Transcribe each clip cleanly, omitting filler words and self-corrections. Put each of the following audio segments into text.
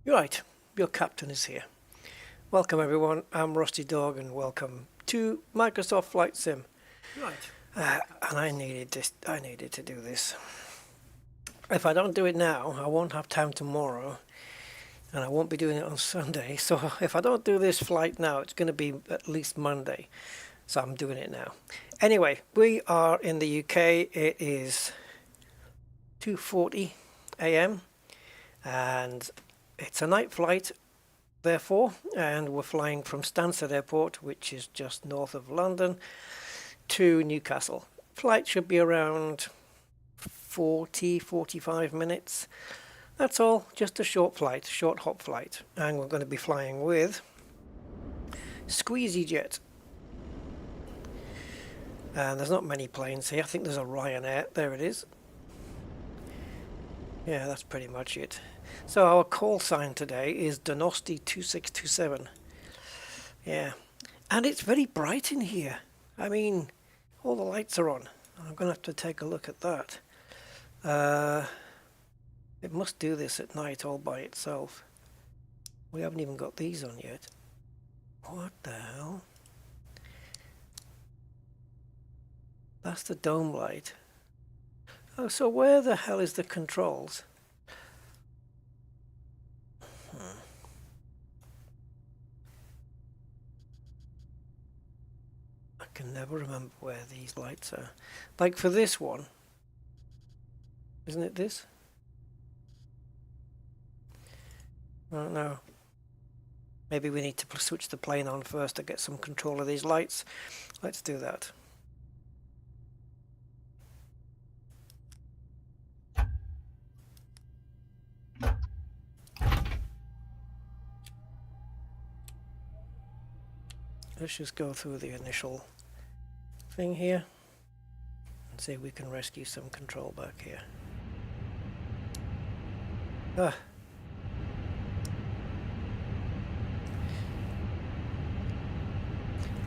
Right, your captain is here. Welcome everyone, I'm Rusty Dog and welcome to Microsoft Flight Sim. Right. And I needed to do this. If I don't do it now, I won't have time tomorrow and I won't be doing it on Sunday. So if I don't do this flight now, it's going to be at least Monday. So I'm doing it now. Anyway, we are in the UK. It is 2:40 AM and it's a night flight, therefore, and we're flying from Stanstead Airport, which is just north of London, to Newcastle. Flight should be around 45 minutes. That's all, just a short flight, short hop flight. And we're going to be flying with SqueezyJet. And there's not many planes here. I think there's a Ryanair. There it is. Yeah, that's pretty much it. So our call sign today is Donosti 2627. Yeah, and it's very bright in here. I mean, all the lights are on. I'm going to have to take a look at that. It must do this at night all by itself. We haven't even got these on yet. What the hell? That's the dome light. Oh, so where the hell is the controls? I can never remember where these lights are. Like for this one, isn't it this? I don't know. Maybe we need to switch the plane on first to get some control of these lights. Let's do that. Let's just go through the initial thing here and see if we can rescue some control back here.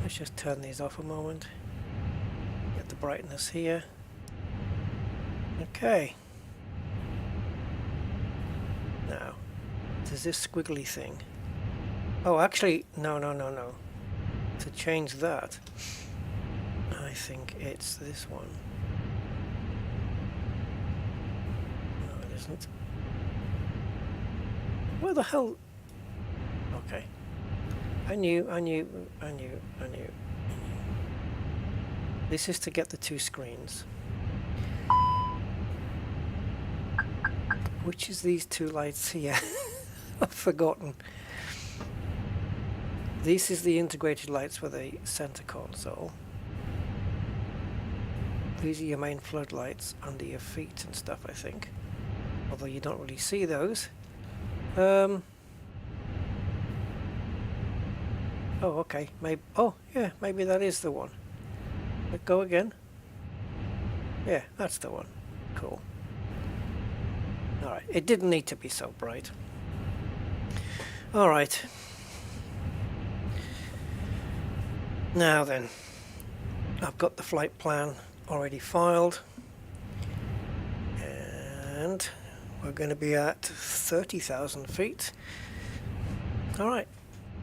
Let's just turn these off a moment. Get the brightness here. Okay. Now, there's this squiggly thing. Oh, actually, no. To change that, I think it's this one. No, it isn't. Where the hell? Okay. I knew. This is to get the two screens. Which is these two lights here? I've forgotten. This is the integrated lights for the center console. These are your main floodlights under your feet and stuff, I think. Although you don't really see those. Oh, okay. Maybe. Oh, yeah. Maybe that is the one. Let go again. Yeah, that's the one. Cool. All right. It didn't need to be so bright. All right. Now then, I've got the flight plan already filed and we're going to be at 30,000 feet. Alright,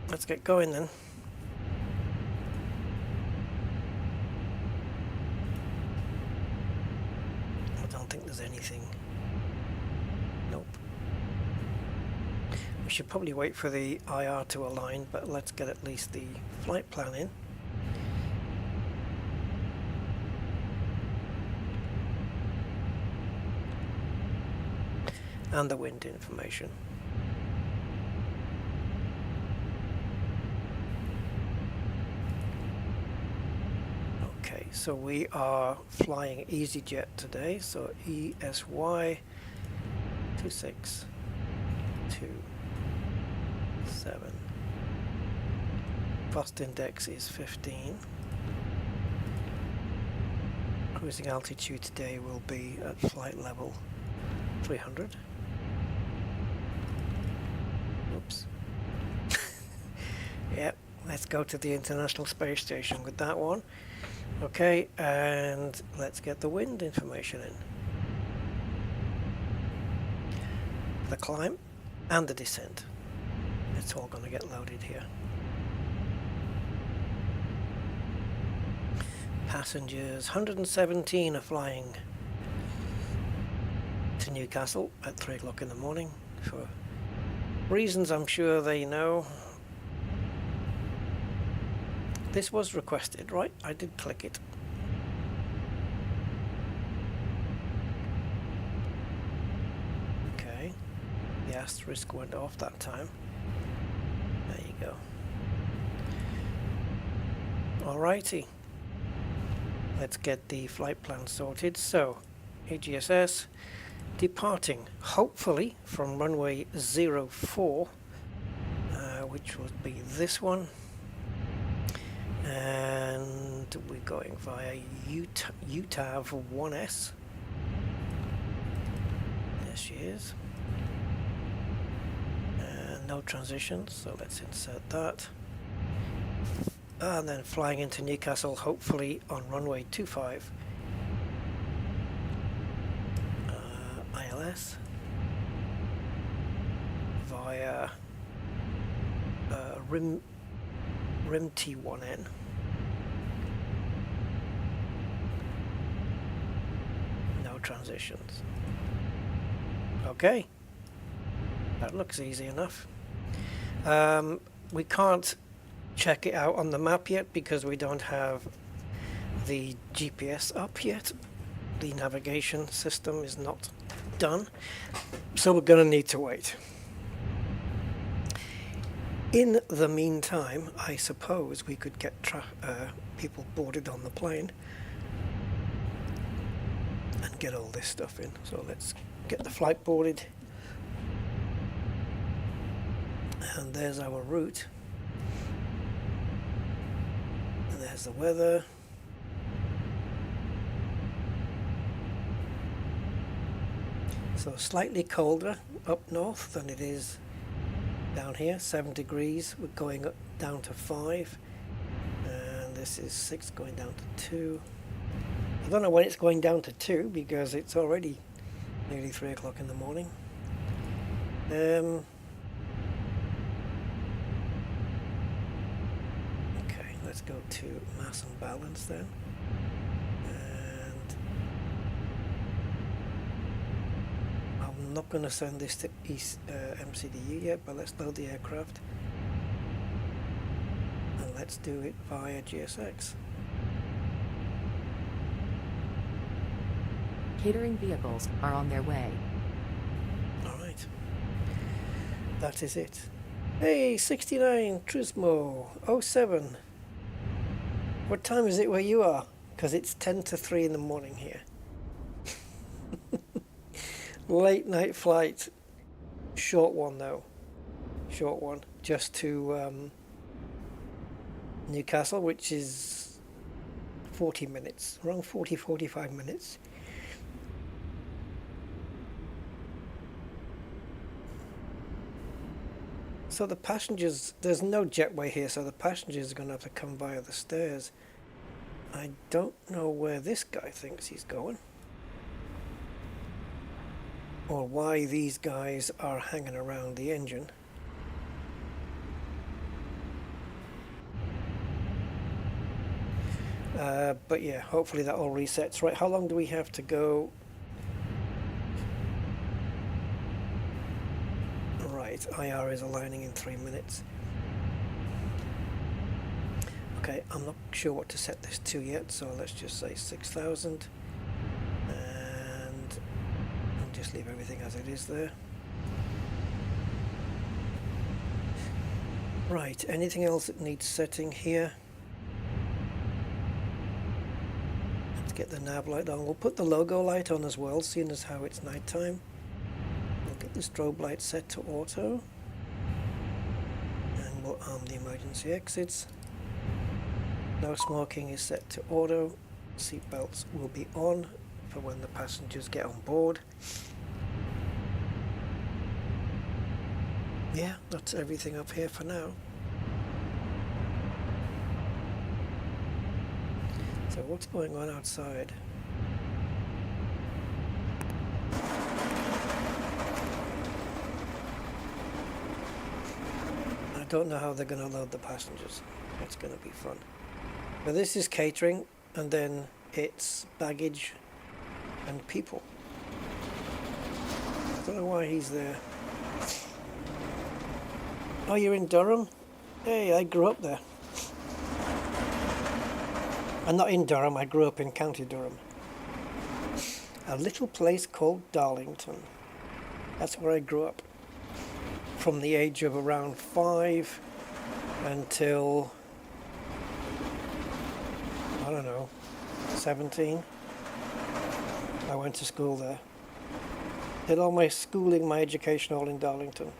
let's get going then. I don't think there's anything. Nope. We should probably wait for the IR to align, but let's get at least the flight plan in. And the wind information. Okay, so we are flying EasyJet today, so ESY 2627. Thrust index is 15. Cruising altitude today will be at flight level 300. Oops. Yep, let's go to the International Space Station with that one. Okay, and let's get the wind information in. The climb and the descent. It's all going to get loaded here. Passengers, 117 are flying to Newcastle at 3 o'clock in the morning for reasons I'm sure they know. This was requested, right? I did click it. Okay, the asterisk went off that time. There you go. Alrighty, let's get the flight plan sorted. So, AGSS departing hopefully from runway 04, which would be this one. And we're going via UTAV 1S. There she is. No transitions, so let's insert that. And then flying into Newcastle, hopefully on runway 25. ILS. Via RIM T1N. No transitions. Okay, that looks easy enough. We can't check it out on the map yet because we don't have the GPS up yet. The navigation system is not done, so we're going to need to wait. In the meantime, I suppose we could get people boarded on the plane and get all this stuff in. So let's get the flight boarded. And there's our route. And there's the weather. So slightly colder up north than it is down here. 7 degrees. We're going up down to 5. And this is 6 going down to 2. I don't know when it's going down to 2 because it's already nearly 3 o'clock in the morning. Okay, let's go to mass and balance then. And I'm not going to send this to MCDU yet, but let's load the aircraft. And let's do it via GSX. Catering vehicles are on their way. Alright. That is it. Hey, 69 Turismo 07. What time is it where you are? Because it's 10 to 3 in the morning here. Late night flight. Short one though. Short one. Just to Newcastle, which is 40 minutes. Around 40-45 minutes. So the passengers, there's no jetway here, so the passengers are going to have to come via the stairs. I don't know where this guy thinks he's going. Or why these guys are hanging around the engine. But yeah, hopefully that all resets. Right, how long do we have to go? Right, IR is aligning in 3 minutes. Okay, I'm not sure what to set this to yet, so let's just say 6,000. And I'll just leave everything as it is there. Right, anything else that needs setting here? Let's get the nav light on. We'll put the logo light on as well, seeing as how it's nighttime. Get the strobe light set to auto, and we'll arm the emergency exits. No smoking is set to auto. Seat belts will be on for when the passengers get on board. Yeah, that's everything up here for now. So what's going on outside? don't know how they're going to load the passengers. It's going to be fun. But this is catering, and then it's baggage and people. I don't know why he's there. Oh, you're in Durham? Hey, I grew up there. I'm not in Durham, I grew up in County Durham. A little place called Darlington. That's where I grew up. From the age of around 5 until, I don't know, 17. I went to school there. Did all my schooling, my education all in Darlington.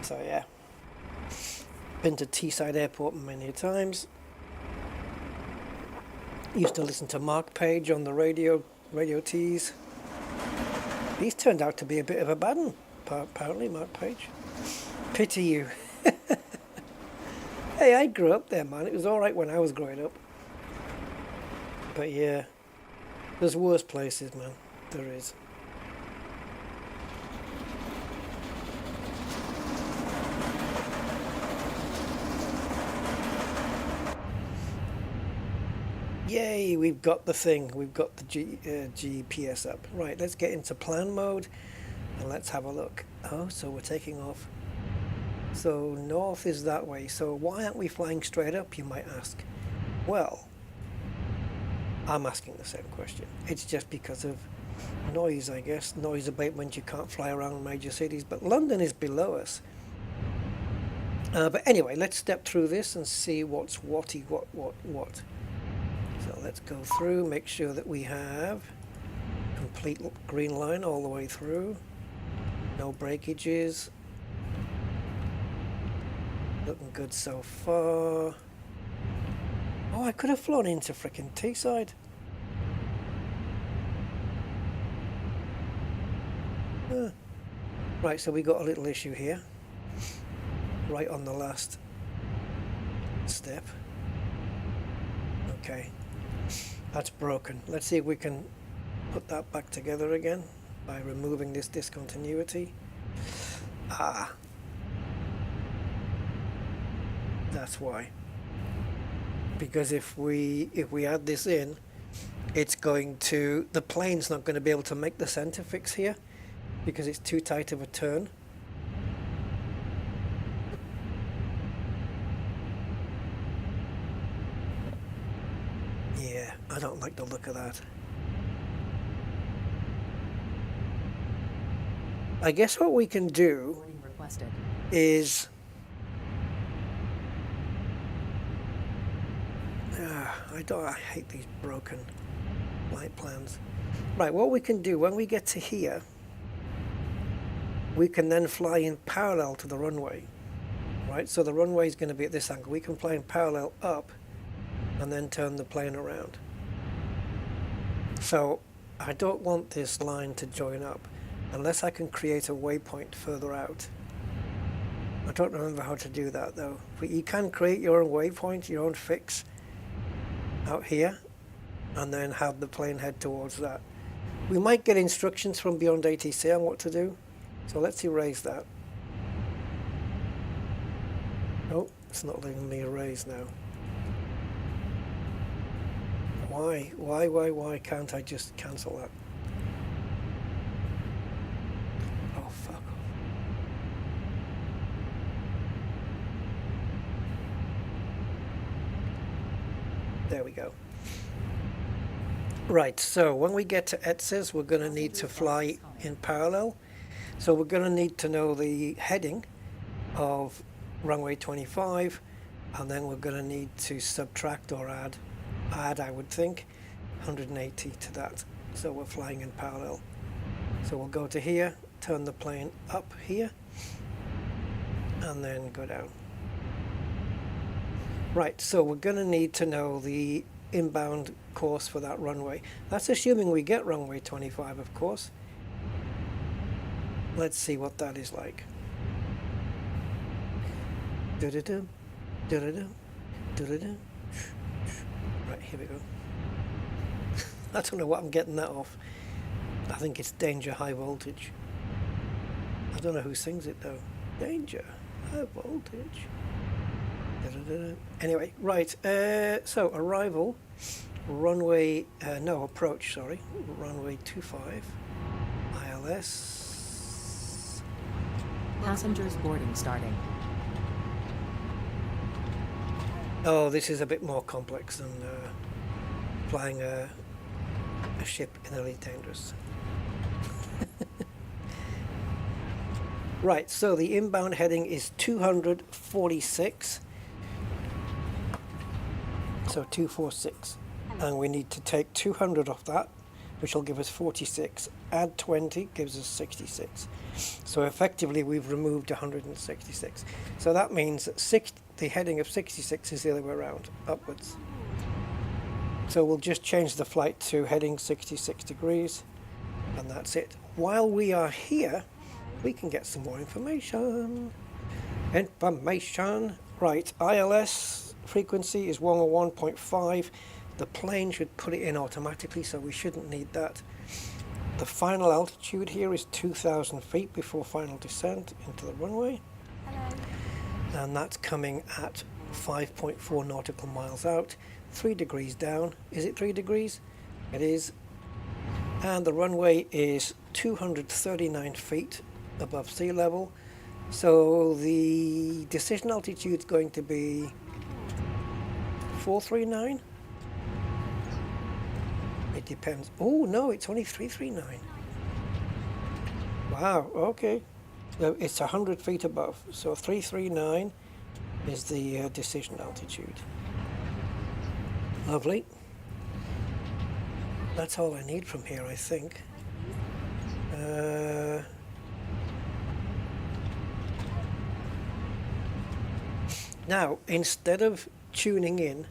So yeah. Been to Teesside Airport many times. Used to listen to Mark Page on the radio Tees. He's turned out to be a bit of a bad one, apparently, Mark Page. Pity you. Hey, I grew up there, man. It was alright when I was growing up. But yeah, there's worse places, man. There is. Yay, we've got the thing. We've got the GPS up. Right, let's get into plan mode and let's have a look. Oh, so we're taking off. So north is that way. So why aren't we flying straight up, you might ask? Well, I'm asking the same question. It's just because of noise, I guess. Noise abatement, you can't fly around major cities, but London is below us. But anyway, let's step through this and see what's what. So let's go through, make sure that we have complete green line all the way through. No breakages. Looking good so far. Oh, I could have flown into frickin' Teesside. Right, so we got a little issue here. Right on the last step. Okay. That's broken. Let's see if we can put that back together again by removing this discontinuity. Ah. That's why. Because if we add this in, it's going to, the plane's not going to be able to make the center fix here because it's too tight of a turn. Yeah, I don't like the look of that. I guess what we can do is I hate these broken flight plans. Right, what we can do when we get to here, we can then fly in parallel to the runway. Right, so the runway is going to be at this angle. We can fly in parallel up and then turn the plane around. So I don't want this line to join up unless I can create a waypoint further out. I don't remember how to do that though. But you can create your own waypoint, your own fix out here, and then have the plane head towards that. We might get instructions from Beyond ATC on what to do. So let's erase that. Oh, it's not letting me erase now. Why can't I just cancel that? Oh, fuck off. There we go. Right, so when we get to ETSAs, we're going to need to fly in parallel. So we're going to need to know the heading of runway 25, and then we're going to need to subtract or add I would think 180 to that, so we're flying in parallel. So we'll go to here, turn the plane up here, and then go down. Right, so we're going to need to know the inbound course for that runway. That's assuming we get runway 25, of course. Let's see what that is like. Do-do-do, do-do-do, do-do-do. Right, here we go. I don't know what I'm getting that off. I think it's Danger High Voltage. I don't know who sings it though. Danger. High voltage. Da-da-da-da. Anyway, right. So arrival, runway. No, approach. Sorry, runway 25. ILS. Passengers boarding starting. Oh, this is a bit more complex than flying a ship in Elite Dangerous. Right, so the inbound heading is 246. So 246. And we need to take 200 off that, which will give us 46. Add 20 gives us 66. So effectively we've removed 166. So that means that the heading of 66 is the other way around, upwards. So we'll just change the flight to heading 66 degrees, and that's it. While we are here, we can get some more information. Right, ILS frequency is 101.5. The plane should put it in automatically, so we shouldn't need that. The final altitude here is 2,000 feet before final descent into the runway. And that's coming at 5.4 nautical miles out, 3 degrees down. Is it 3 degrees? It is. And the runway is 239 feet above sea level. So the decision altitude is going to be 439. It depends. Oh no, it's only 339. Wow, okay. It's 100 feet above, so 339 is the decision altitude. Lovely. That's all I need from here, I think. Now, instead of tuning in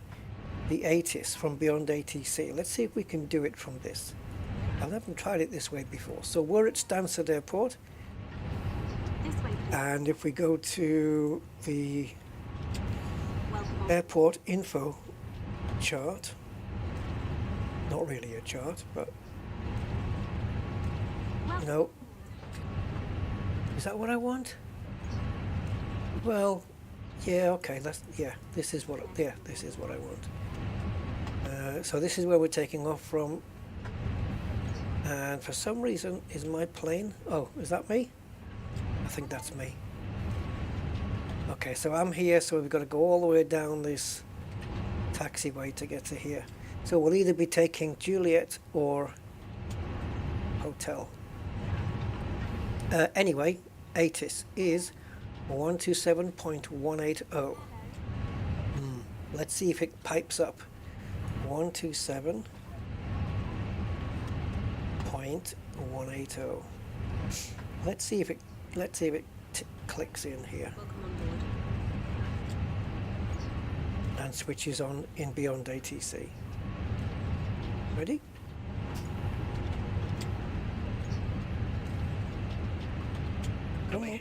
the ATIS from beyond ATC, let's see if we can do it from this. I haven't tried it this way before. So we're at Stanstead Airport. And if we go to the airport info chart, not really a chart, but no. Is that what I want? Well, yeah, okay, this is what I want. So this is where we're taking off from. And for some reason, is my plane? Oh, is that me? I think that's me. Okay, so I'm here, so we've got to go all the way down this taxiway to get to here. So we'll either be taking Juliet or Hotel. Anyway, ATIS is 127.180. Let's see if it pipes up. 127.180. Let's see if it clicks in here and switches on in beyond ATC. Ready? Come on.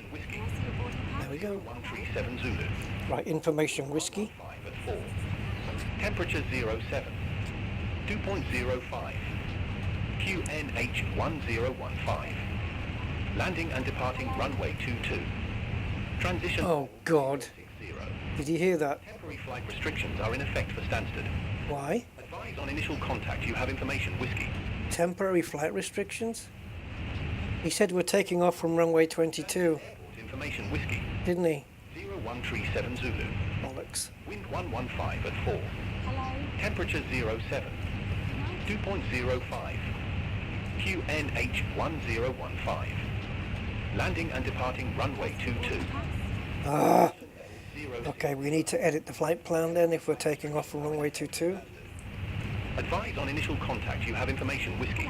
There we go. 137 Zulu. Right, information whiskey. 5 at 4. Temperature 07. 2.05. QNH1015. Landing and departing runway 22. Transition. Oh God. 60. Did you hear that? Temporary flight restrictions are in effect for Stanstead. Why? Advise on initial contact you have information whiskey. Temporary flight restrictions? He said we're taking off from runway 22, Airport information whiskey. didn't he? 0137 Zulu. Bollocks. Wind 115 at 4. Temperature 07. 2.05. QNH1015. Landing and departing runway 22. Ah. Okay, we need to edit the flight plan then if we're taking off from runway 22. Advise on initial contact you have information whiskey.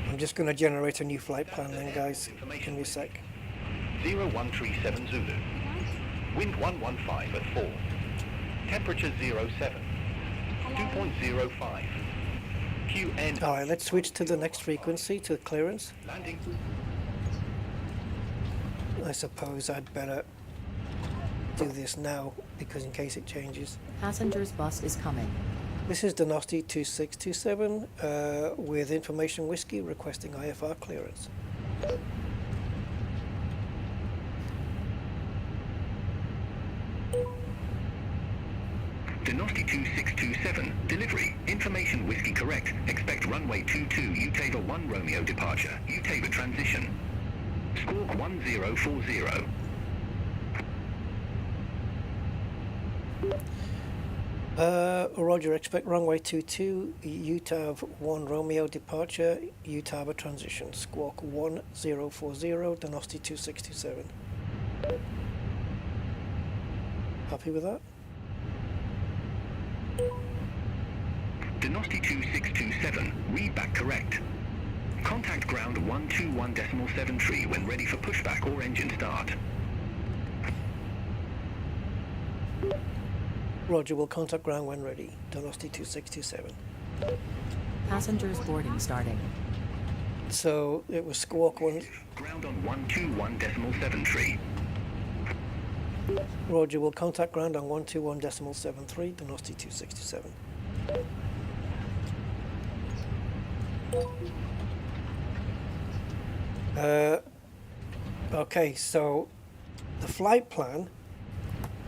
I'm just going to generate a new flight plan then, guys. Give me a sec. 0137 Zulu. Wind 115 at 4. Temperature 07. 2.05. QN. Alright, let's switch to the next frequency, to clearance. Landing. I suppose I'd better do this now, because in case it changes. Passengers bus is coming. This is Donosti 2627 with information whiskey requesting IFR clearance. Dinosti 2627, delivery, information whiskey correct, expect runway 22, Utava 1 Romeo departure, Utava transition. Squawk 1040. Roger, expect runway 22, UTAV 1 Romeo departure, UTAV transition, squawk 1040, Dinosti 2627. Happy with that? Dinosti 2627, read back correct. Contact ground 121.73 when ready for pushback or engine start. Roger, will contact ground when ready, Dinosti 2627. Passengers boarding starting. So it was squawk 1. Ground on 121.73. Roger, will contact ground on 121.73, Dinosti 267. Okay, so the flight plan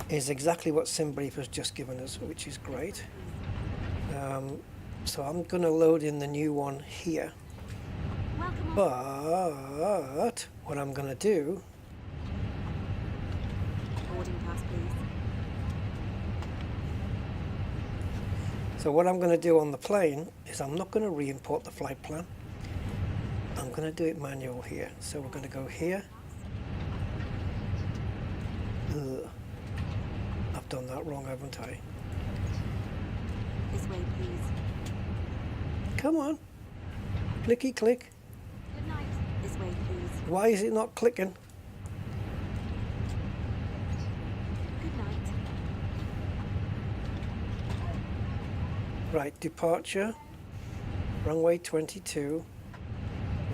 is exactly what SimBrief has just given us, which is great. So I'm going to load in the new one here. But what I'm going to do, Boarding pass, please. so what I'm going to do on the plane is I'm not going to re-import the flight plan. I'm going to do it manual here. So we're going to go here. Ugh. I've done that wrong, haven't I? This way, please. Come on. Clicky click. Good night. This way, please. Why is it not clicking? Good night. Right, departure. Runway 22.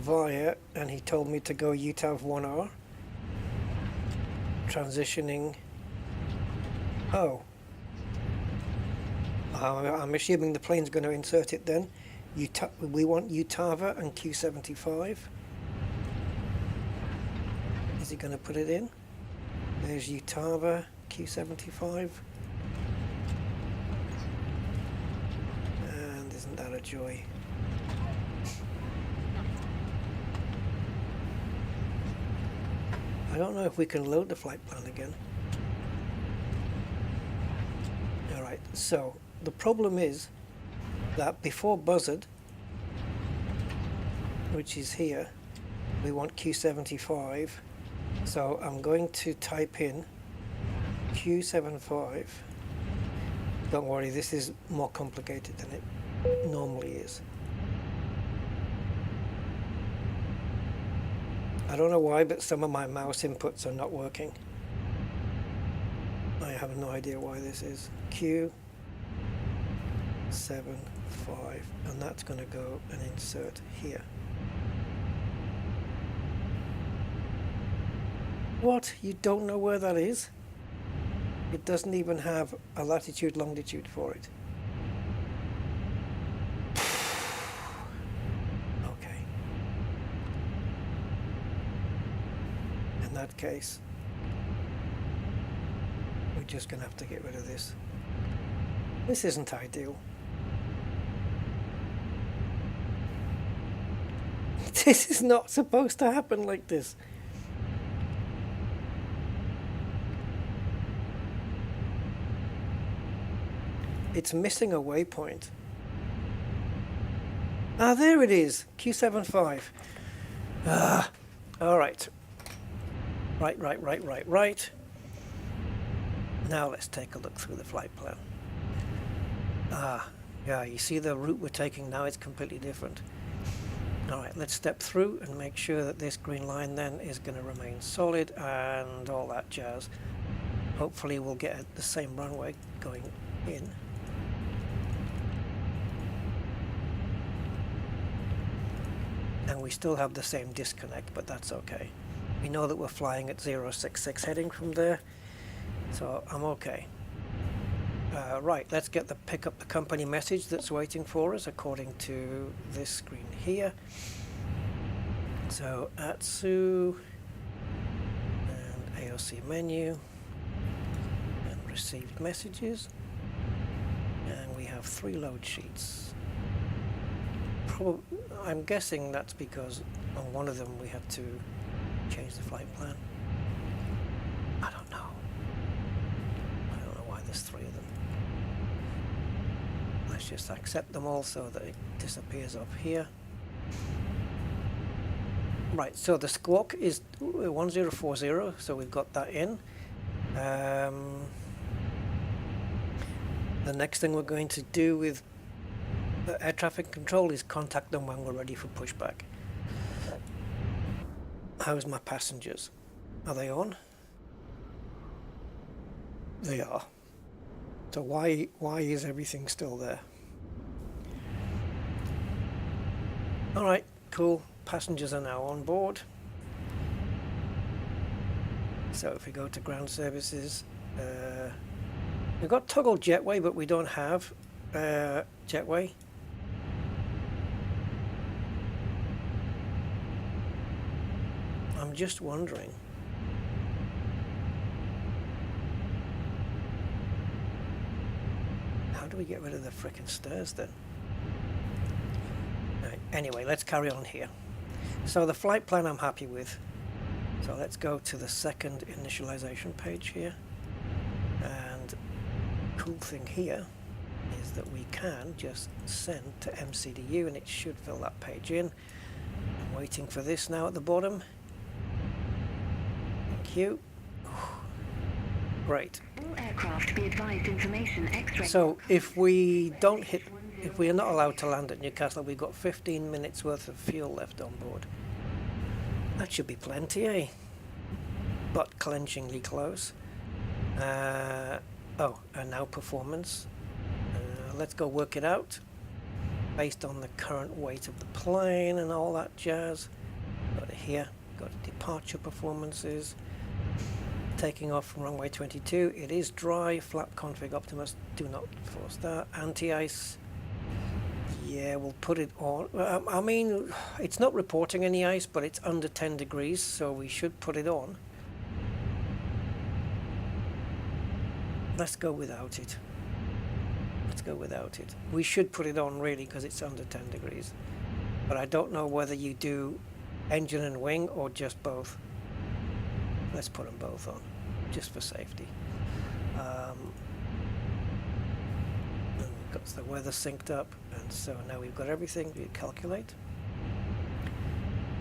Via, and he told me to go UTAV 1R. Transitioning. Oh. I'm assuming the plane's going to insert it then. We want Utava and Q75. Is he going to put it in? There's Utava, Q75. And isn't that a joy? I don't know if we can load the flight plan again. Alright, so the problem is that before buzzard, which is here, we want Q75. So I'm going to type in Q75. Don't worry, this is more complicated than it normally is. I don't know why, but some of my mouse inputs are not working. I have no idea why this is. Q75, and that's going to go and insert here. What? You don't know where that is? It doesn't even have a latitude longitude for it. Okay. In that case, we're just going to have to get rid of this. This isn't ideal. This is not supposed to happen like this. It's missing a waypoint. Ah, there it is. Q75. Ah, all right. Right. Now let's take a look through the flight plan. Ah, yeah, you see the route we're taking now, it's completely different. All right, let's step through and make sure that this green line then is going to remain solid and all that jazz. Hopefully we'll get the same runway going in. And we still have the same disconnect, but that's okay. We know that we're flying at 066 heading from there, so I'm okay. Right, let's pick up the company message that's waiting for us according to this screen here. So Atsu and AOC menu and received messages, and we have 3 load sheets. I'm guessing that's because on one of them we had to change the flight plan. I don't know. I don't know why there's 3 of them. Let's just accept them all so that it disappears up here. Right, so the squawk is 1040, so we've got that in. The next thing we're going to do with air traffic control is contact them when we're ready for pushback. How's my passengers? Are they on? They are. So why is everything still there? Alright, cool. Passengers are now on board. So if we go to ground services, we've got toggle jetway, but we don't have jetway. I'm just wondering. How do we get rid of the frickin' stairs then? Right, anyway, let's carry on here. So the flight plan I'm happy with. So let's go to the second initialization page here. And cool thing here is that we can just send to MCDU and it should fill that page in. I'm waiting for this now at the bottom. Thank you. Great. All aircraft be advised information X-ray. So if we don't hit, if we are not allowed to land at Newcastle, we've got 15 minutes worth of fuel left on board. That should be plenty, eh? But clenchingly close. Oh, and now performance. Let's go work it out based on the current weight of the plane and all that jazz. Got it here. Got departure performances. Taking off from runway 22. It is dry. Flap config Optimus. Do not force that. Anti-ice. Yeah, we'll put it on. I mean, it's not reporting any ice, but it's under 10 degrees, so we should put it on. Let's go without it. Let's go without it. We should put it on, really, because it's under 10 degrees. But I don't know whether you do engine and wing or just both. Let's put them both on, just for safety. And we've got the weather synced up, and so now we've got everything. We calculate.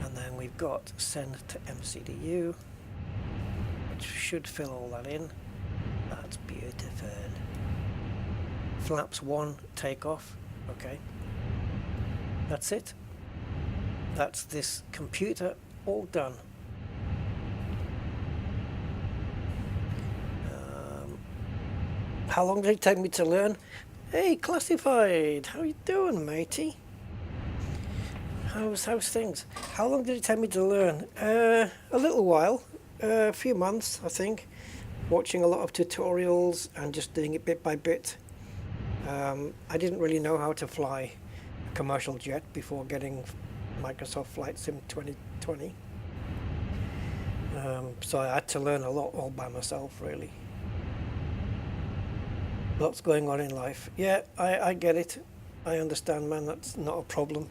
And then we've got send to MCDU, which should fill all that in. That's beautiful. Flaps 1, takeoff. Okay. That's it. That's this computer all done. How long did it take me to learn? Hey, Classified! How you doing, matey? How's things? How long did it take me to learn? A little while. A few months, I think. Watching a lot of tutorials and just doing it bit by bit. I didn't really know how to fly a commercial jet before getting Microsoft Flight Sim 2020. So I had to learn a lot all by myself, really. Lots going on in life. Yeah, I get it. I understand, man. That's not a problem.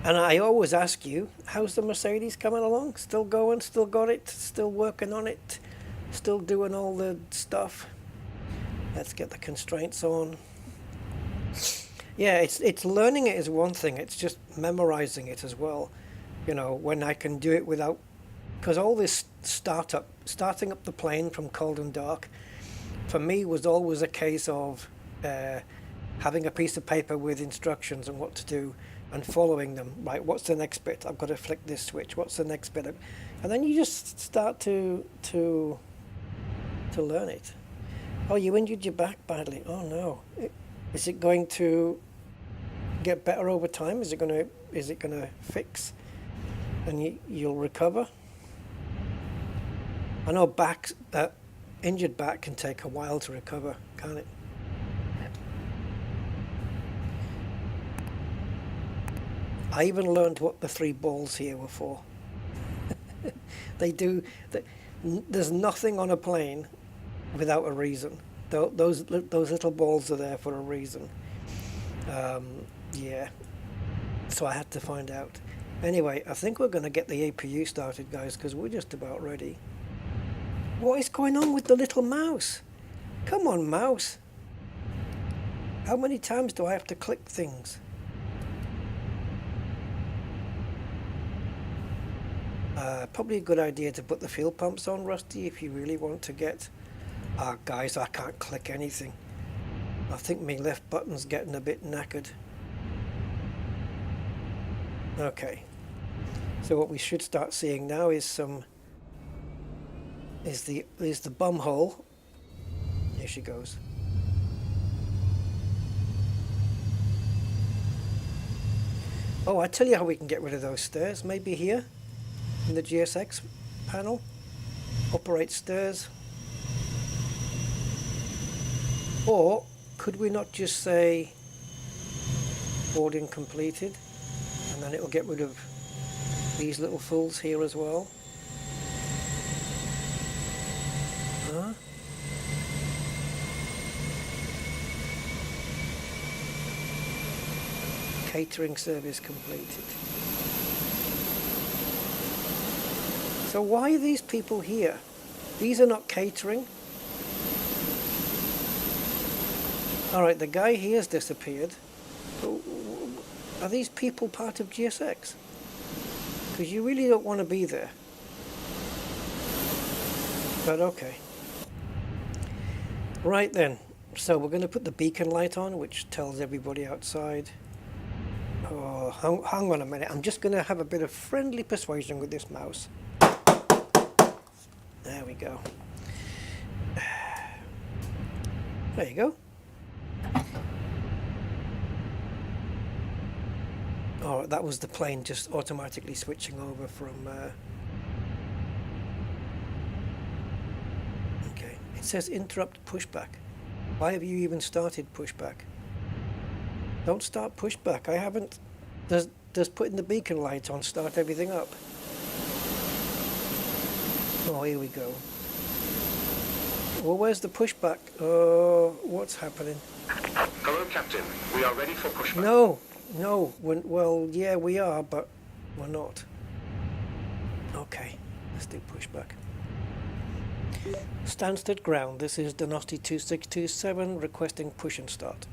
And I always ask you, how's the Mercedes coming along? Still going? Still got it? Still working on it? Still doing all the stuff? Let's get the constraints on. Yeah, it's learning it is one thing. It's just memorizing it as well. You know, when I can do it without... Because all this starting up the plane from cold and dark, for me was always a case of having a piece of paper with instructions on what to do and following them. Right, what's the next bit? I've got to flick this switch. What's the next bit? And then you just start to learn it. Oh, you injured your back badly. Oh no. Is it going to get better over time? Is it going to fix and you'll recover? I know injured back can take a while to recover, can't it? I even learned what the 3 balls here were for. There's nothing on a plane without a reason. Those little balls are there for a reason. Yeah, so I had to find out. Anyway, I think we're going to get the APU started, guys, because we're just about ready. What is going on with the little mouse? Come on, mouse. How many times do I have to click things? Probably a good idea to put the fuel pumps on, Rusty, if you really want to get... guys, I can't click anything. I think my left button's getting a bit knackered. Okay. So what we should start seeing now is the bum hole. Here she goes. Oh, I tell you how we can get rid of those stairs. Maybe here in the GSX panel. Operate stairs. Or could we not just say boarding completed, and then it'll get rid of these little fools here as well? Huh? Catering service completed. So why are these people here? These are not catering. Alright, the guy here has disappeared. Are these people part of GSX? Because you really don't want to be there. But okay. Right then, so we're going to put the beacon light on, which tells everybody outside. Oh, hang on a minute. I'm just going to have a bit of friendly persuasion with this mouse. There we go. There you go. Oh, that was the plane just automatically switching over from... Okay, it says interrupt pushback. Why have you even started pushback? Don't start pushback. I haven't... Does putting the beacon light on start everything up? Oh, here we go. Well, where's the pushback? Oh, what's happening? Hello, Captain. We are ready for pushback. No, well, yeah, we are, but we're not. Okay, let's do pushback. Stanstead ground, this is Donosti 2627 requesting push and start.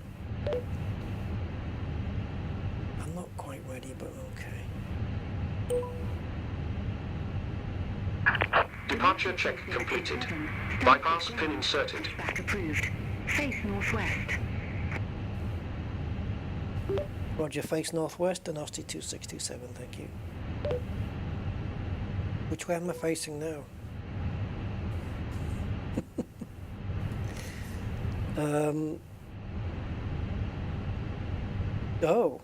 I'm not quite ready, but okay. Departure check completed. Bypass pin inserted. Back approved. Face northwest. Roger, face northwest, Donosti 2627, thank you. Which way am I facing now? Oh.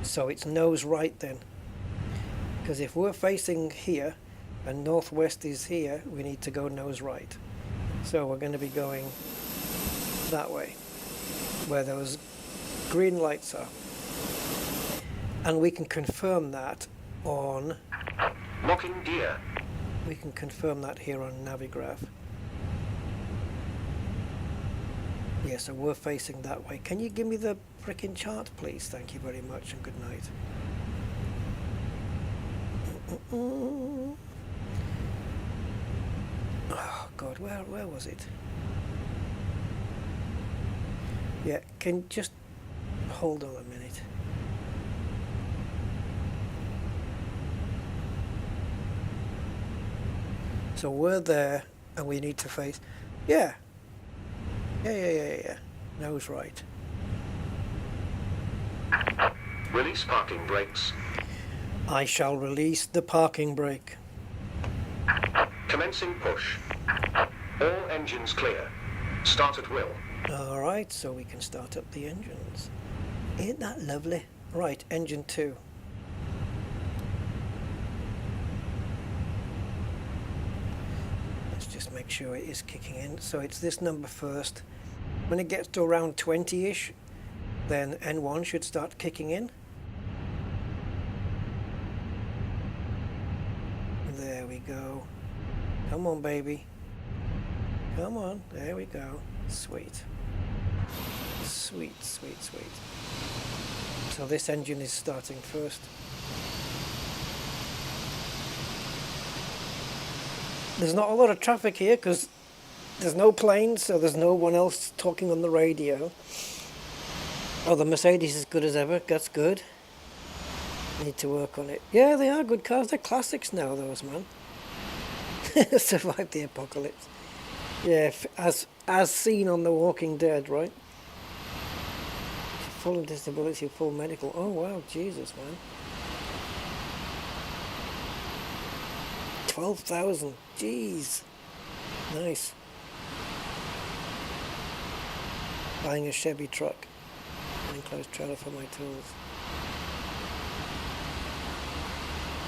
So it's nose right then. Because if we're facing here and northwest is here, we need to go nose right. So we're going to be going that way, where those green lights are. And we can confirm that on... Locking gear. We can confirm that here on Navigraph. Yeah, so we're facing that way. Can you give me the frickin' chart, please? Thank you very much, and good night. Oh, God, where was it? Yeah, can just hold on a minute. So we're there, and we need to face... Yeah. Yeah. Nose right. Release parking brakes. I shall release the parking brake. Commencing push. All engines clear. Start at will. Alright, so we can start up the engines. Ain't that lovely? Right, engine 2. Let's just make sure it is kicking in. So it's this number first. When it gets to around 20-ish, then N1 should start kicking in. There we go. Come on, baby. Come on, there we go. Sweet. Sweet, sweet, sweet. So this engine is starting first. There's not a lot of traffic here because there's no planes, so there's no one else talking on the radio. Oh, the Mercedes is good as ever. That's good. Need to work on it. Yeah, they are good cars. They're classics now, those, man. Survived the apocalypse. Yeah, as seen on The Walking Dead, right? Full disability, full medical. Oh, wow, Jesus, man. 12,000. Jeez. Nice. Buying a Chevy truck. Enclosed trailer for my tools.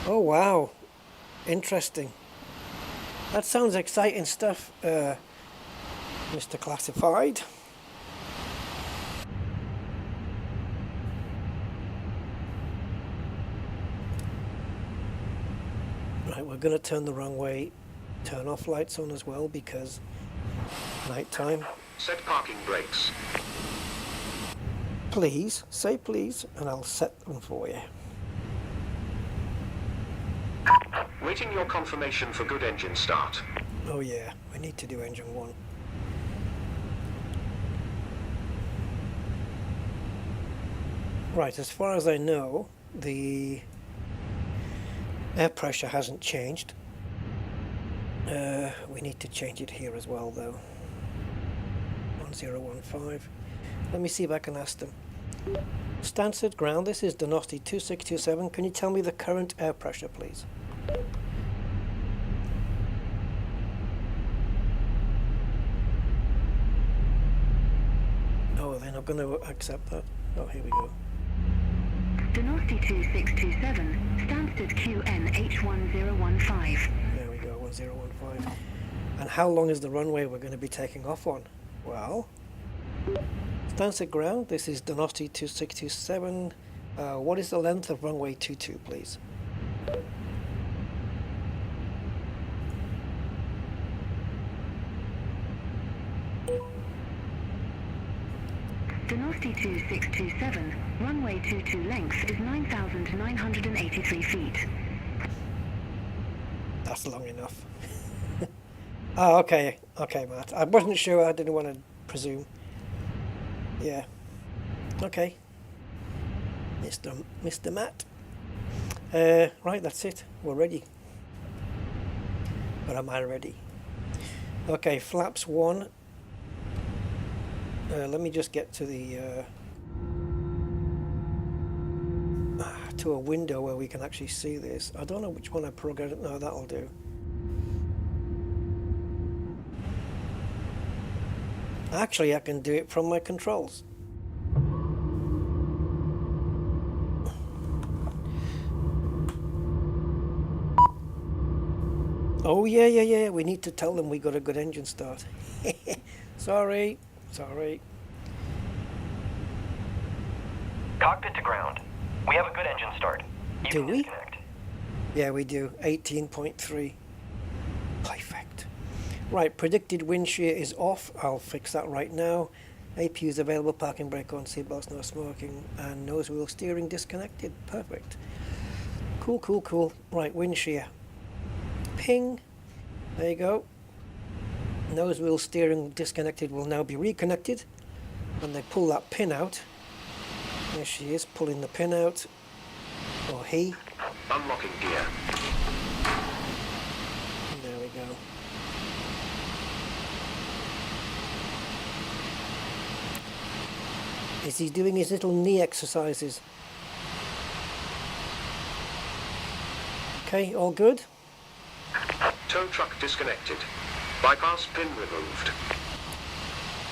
Oh, wow. Interesting. That sounds exciting stuff, Mr. Classified. Right, we're going to turn the wrong way. Turn off lights on as well because night time. Set parking brakes. Please, say please, and I'll set them for you. Waiting your confirmation for good engine start. Oh yeah, we need to do engine 1. Right, as far as I know, the air pressure hasn't changed. We need to change it here as well though. 1015. Let me see if I can ask them. Stanstead ground, this is Donosti 2627. Can you tell me the current air pressure, please? Oh, they're not going to accept that. Oh, here we go. Donosti 2627, Stanstead QN H1015. There we go, 1015. And how long is the runway we're going to be taking off on? Well, Stanstead ground, this is Donosti 2627. What is the length of runway 22, please? Donosti 2627, runway 22 length is 9,983 feet. That's long enough. Oh, okay. Okay, Matt. I wasn't sure. I didn't want to presume. Yeah. Okay. Mr. Matt. Right, that's it. We're ready. But am I ready? Okay, flaps 1. Let me just get to the to a window where we can actually see this. I don't know which one I programmed. No, that'll do. Actually, I can do it from my controls. Oh yeah. We need to tell them we got a good engine start. Sorry. Cockpit to ground. We have a good engine start. You Do can we? disconnect. Yeah, we do. 18.3. Perfect. Right, predicted wind shear is off. I'll fix that right now. APU is available, parking brake on, seatbelts no smoking, and nose wheel steering disconnected. Perfect. Cool. Right, wind shear. Ping. There you go. Nose wheel steering disconnected will now be reconnected. When they pull that pin out, there she is, pulling the pin out. Or he. Unlocking gear. There we go. Is he doing his little knee exercises? Okay, all good? Tow truck disconnected. Bypass pin removed.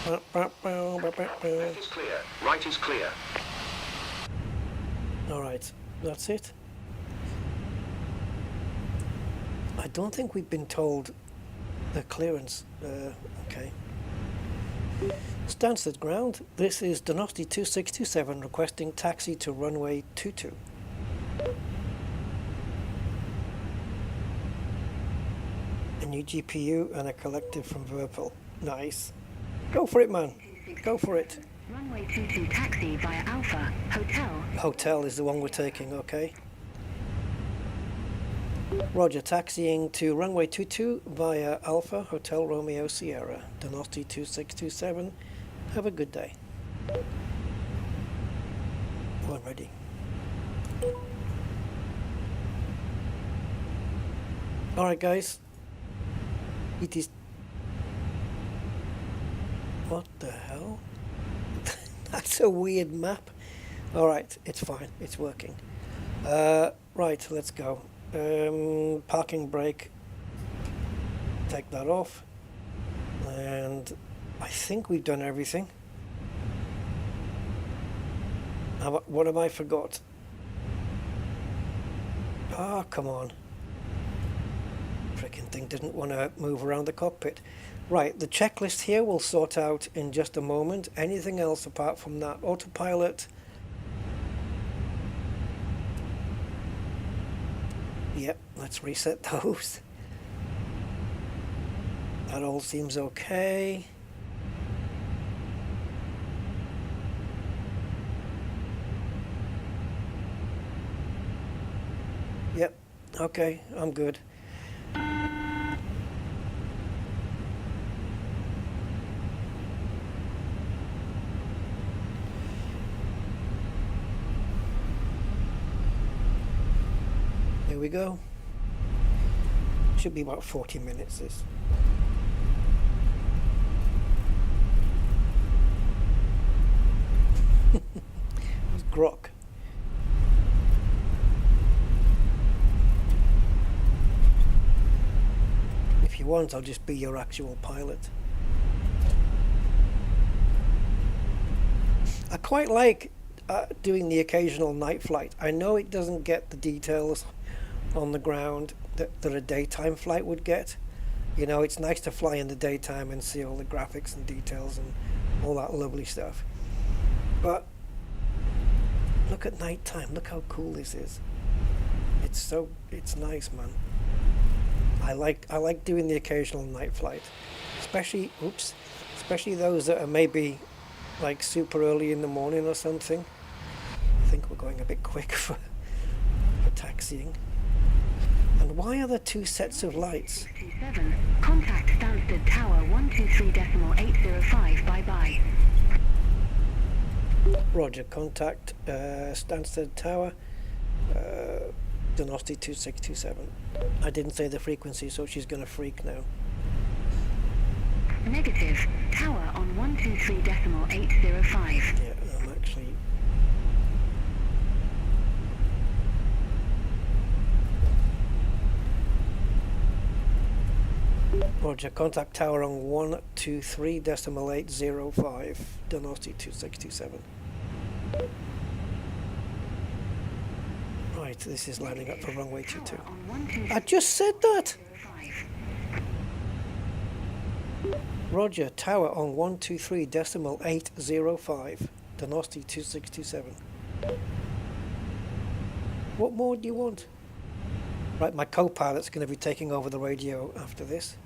Left is clear. Right is clear. Alright, that's it. I don't think we've been told the clearance. Okay. Stanstead ground. This is Donosti 2627 requesting taxi to runway 22. new GPU and a collective from Virpil. Nice. Go for it, man. Go for it. Runway 22 taxi via Alpha, Hotel. Hotel is the one we're taking, okay. Roger, taxiing to runway 22 via Alpha, Hotel Romeo Sierra, Donosti 2627. Have a good day. Oh, I'm ready. Alright guys, it is... What the hell? That's a weird map. Alright, it's fine, it's working. Right, let's go. Parking brake. Take that off. And I think we've done everything. What have I forgot? Ah, come on. Frickin' thing didn't want to move around the cockpit. Right, the checklist here we'll sort out in just a moment. Anything else apart from that? Autopilot. Yep, let's reset those. That all seems okay. Yep, okay, I'm good. Here we go. Should be about 40 minutes this. It's grok. If you want, I'll just be your actual pilot. I quite like doing the occasional night flight. I know it doesn't get the details on the ground that a daytime flight would get. You know, it's nice to fly in the daytime and see all the graphics and details and all that lovely stuff. But look at nighttime. Look how cool this is. It's nice, man. I like doing the occasional night flight, especially those that are maybe like super early in the morning or something. I think we're going a bit quick for taxiing. And why are there two sets of lights? 27. Contact Stanstead Tower 123.805. Bye-bye. Roger, contact Stanstead Tower, Donosti 2627. I didn't say the frequency, so she's going to freak now. Negative. Tower on 123.805. Yeah, I'm actually... Roger, contact tower on 123.805, Donosti 2627. Right, this is lining up for runway 22. I just said that! Roger, tower on 123.805, Donosti 2627. What more do you want? Right, my co-pilot's going to be taking over the radio after this.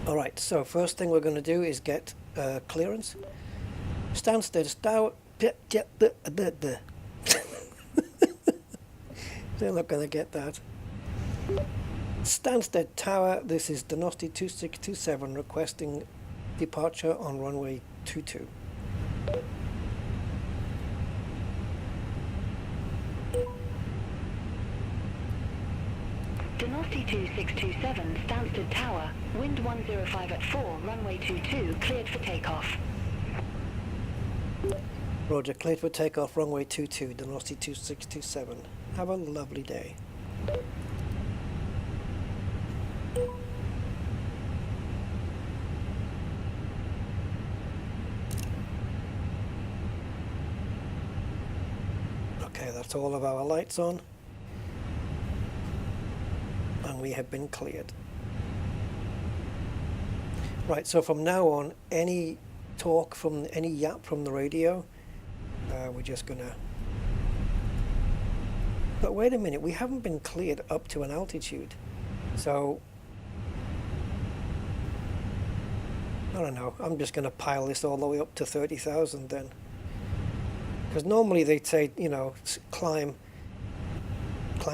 Alright, so first thing we're going to do is get clearance. Stanstead Tower... They're not going to get that. Stanstead Tower, this is Donosti 2627 requesting departure on runway 22. Donosti 2627, Stanstead Tower, wind 105 at 4, runway 22, cleared for takeoff. Roger, cleared for takeoff, runway 22, Donosti 2627. Have a lovely day. Okay, that's all of our lights on. And we have been cleared. Right, so from now on, any talk from any yap from the radio, we're just gonna... But wait a minute, we haven't been cleared up to an altitude. So I don't know, I'm just going to pile this all the way up to 30,000 then. Because normally they'd say, you know, climb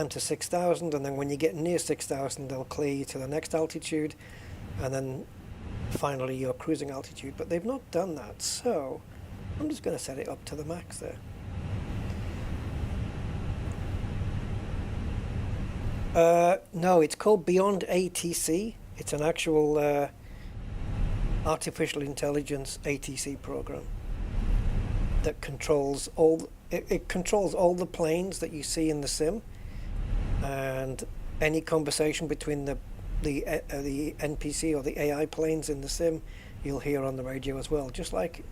to 6,000, and then when you get near 6,000 they'll clear you to the next altitude, and then finally your cruising altitude. But they've not done that, so I'm just going to set it up to the max there. No, it's called Beyond ATC. It's an actual artificial intelligence ATC program that controls all. It controls all the planes that you see in the sim, and any conversation between the NPC or the AI planes in the sim, you'll hear on the radio as well, just like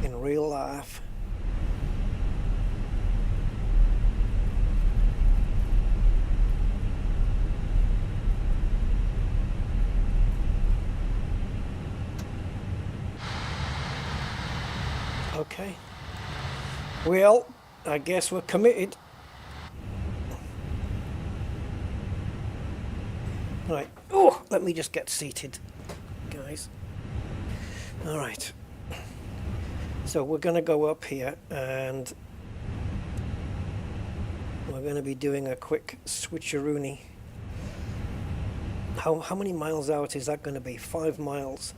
in real life. Okay. Well, I guess we're committed. Right. Oh, let me just get seated, guys. All right. So we're going to go up here, and we're going to be doing a quick switcheroony. How many miles out is that going to be? 5 miles.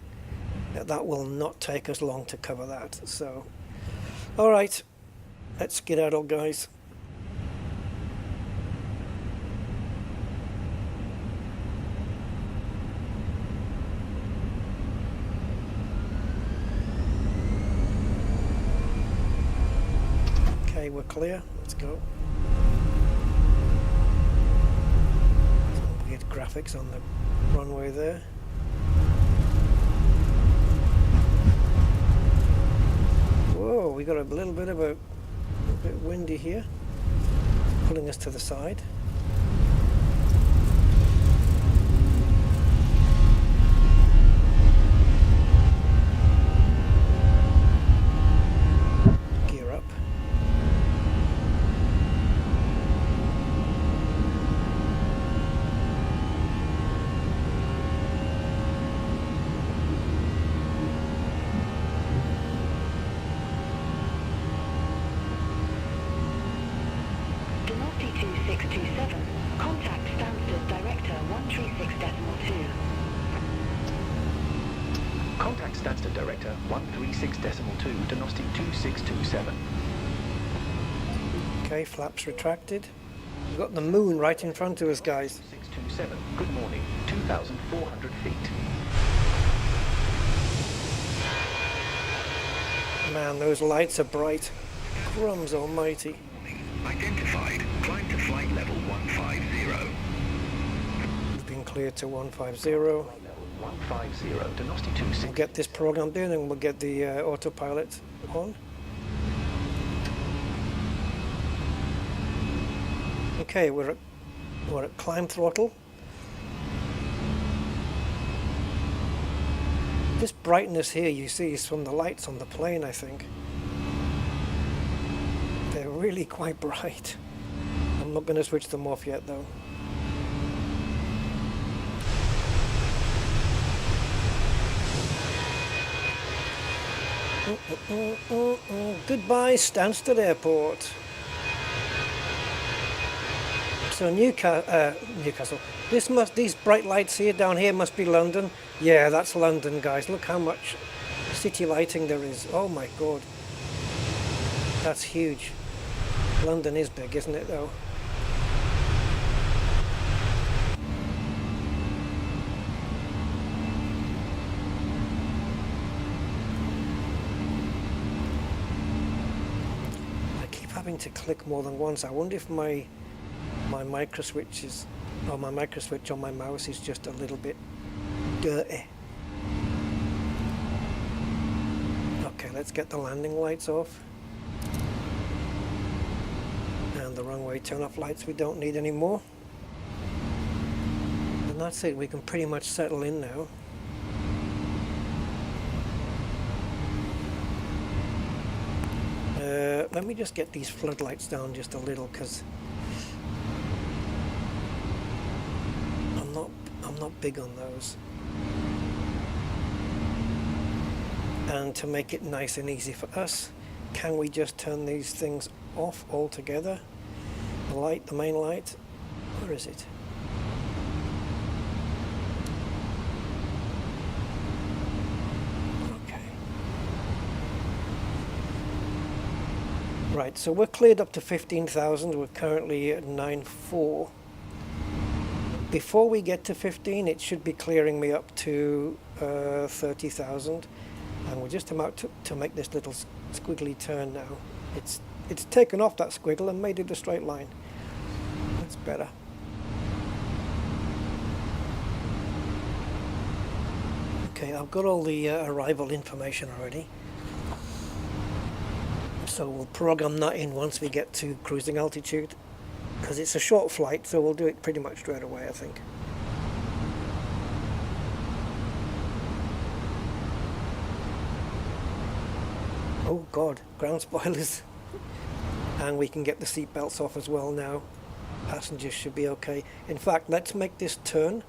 That will not take us long to cover that. So, all right, let's skedaddle, guys. Okay, we're clear. Let's go. Some weird graphics on the runway there. Whoa, we got a little bit of a bit windy here, pulling us to the side. Gear up. Contact Stanstead Director 136.2. Contact Stanstead Director 136.2, Diagnostic 2627. Okay, flaps retracted. We've got the moon right in front of us, guys. 627, good morning, 2,400 feet. Man, those lights are bright. Crumbs almighty. Identified. Climb to flight level 150. We've been cleared to 150. 150, Diagnostic 26. We'll get this programmed in and we'll get the autopilot on. Okay, we're at climb throttle. This brightness here you see is from the lights on the plane, I think. They're really quite bright. I'm not going to switch them off yet though. Goodbye, Stanstead Airport. So Newcastle. These bright lights here down here must be London. Yeah, that's London, guys. Look how much city lighting there is. Oh my god. That's huge. London is big, isn't it though? I keep having to click more than once. I wonder if my micro switch is, or my micro switch on my mouse is just a little bit dirty. Okay, let's get the landing lights off. And the runway turn-off lights we don't need anymore. And that's it, we can pretty much settle in now. Let me just get these floodlights down just a little, because I'm not not big on those. And to make it nice and easy for us, can we just turn these things off altogether? The light, the main light, where is it? Okay. Right, so we're cleared up to 15,000. We're currently at 9.4. Before we get to 15, it should be clearing me up to 30,000. And we're just about to make this little squiggly turn now. It's taken off that squiggle and made it a straight line. That's better. Okay, I've got all the arrival information already. So we'll program that in once we get to cruising altitude. Because it's a short flight, so we'll do it pretty much straight away, I think. Oh God, ground spoilers. And we can get the seat belts off as well now. Passengers should be okay. In fact, let's make this turn.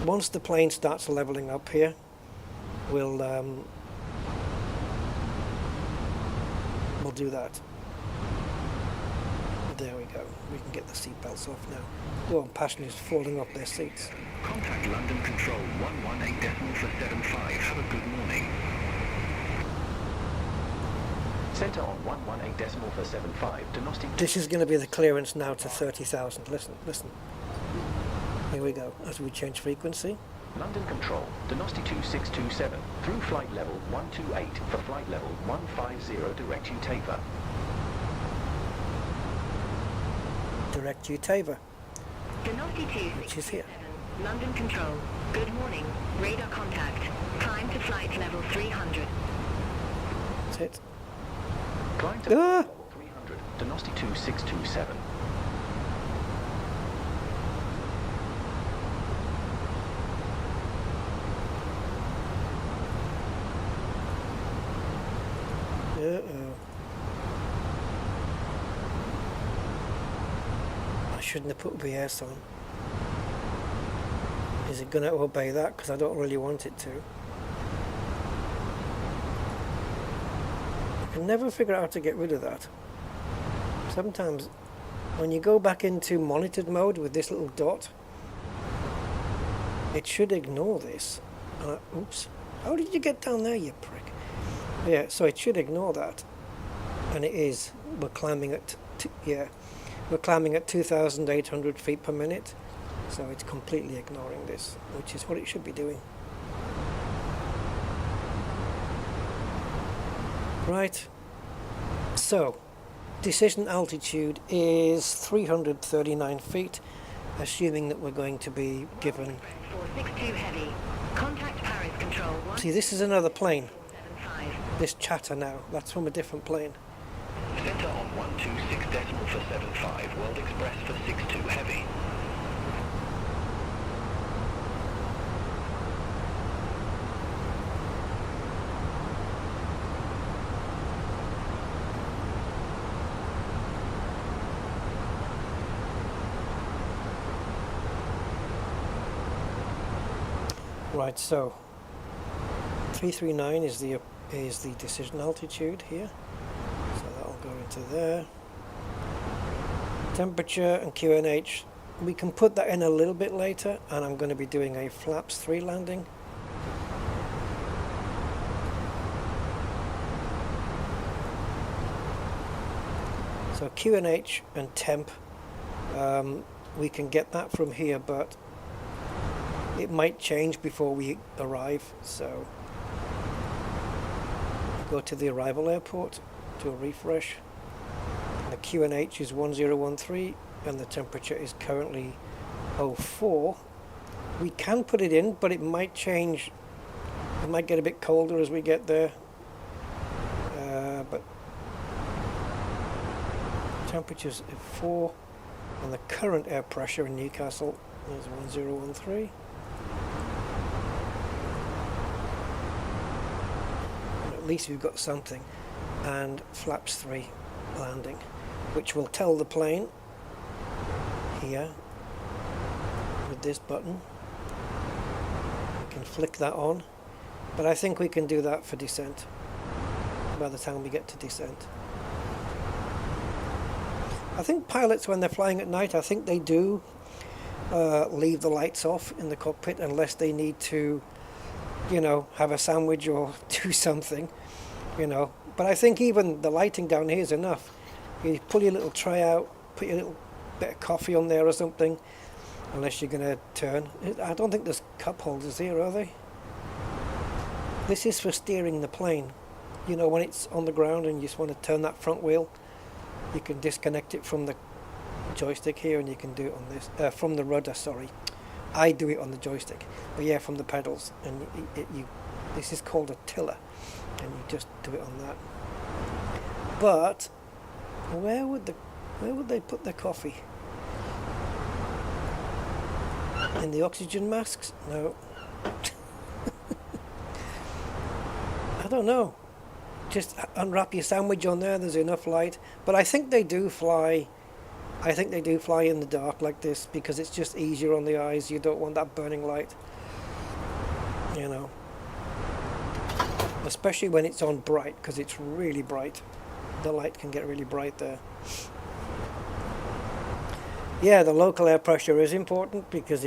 Once the plane starts leveling up here, we'll do that. There we go. We can get the seat belts off now. Oh, and passengers falling off their seats. Contact London Control 118.475. Have a good morning. Centre on 118.475. Diagnostic. This is going to be the clearance now to 30,000. Listen, listen. Here we go. As we change frequency. London Control, Diagnostic 2627, through flight level 128 for flight level 150 direct Utava. Direct Utava, Diagnostic which is here. 267, London Control. Good morning. Radar contact. Climb to flight level 300. That's it. Climb to Ah! level 300, Diagnostic 2627. Uh-oh. I shouldn't have put VS on. Is it going to obey that? Because I don't really want it to. I can never figure out how to get rid of that. Sometimes when you go back into monitored mode with this little dot, it should ignore this. Oops. How did you get down there, you prick? Yeah, so it should ignore that. And it is. We're climbing at, we're climbing at 2,800 feet per minute. So it's completely ignoring this, which is what it should be doing. Right. So, decision altitude is 339 feet, assuming that we're going to be given... 462 heavy. Contact Paris Control. See, this is another plane. 175. This chatter now. That's from a different plane. Centre on 126.475, World Express for 62 heavy. Right, so 339 is the decision altitude here, so that'll go into there. Temperature and QNH, we can put that in a little bit later, and I'm going to be doing a flaps 3 landing. So QNH and temp, we can get that from here, but it might change before we arrive, so go to the arrival airport, do a refresh. The QNH is 1013 and the temperature is currently 04. We can put it in, but it might change. It might get a bit colder as we get there. But temperature's at 4 and the current air pressure in Newcastle is 1013. At least we've got something. And flaps 3 landing, which will tell the plane here this button. We can flick that on, but I think we can do that for descent by the time we get to descent. I think pilots, when they're flying at night, I think they do leave the lights off in the cockpit unless they need to, you know, have a sandwich or do something, you know. But I think even the lighting down here is enough. You pull your little tray out, put your little bit of coffee on there or something, unless you're going to turn. I don't think there's cup holders here, are they? This is for steering the plane. You know, when it's on the ground and you just want to turn that front wheel, you can disconnect it from the joystick here, and you can do it on this, from the rudder, sorry. I do it on the joystick, but yeah, from the pedals. And this is called a tiller, and you just do it on that. But where would they put their coffee? In the oxygen masks? No. I don't know. Just unwrap your sandwich on there, there's enough light. But I think they do fly. I think they do fly in the dark like this because it's just easier on the eyes. You don't want that burning light, you know. Especially when it's on bright, because it's really bright. The light can get really bright there. Yeah, the local air pressure is important because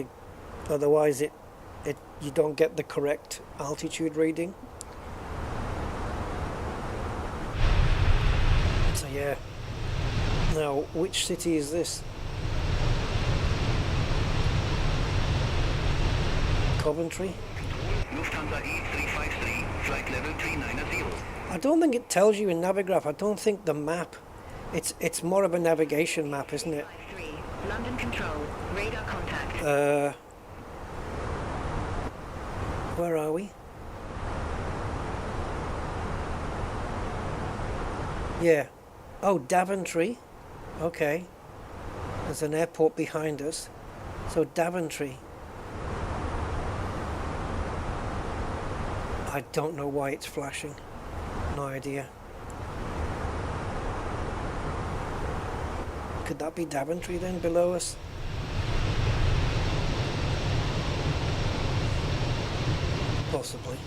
otherwise you don't get the correct altitude reading. So yeah. Now, which city is this? Coventry? Lufthansa E353, flight level 390. I don't think it tells you in Navigraph. I don't think the map. It's more of a navigation map, isn't it? 53, London Control, radar contact. Where are we? Yeah. Oh, Daventry. Okay. There's an airport behind us. So Daventry. I don't know why it's flashing. No idea. Could that be Daventry then below us? Possibly.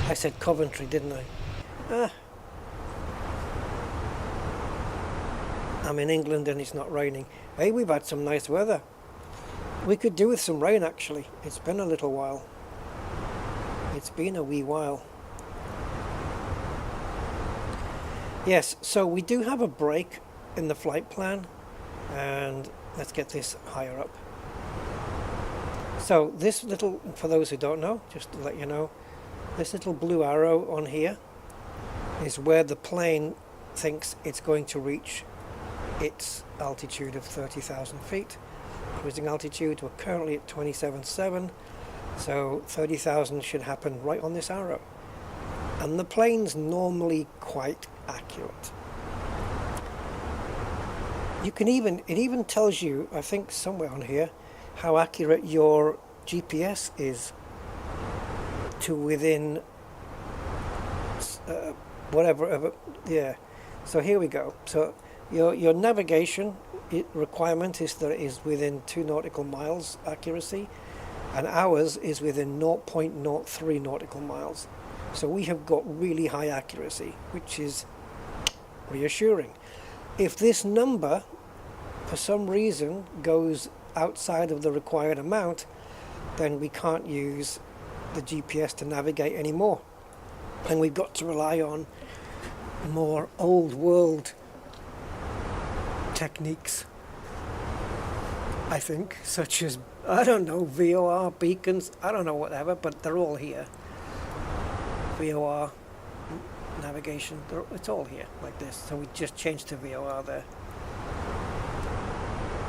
I said Coventry, didn't I? I'm in England and it's not raining. Hey, we've had some nice weather. We could do with some rain actually. It's been a little while. It's been a wee while. Yes, so we do have a break in the flight plan, and let's get this higher up. So this little, for those who don't know, just to let you know, this little blue arrow on here is where the plane thinks it's going to reach its altitude of 30,000 feet. Cruising altitude, we're currently at 27.7, so 30,000 should happen right on this arrow. And the plane's normally quite accurate. You can even, it even tells you, I think somewhere on here, how accurate your GPS is to within whatever, yeah. So here we go. So your navigation requirement is that it is within 2 nautical miles accuracy, and ours is within 0.03 nautical miles. So we have got really high accuracy, which is reassuring. If this number, for some reason, goes outside of the required amount, then we can't use the GPS to navigate anymore. And we've got to rely on more old world techniques, I think, such as, I don't know, VOR, beacons, I don't know, whatever, but they're all here. VOR, navigation, it's all here, like this. So we just changed to VOR there.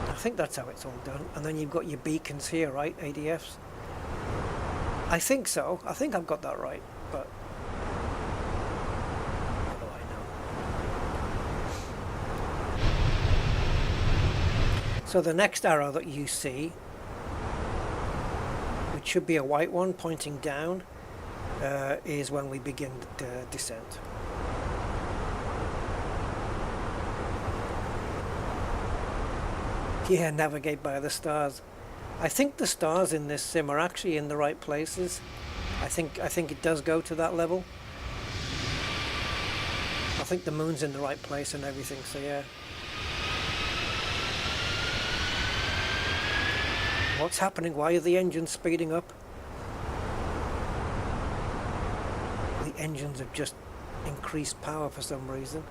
I think that's how it's all done. And then you've got your beacons here, right, ADFs? I think so. I think I've got that right, but what do I know? So the next arrow that you see, which should be a white one pointing down, is when we begin the descent. Yeah, navigate by the stars. I think the stars in this sim are actually in the right places. I think it does go to that level. I think the moon's in the right place and everything, so yeah. What's happening? Why are the engines speeding up? The engines have just increased power for some reason.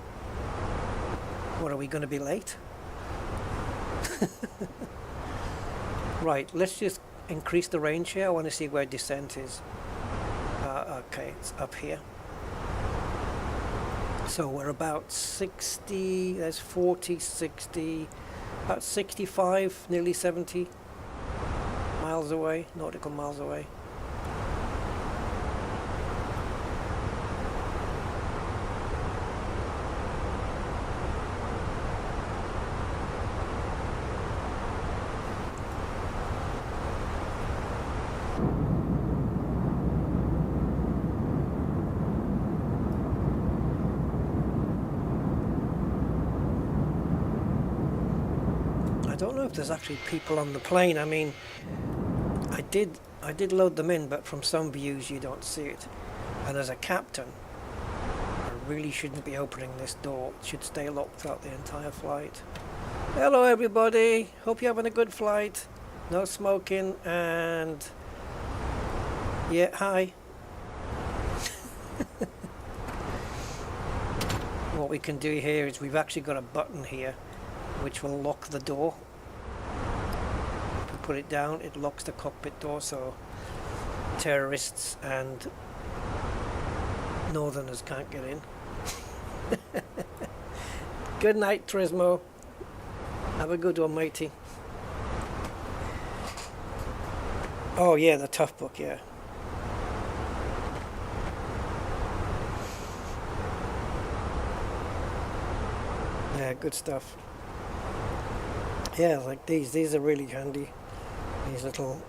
What, are we going to be late? Right, let's just increase the range here. I want to see where descent is. Okay, it's up here. So we're about 60, there's 40, 60, about 65, nearly 70 miles away, nautical miles away. I don't know if there's actually people on the plane. I mean, I did load them in, but from some views you don't see it. And as a captain, I really shouldn't be opening this door. It should stay locked throughout the entire flight. Hello everybody, hope you're having a good flight. No smoking and... yeah, hi. What we can do here is we've actually got a button here which will lock the door. If we put it down, it locks the cockpit door so terrorists and northerners can't get in. Good night, Trismo. Have a good one, matey. Oh yeah, the tough book, yeah. Yeah, good stuff. Yeah, like these are really handy. These little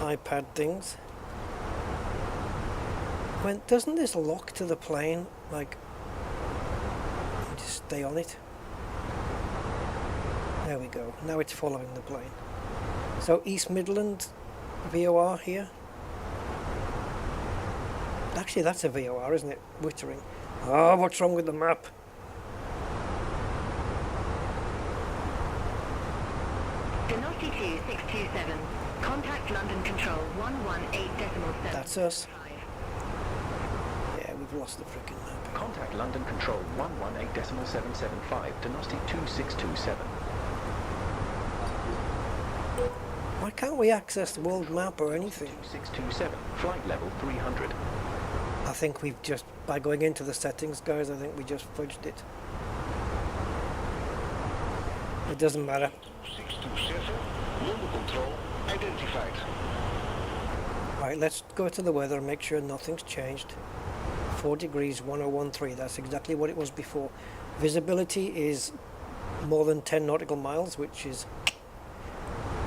iPad things. Doesn't this lock to the plane? Like, you just stay on it. There we go. Now it's following the plane. So East Midland VOR here. Actually, that's a VOR, isn't it? Wittering. Oh, what's wrong with the map? Velocity 627. Contact London Control 118.7. That's us. Yeah, we've lost the frickin' map. Contact London Control 118.775, Diagnostic 2627. Why can't we access the world map or anything? 2627, flight level 300. I think we've just, by going into the settings, guys, I think we just fudged it. It doesn't matter. 627, number control identified. Right, let's go to the weather and make sure nothing's changed. 4 degrees 1013, that's exactly what it was before. Visibility is more than 10 nautical miles, which is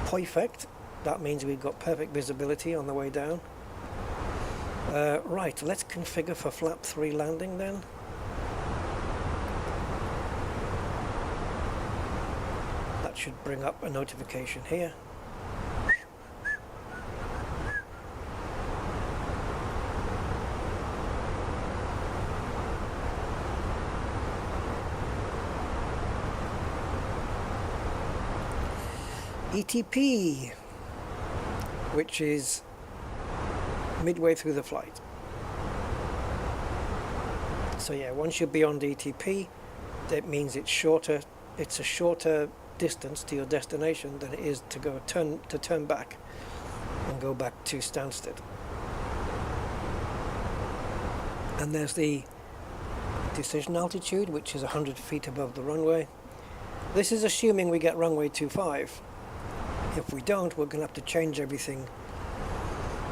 perfect. That means we've got perfect visibility on the way down. Right, let's configure for flap 3 landing then. That should bring up a notification here. ETP, which is midway through the flight. So yeah, once you're beyond ETP, that means it's shorter. It's a shorter distance to your destination than it is to go turn back and go back to Stanstead. And there's the decision altitude, which is 100 feet above the runway. This is assuming we get runway 25. If we don't, we're going to have to change everything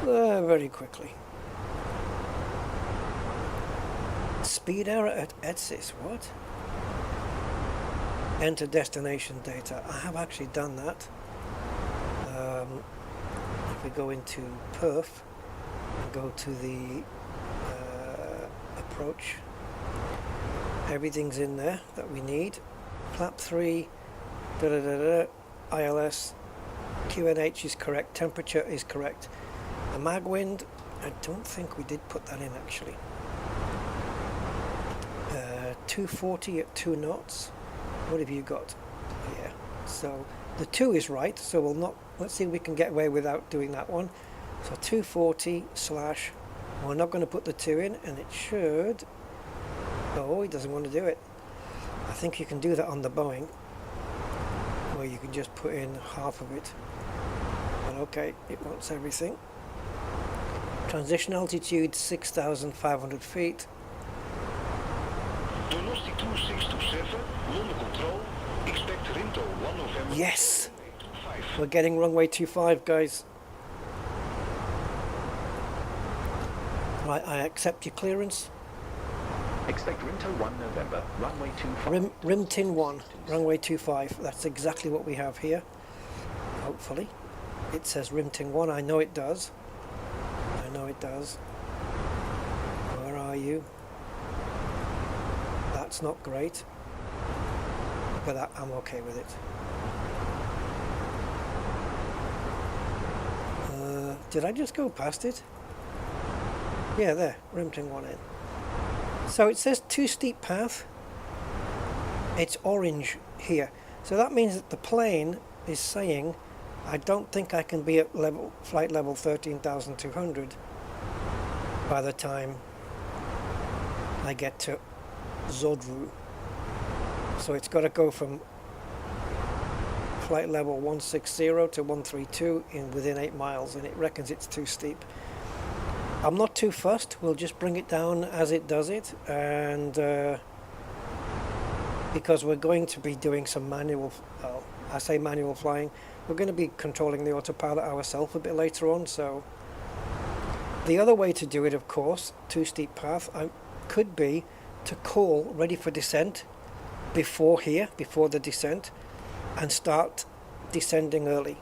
very quickly. Speed error at ETSIS, what? Enter destination data. I have actually done that. If we go into perf and go to the approach, everything's in there that we need. Flap 3, ILS, QNH is correct, temperature is correct. The mag wind, I don't think we did put that in actually. 240 at 2 knots. What have you got? Yeah, so the 2 is right, so we'll not, let's see if we can get away without doing that one. So 240 slash, we're not going to put the 2 in, and it should, oh, he doesn't want to do it. I think you can do that on the Boeing, where you can just put in half of it. But okay, it wants everything. Transition altitude 6,500 feet. Velocity 2627, London control. Expect Rinto 1 November. Yes! We're getting runway 25, guys. Right, I accept your clearance. Expect Rinto 1 November, runway 25. Rim tin 1, runway 25. That's exactly what we have here. Hopefully. It says rim tin 1. I know it does. I know it does. Where are you? That's not great. But I'm okay with it. Did I just go past it? Yeah, there. Rim tin 1 in. So it says too steep path. It's orange here. So that means that the plane is saying, I don't think I can be at flight level 13,200 by the time I get to Zodru. So it's got to go from flight level 160 to 132 within 8 miles, and it reckons it's too steep. I'm not too fussed. We'll just bring it down as it does it, and because we're going to be doing some manual, well, I say manual flying, we're going to be controlling the autopilot ourselves a bit later on. So the other way to do it, of course, too steep path, could be to call ready for descent before the descent, and start descending early.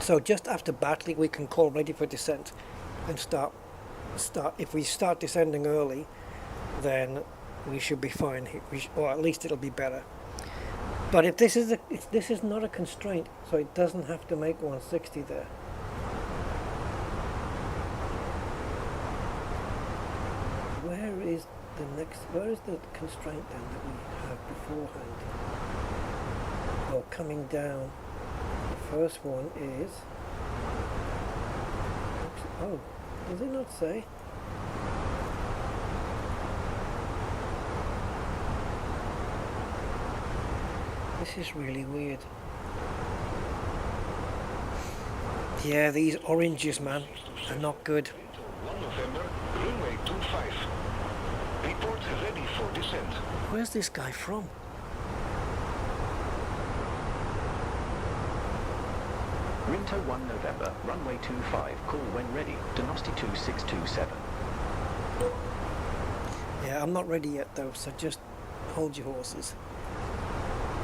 So just after Batley we can call ready for descent and start. If we start descending early, then we should be fine, or at least it'll be better. But if this is not a constraint, so it doesn't have to make 160 there. Where is the constraint then that we have beforehand? Or coming down, the first one is, oh, does it not say? This is really weird. Yeah, these oranges, man, are not good. 1 November, runway 25. Report ready for descent. Where's this guy from? Rinto 1 November, runway 25, call when ready, Donosti 2627. Yeah, I'm not ready yet though, so just hold your horses.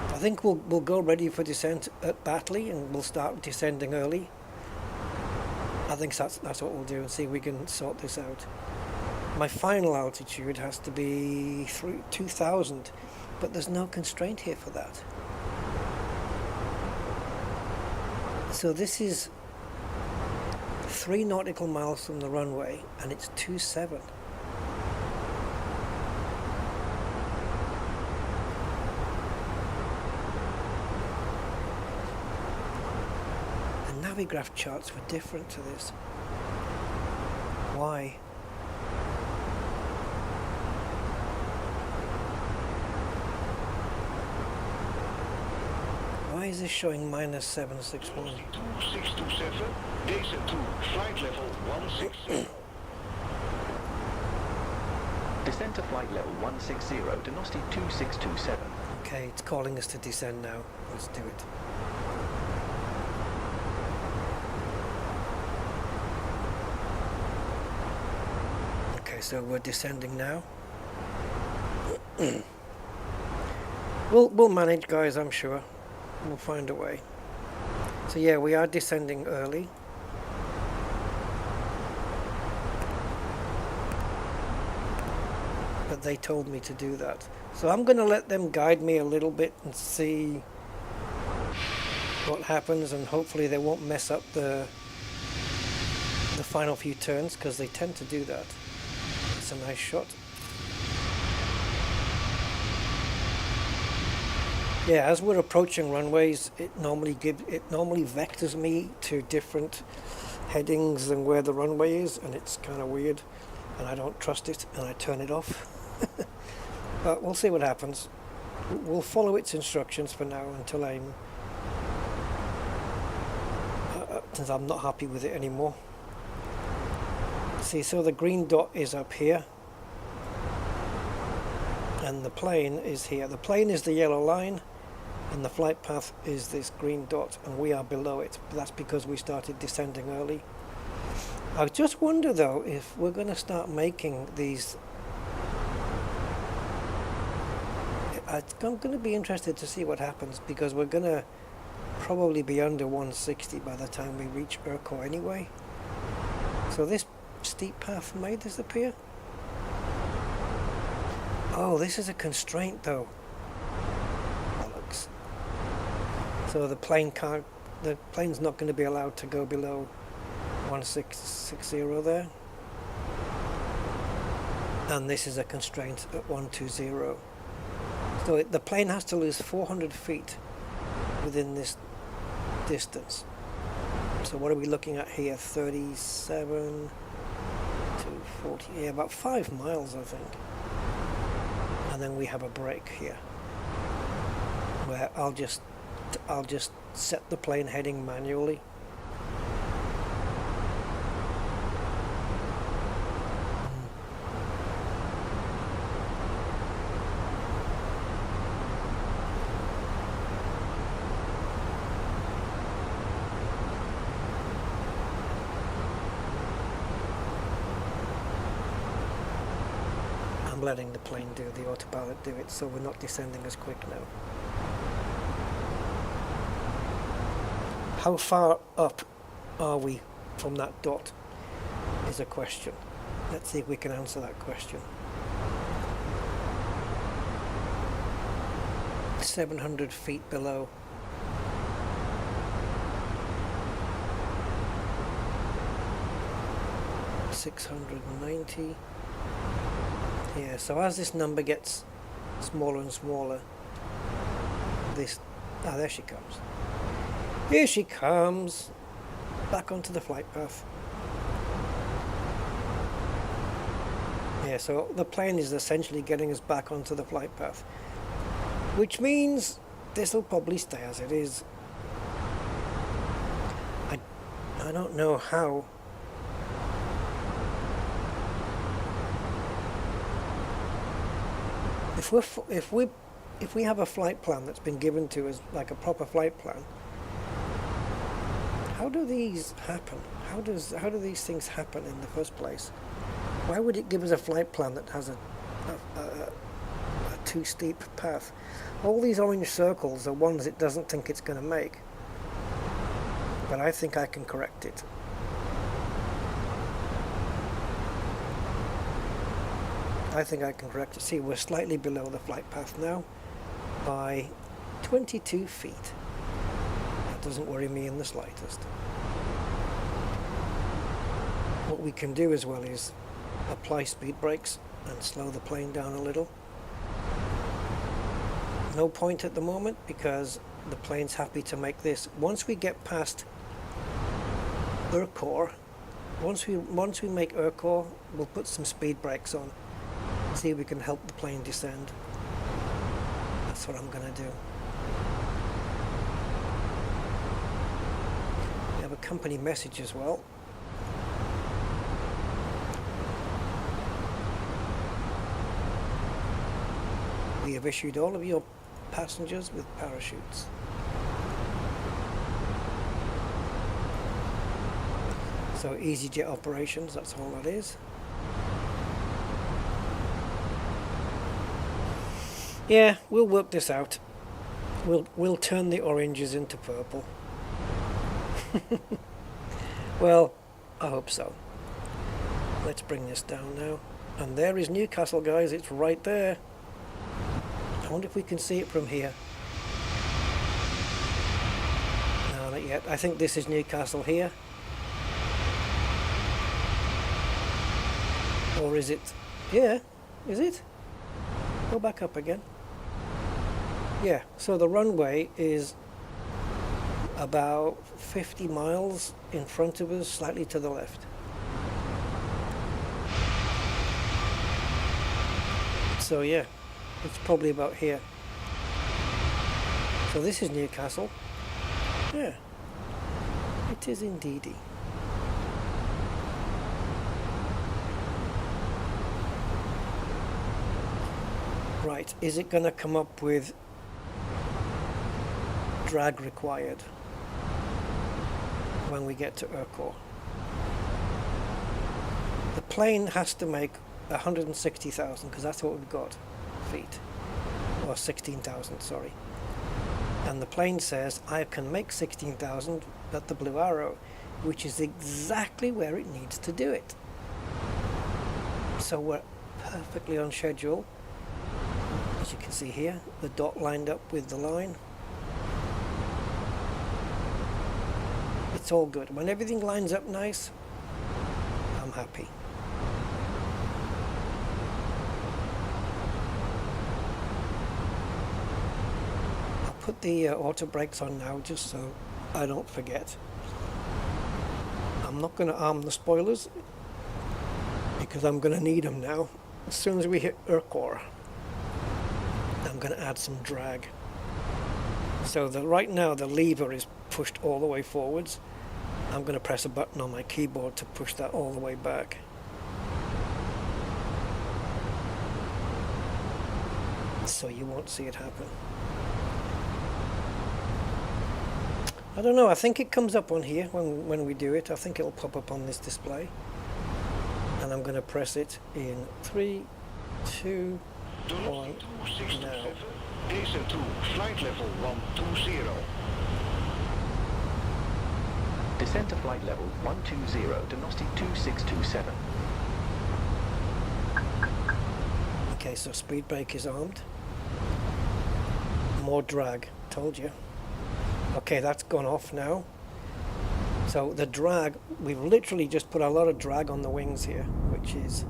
I think we'll go ready for descent at Batley, and we'll start descending early. I think that's what we'll do, and see if we can sort this out. My final altitude has to be 2,000, but there's no constraint here for that. So this is 3 nautical miles from the runway, and it's 27. The Navigraph charts were different to this. Why? Why is this showing minus 761? 2627, descent to flight level 160. Descent to flight level 160, Donosti 2627. Okay, it's calling us to descend now. Let's do it. Okay, so we're descending now. We'll manage, guys, I'm sure. We'll find a way. So yeah, we are descending early. But they told me to do that. So I'm going to let them guide me a little bit and see what happens, and hopefully they won't mess up the final few turns, because they tend to do that. It's a nice shot. Yeah, as we're approaching runways, it normally vectors me to different headings than where the runway is, and it's kind of weird, and I don't trust it, and I turn it off. But we'll see what happens. We'll follow its instructions for now until since I'm not happy with it anymore. See, so the green dot is up here, and the plane is here. The plane is the yellow line, and the flight path is this green dot, and we are below it. But that's because we started descending early. I just wonder though if we're going to start making these. I'm going to be interested to see what happens, because we're going to probably be under 160 by the time we reach Urco anyway. So this steep path may disappear. Oh, this is a constraint though. Bollocks. So the plane's not going to be allowed to go below 1660 there. And this is a constraint at 120. So the plane has to lose 400 feet within this distance. So what are we looking at here? 37 to 40, yeah, about 5 miles I think. And then we have a break here, where I'll just set the plane heading manually. I'm letting the plane do the autopilot do it, so we're not descending as quick now. How far up are we from that dot is a question. Let's see if we can answer that question. 700 feet below. $690. Yeah, so as this number gets smaller and smaller, there she comes. Here she comes, back onto the flight path. Yeah, so the plane is essentially getting us back onto the flight path, which means this will probably stay as it is. I don't know how. If we have a flight plan that's been given to us, like a proper flight plan, how do these happen? How do these things happen in the first place? Why would it give us a flight plan that has a too steep path? All these orange circles are ones it doesn't think it's going to make, but I think I can correct it. I think I can correct it. See, we're slightly below the flight path now by 22 feet. That doesn't worry me in the slightest. What we can do as well is apply speed brakes and slow the plane down a little. No point at the moment, because the plane's happy to make this. Once we get past Urco, once we make Urco, we'll put some speed brakes on. See if we can help the plane descend. That's what I'm going to do. We have a company message as well. We have issued all of your passengers with parachutes. So EasyJet operations, that's all that is. Yeah, we'll work this out. We'll turn the oranges into purple. Well, I hope so. Let's bring this down now. And there is Newcastle, guys. It's right there. I wonder if we can see it from here. yet. I think this is Newcastle here. Or is it? Yeah, is it? Go back up again. Yeah, so the runway is about 50 miles in front of us, slightly to the left. So yeah, it's probably about here. So this is Newcastle. Yeah, it is indeedy. Right, is it going to come up with drag required when we get to Urquhart? The plane has to make 160,000 because that's what we've got feet, or 16,000, sorry. And the plane says I can make 16,000 at the Blue Arrow, which is exactly where it needs to do it. So we're perfectly on schedule. As you can see here, the dot lined up with the line. It's all good. When everything lines up nice, I'm happy. I'll put the auto brakes on now just so I don't forget. I'm not going to arm the spoilers because I'm going to need them now. As soon as we hit Urquhart, I'm going to add some drag. So right now the lever is pushed all the way forwards. I'm going to press a button on my keyboard to push that all the way back. So you won't see it happen. I don't know, I think it comes up on here when we do it. I think it'll pop up on this display. And I'm going to press it in 3, 2, 1, now. Descent to flight level 120. Descent to flight level 120, Donosti 2627. Okay, so speed brake is armed. More drag, told you. Okay, that's gone off now. So the drag, we've literally just put a lot of drag on the wings here, which is,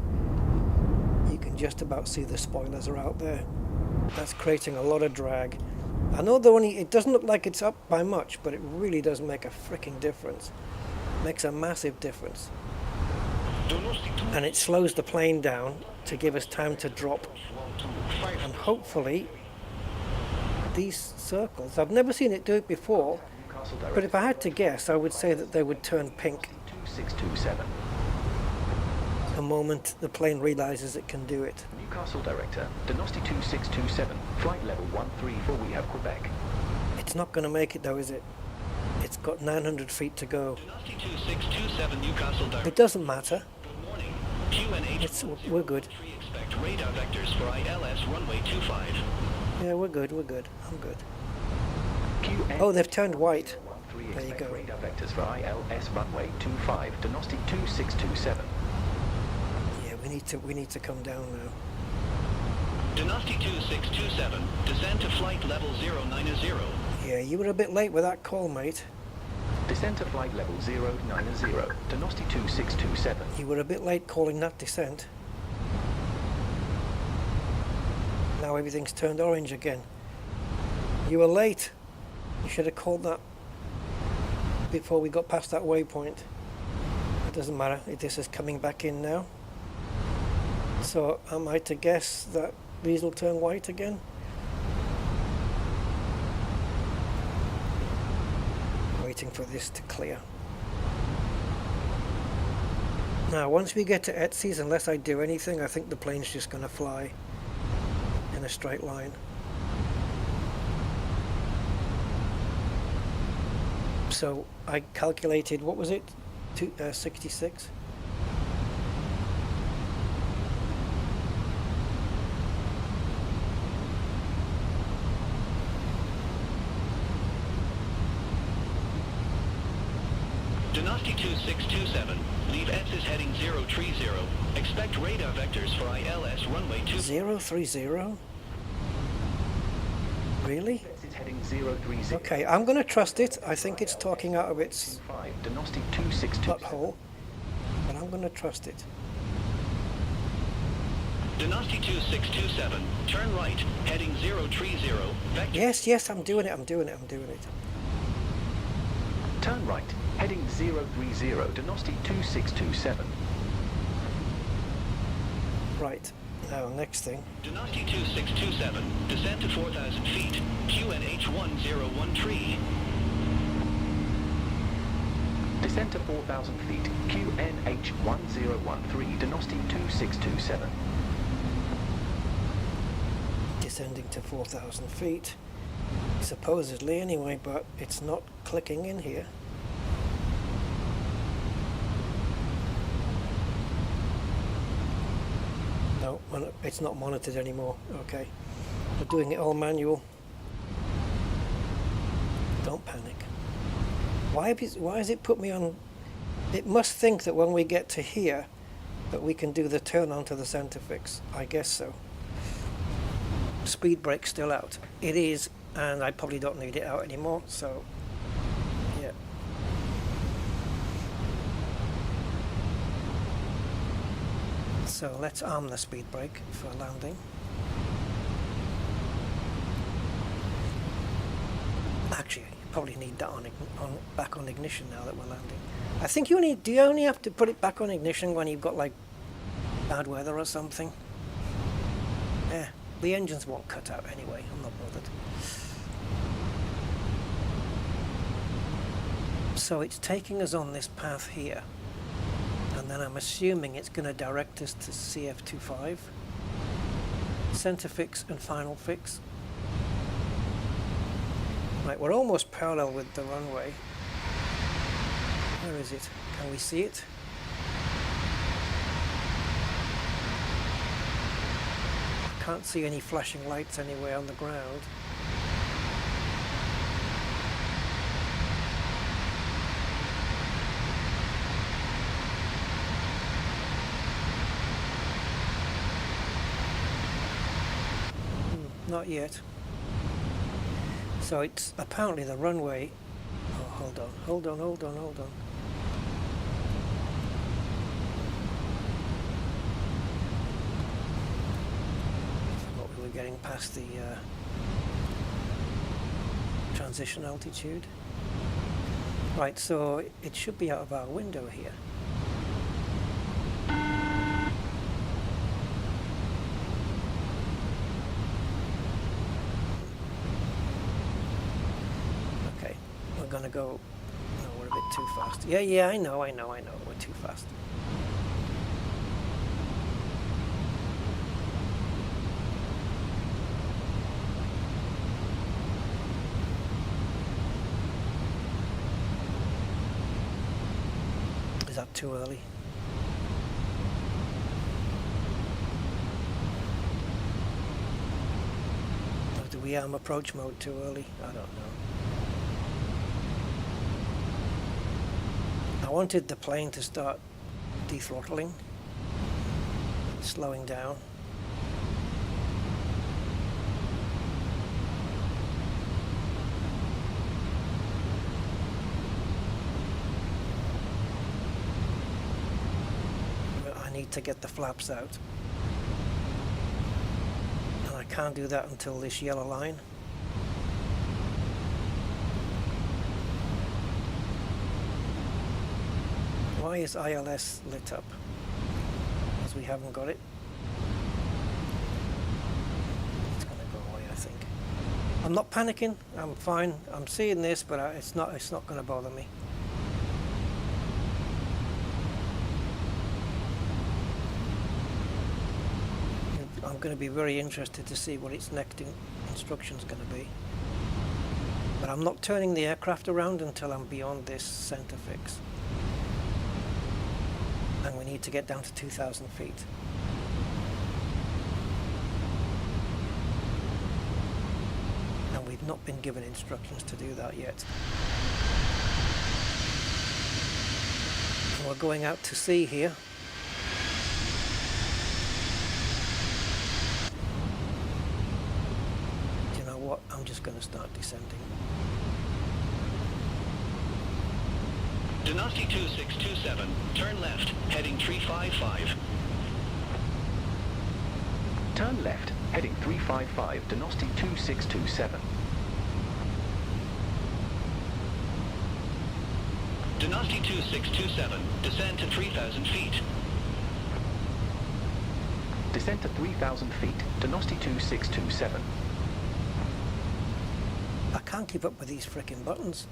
you can just about see the spoilers are out there. That's creating a lot of drag. I know it doesn't look like it's up by much, but it really does make a freaking difference. Makes a massive difference. And it slows the plane down to give us time to drop. And hopefully these circles, I've never seen it do it before, but if I had to guess, I would say that they would turn pink 2627. the moment the plane realizes it can do it. Newcastle Director, Donosti 2627, flight level 134, we have Quebec. It's not going to make it though, is it? It's got 900 feet to go. Donosti 2627, Newcastle Director. It doesn't matter. Good morning. QNH We're good. Expect radar vectors for ILS runway 25. Yeah, we're good. I'm good. QN Oh, they've turned white. 13, There you expect go. radar vectors for ILS runway 25, Donosti 2627. Yeah, we need to come down now. Donosti 2627, descend to flight level 090. Yeah, you were a bit late with that call, mate. Descent to flight level 090, Donosti 2627. You were a bit late calling that descent. Now everything's turned orange again. You were late. You should have called that before we got past that waypoint. It doesn't matter. This is coming back in now. So am I to guess that these will turn white again? Waiting for this to clear. Now once we get to Etsy's, unless I do anything, I think the plane's just going to fly in a straight line. So I calculated, what was it? 66? Donosti 2627, leave ETS's heading 030. Expect radar vectors for ILS runway 2. 030? Really? It's heading 030. Okay, I'm going to trust it. I think it's talking out of its 5, Donosti 262. butthole, but I'm going to trust it. Donosti 2627, turn right, heading 030, vector. Yes, I'm doing it. Turn right, heading 030, Donosti 2627. Right, now next thing. Donosti 2627, descend to 4,000 feet, QNH1013. Descend to 4,000 feet, QNH1013, Donosti 2627. Descending to 4,000 feet, supposedly anyway, but it's not clicking in here. No, it's not monitored anymore. Okay, we're doing it all manual. Don't panic. Why has it put me on? It must think that when we get to here that we can do the turn onto the center fix. I guess so. Speed brake still out. It is, and I probably don't need it out anymore, so yeah. So let's arm the speed brake for landing. Actually, you probably need that back on ignition now that we're landing. I think do you only have to put it back on ignition when you've got like bad weather or something? Yeah. The engines won't cut out anyway, I'm not bothered. So it's taking us on this path here, and then I'm assuming it's going to direct us to CF25, center fix and final fix. Right, we're almost parallel with the runway. Where is it? Can we see it? Can't see any flashing lights anywhere on the ground. Not yet. So it's apparently the runway. Oh, hold on. Getting past the transition altitude. Right, so it should be out of our window here. Okay, we're gonna go. No, we're a bit too fast. Yeah, I know. We're too fast. Is that too early? Or do we arm approach mode too early? I don't know. I wanted the plane to start de-throttling, slowing down. To get the flaps out, and I can't do that until this yellow line. Why is ILS lit up? Because we haven't got it. It's gonna go away, I think. I'm not panicking. I'm fine. I'm seeing this, but it's not gonna bother me. I'm going to be very interested to see what its next instruction is going to be. But I'm not turning the aircraft around until I'm beyond this center fix. And we need to get down to 2,000 feet. And we've not been given instructions to do that yet. And we're going out to sea here. just going to start descending. Dynasty 2627, turn left, heading 355. Turn left, heading 355, Dynasty 2627. Dynasty 2627, descend to 3,000 feet. Descend to 3,000 feet, Dynasty 2627. I can't keep up with these frickin' buttons.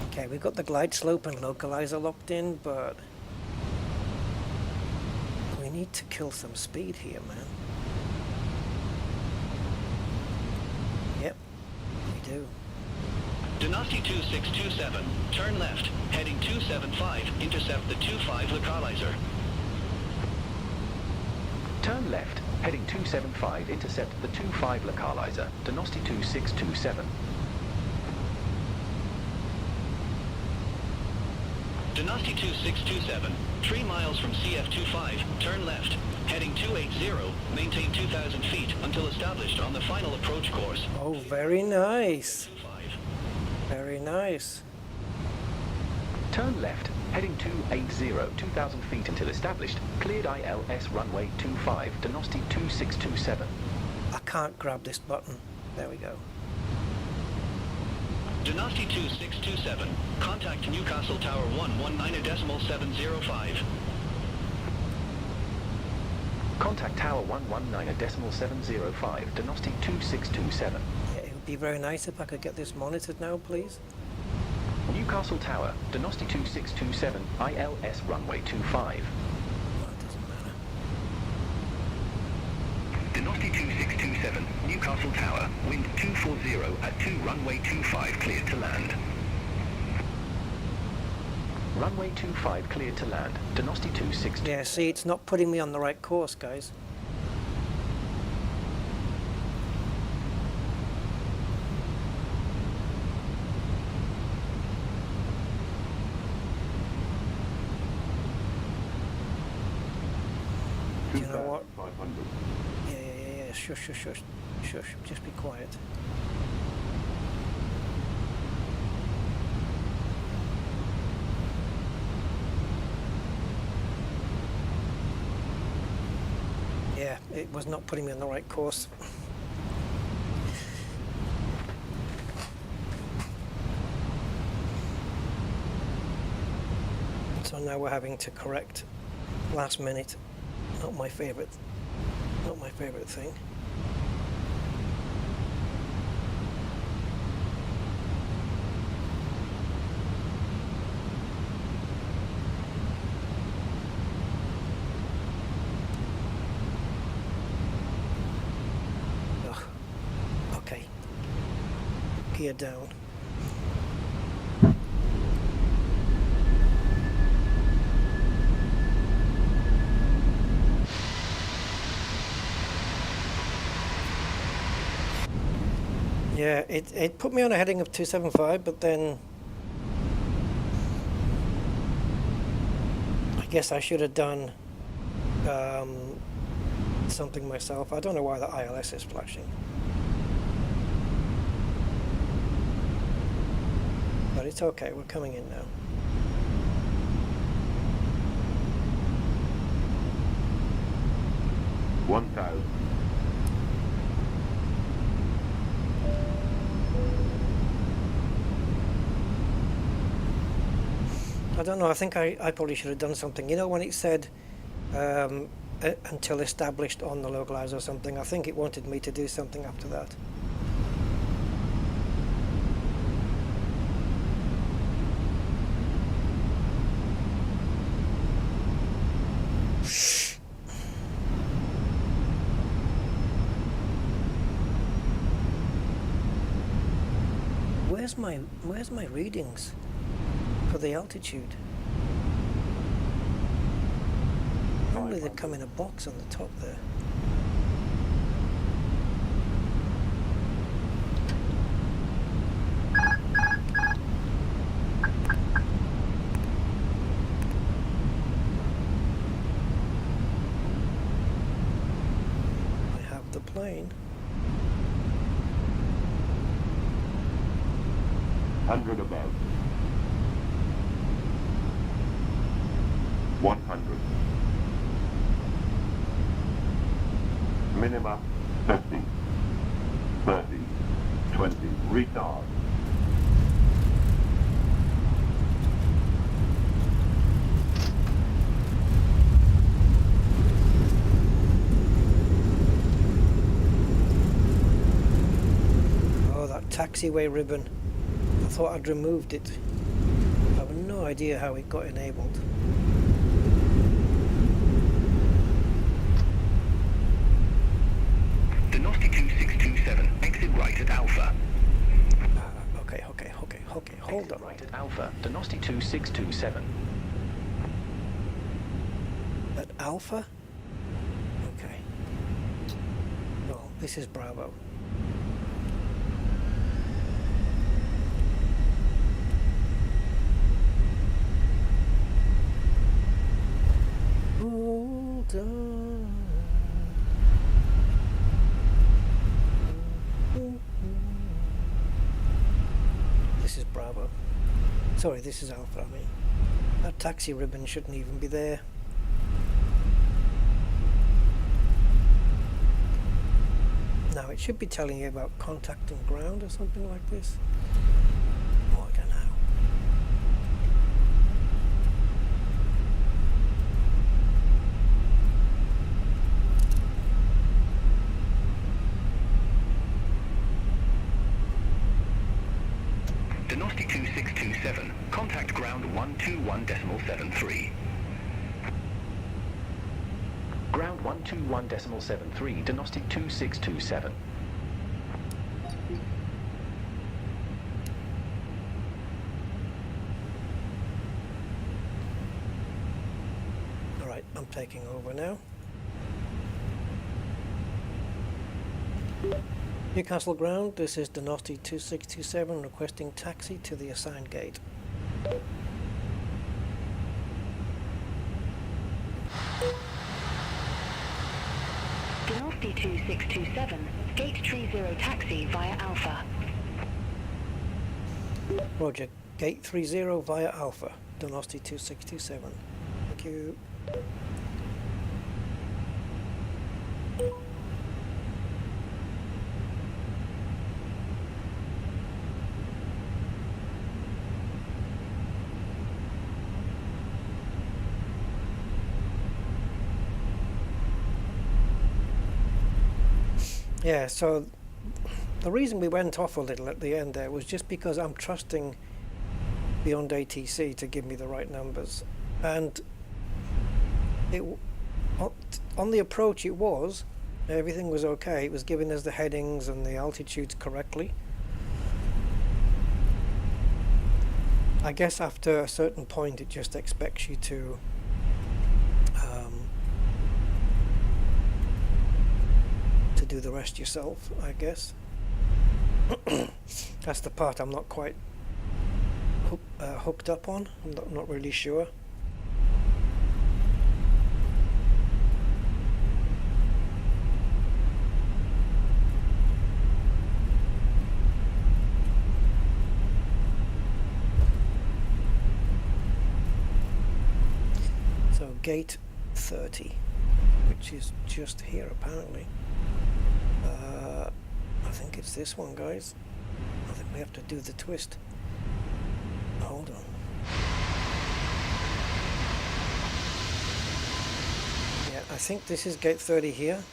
Okay, we've got the glide slope and localizer locked in, but we need to kill some speed here, man. Yep, we do. Dynasty 2627, turn left, heading 275, intercept the 25 localizer. Turn left, heading 275, intercept the 25 localizer, Dynasty 2627. Dynasty 2627, 3 miles from CF25, turn left, heading 280, maintain 2,000 feet until established on the final approach course. Oh, very nice. 25. Very nice. Turn left, heading 280, 2,000 feet until established, cleared ILS runway 25, Dynasty 2627. I can't grab this button. There we go. Dynasty 2627, contact Newcastle Tower 119.705. Contact Tower 119.705, Dynasty 2627. Yeah, it would be very nice if I could get this monitored now, please. Newcastle Tower, Dynasty 2627, ILS runway 25. Well, it doesn't matter. Dynasty 2627, Newcastle Tower, wind 240 at 2 runway 25 cleared to land. Runway 25 cleared to land, Dynasty 2627. Yeah, see, it's not putting me on the right course, guys. Do you know what? Yeah. Shush. Just be quiet. Yeah, it was not putting me on the right course. So now we're having to correct last minute. Not my favorite thing. Ugh. Okay. Gear down. Yeah, it put me on a heading of 275, but then I guess I should have done something myself. I don't know why the ILS is flashing. But it's okay, we're coming in now. I don't know, I think I probably should have done something. You know, when it said until established on the localizer or something, I think it wanted me to do something after that. Where's my readings for the altitude? Normally they come in a box on the top there. plane. 100 above. 100. Minima 50. 30. 20. Retard. Oh, that taxiway ribbon. I thought I'd removed it. I have no idea how it got enabled. Dinosti 2627, exit right at Alpha. Okay, hold on. Right at Alpha, Dinosti 2627. At Alpha? Okay. Well, this is Bravo. Hold on. This is Bravo. Sorry, this is Alpha, I mean. That taxi ribbon shouldn't even be there. Now, it should be telling you about contact and ground or something like this. Oh, I don't know. Dinosti 2627, contact ground 121.73. Ground 121.73, Dinosti 2627. Alright, I'm taking over now. Newcastle ground, this is Dinosti 2627 requesting taxi to the assigned gate. Dinosti 2627, gate 30 taxi via Alpha. Roger, gate 30 via Alpha, Dinosti 2627. Thank you. Yeah, so the reason we went off a little at the end there was just because I'm trusting Beyond ATC to give me the right numbers, and it on the approach everything was okay. It was giving us the headings and the altitudes correctly. I guess after a certain point it just expects you to do the rest yourself, I guess. That's the part I'm not quite hooked up on. I'm not really sure. So gate 30, which is just here apparently. I think it's this one, guys. I think we have to do the twist. Hold on. Yeah, I think this is gate 30 here,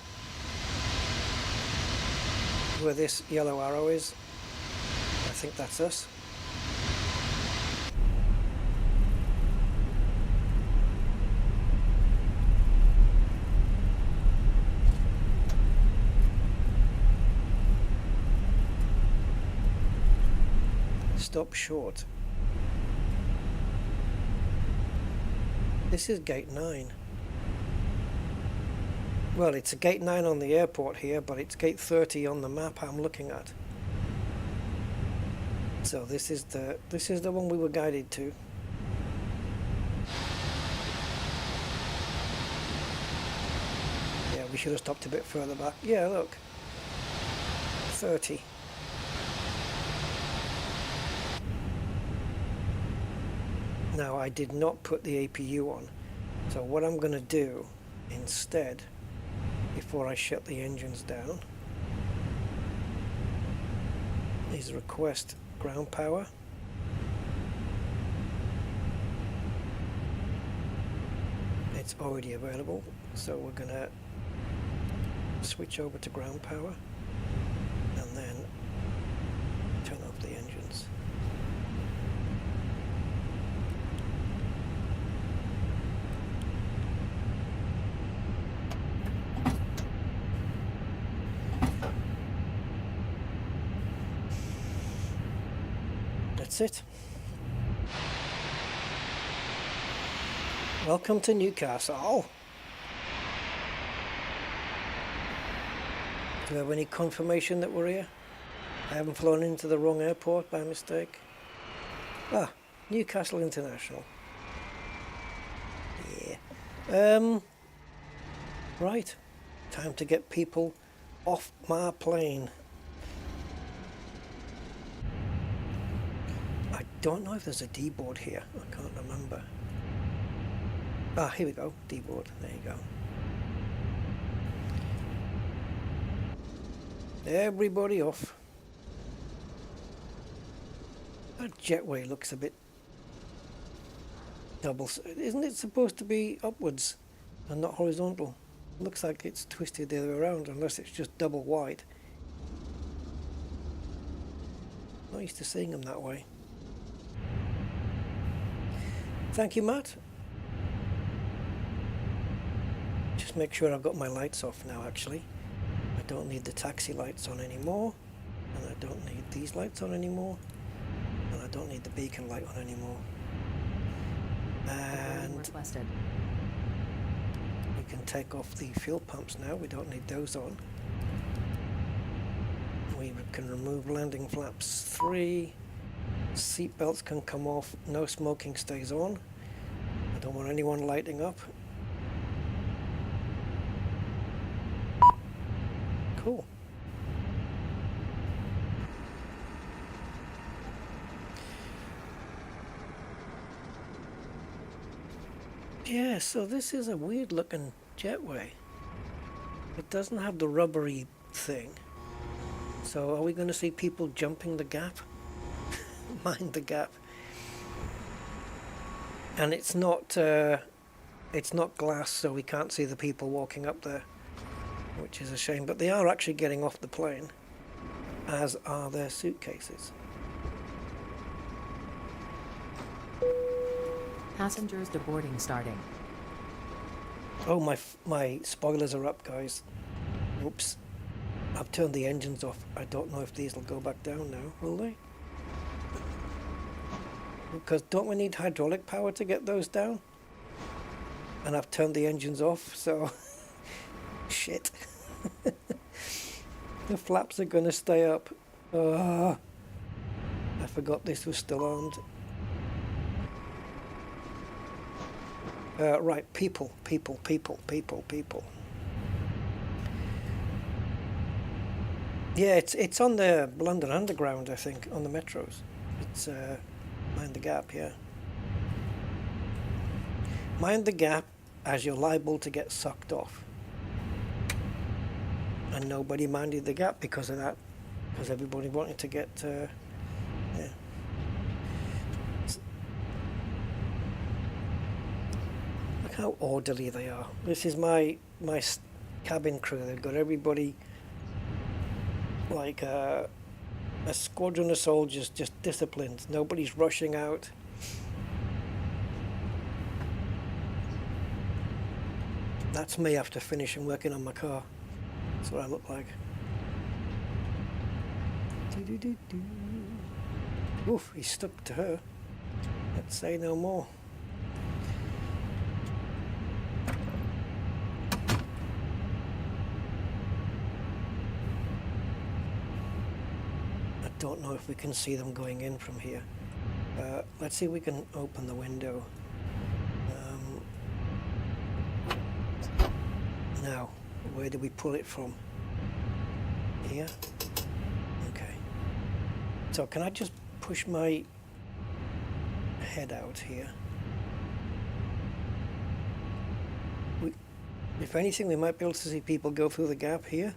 where this yellow arrow is. I think that's us. Stop short. This is gate 9. Well, it's a gate 9 on the airport here, but it's gate 30 on the map I'm looking at. So this is the one we were guided to. Yeah, we should have stopped a bit further back. Yeah, look. 30. Now I did not put the APU on, so what I'm going to do instead, before I shut the engines down, is request ground power. It's already available, so we're going to switch over to ground power and then turn off the engines. That's it. Welcome to Newcastle. Do you have any confirmation that we're here? I haven't flown into the wrong airport by mistake. Ah, Newcastle International. Yeah. Right. Time to get people off my plane. I don't know if there's a D board here. I can't remember. Ah, here we go. D board. There you go. Everybody off. That jetway looks a bit double. Isn't it supposed to be upwards and not horizontal? Looks like it's twisted the other way around, unless it's just double wide. Not used to seeing them that way. Thank you, Matt. Just make sure I've got my lights off now, actually. I don't need the taxi lights on anymore, and I don't need these lights on anymore, and I don't need the beacon light on anymore. And Requested. we can take off the fuel pumps now. We don't need those on. We can remove landing flaps 3. Seat belts can come off. No smoking stays on. I don't want anyone lighting up. Cool. Yeah, so this is a weird looking jetway. It doesn't have the rubbery thing. So are we going to see people jumping the gap? Mind the gap. And it's not glass, so we can't see the people walking up there, which is a shame. But they are actually getting off the plane, as are their suitcases. Passengers deboarding starting. Oh, my spoilers are up, guys. Oops. I've turned the engines off. I don't know if these will go back down now, will they? Because don't we need hydraulic power to get those down? And I've turned the engines off, so shit. The flaps are gonna stay up. I forgot this was still armed. Right, people. Yeah, it's on the London Underground, I think, on the metros. It's mind the gap, yeah. Mind the gap, as you're liable to get sucked off. And nobody minded the gap because of that, because everybody wanted to get, yeah. Look how orderly they are. This is my cabin crew. They've got everybody like a squadron of soldiers, just disciplined. Nobody's rushing out. That's me after finishing working on my car. That's what I look like. Oof, he's stuck to her. Let's say no more. Don't know if we can see them going in from here. Let's see if we can open the window. Now, where do we pull it from? Here? So can I just push my head out here? If anything, we might be able to see people go through the gap here.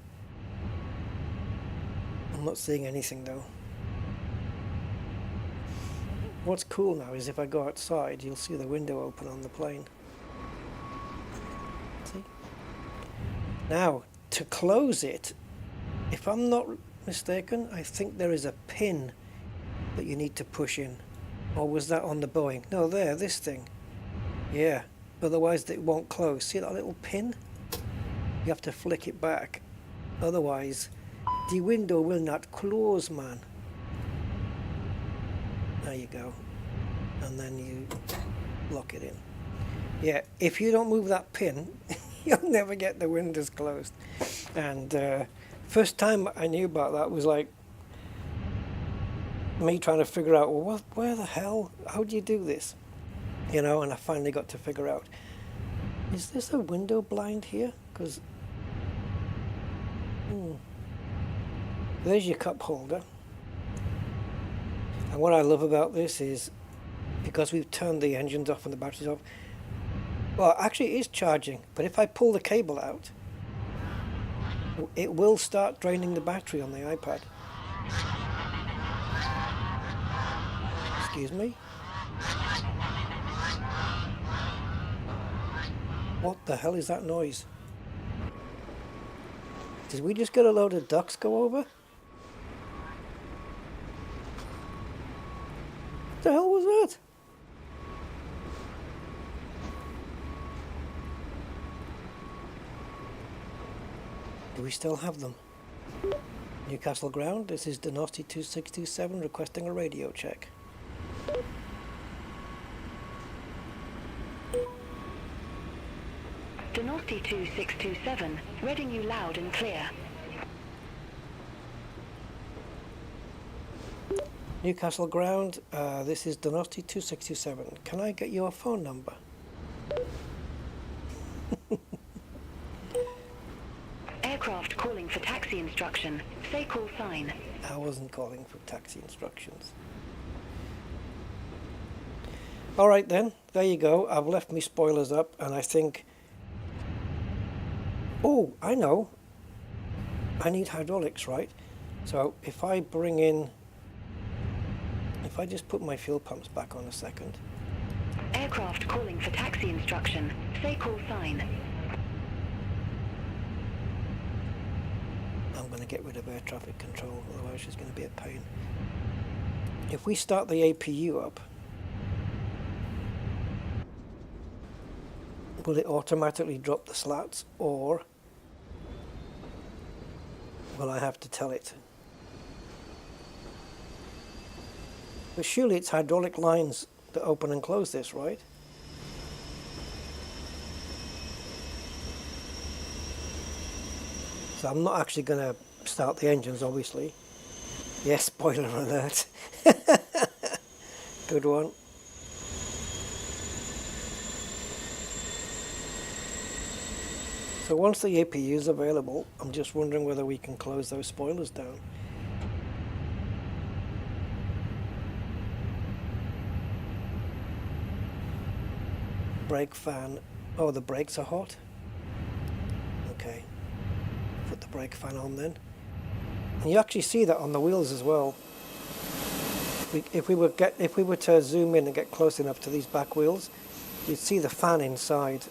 I'm not seeing anything though. What's cool now is if I go outside, you'll see the window open on the plane. See? Now, to close it, if I'm not mistaken, I think there is a pin that you need to push in. Or was that on the Boeing? No, there, this thing. Yeah, otherwise it won't close. See that little pin? You have to flick it back. Otherwise, the window will not close, man. There you go. And then you lock it in. Yeah, if you don't move that pin, you'll never get the windows closed. And first time I knew about that was like me trying to figure out, well, where the hell, how do you do this? You know, and I finally got to figure out, is this a window blind here? Because there's your cup holder. And what I love about this is, because we've turned the engines off and the batteries off, well, actually it is charging, but if I pull the cable out, it will start draining the battery on the iPad. Excuse me? What the hell is that noise? Did we just get a load of ducks go over? What the hell was that? Do we still have them? Newcastle ground, this is Donosti 2627 requesting a radio check. Donosti 2627, reading you loud and clear. Newcastle ground, this is Donosti 2627. Can I get your phone number? Aircraft calling for taxi instruction. Say call sign. I wasn't calling for taxi instructions. Alright then, there you go. I've left me spoilers up and I think... Oh, I know. I need hydraulics, right? So if I bring in... If I just put my fuel pumps back on a second. Aircraft calling for taxi instruction. Say call sign. I'm going to get rid of air traffic control, otherwise it's going to be a pain. If we start the APU up, will it automatically drop the slats, or will I have to tell it? But surely it's hydraulic lines that open and close this, right? So I'm not actually going to start the engines, obviously. Yes, spoiler alert. Good one. So once the APU is available, I'm just wondering whether we can close those spoilers down. Brake fan. Oh, the brakes are hot? Okay. Put the brake fan on then. And you actually see that on the wheels as well. If we were to zoom in and get close enough to these back wheels, you'd see the fan inside.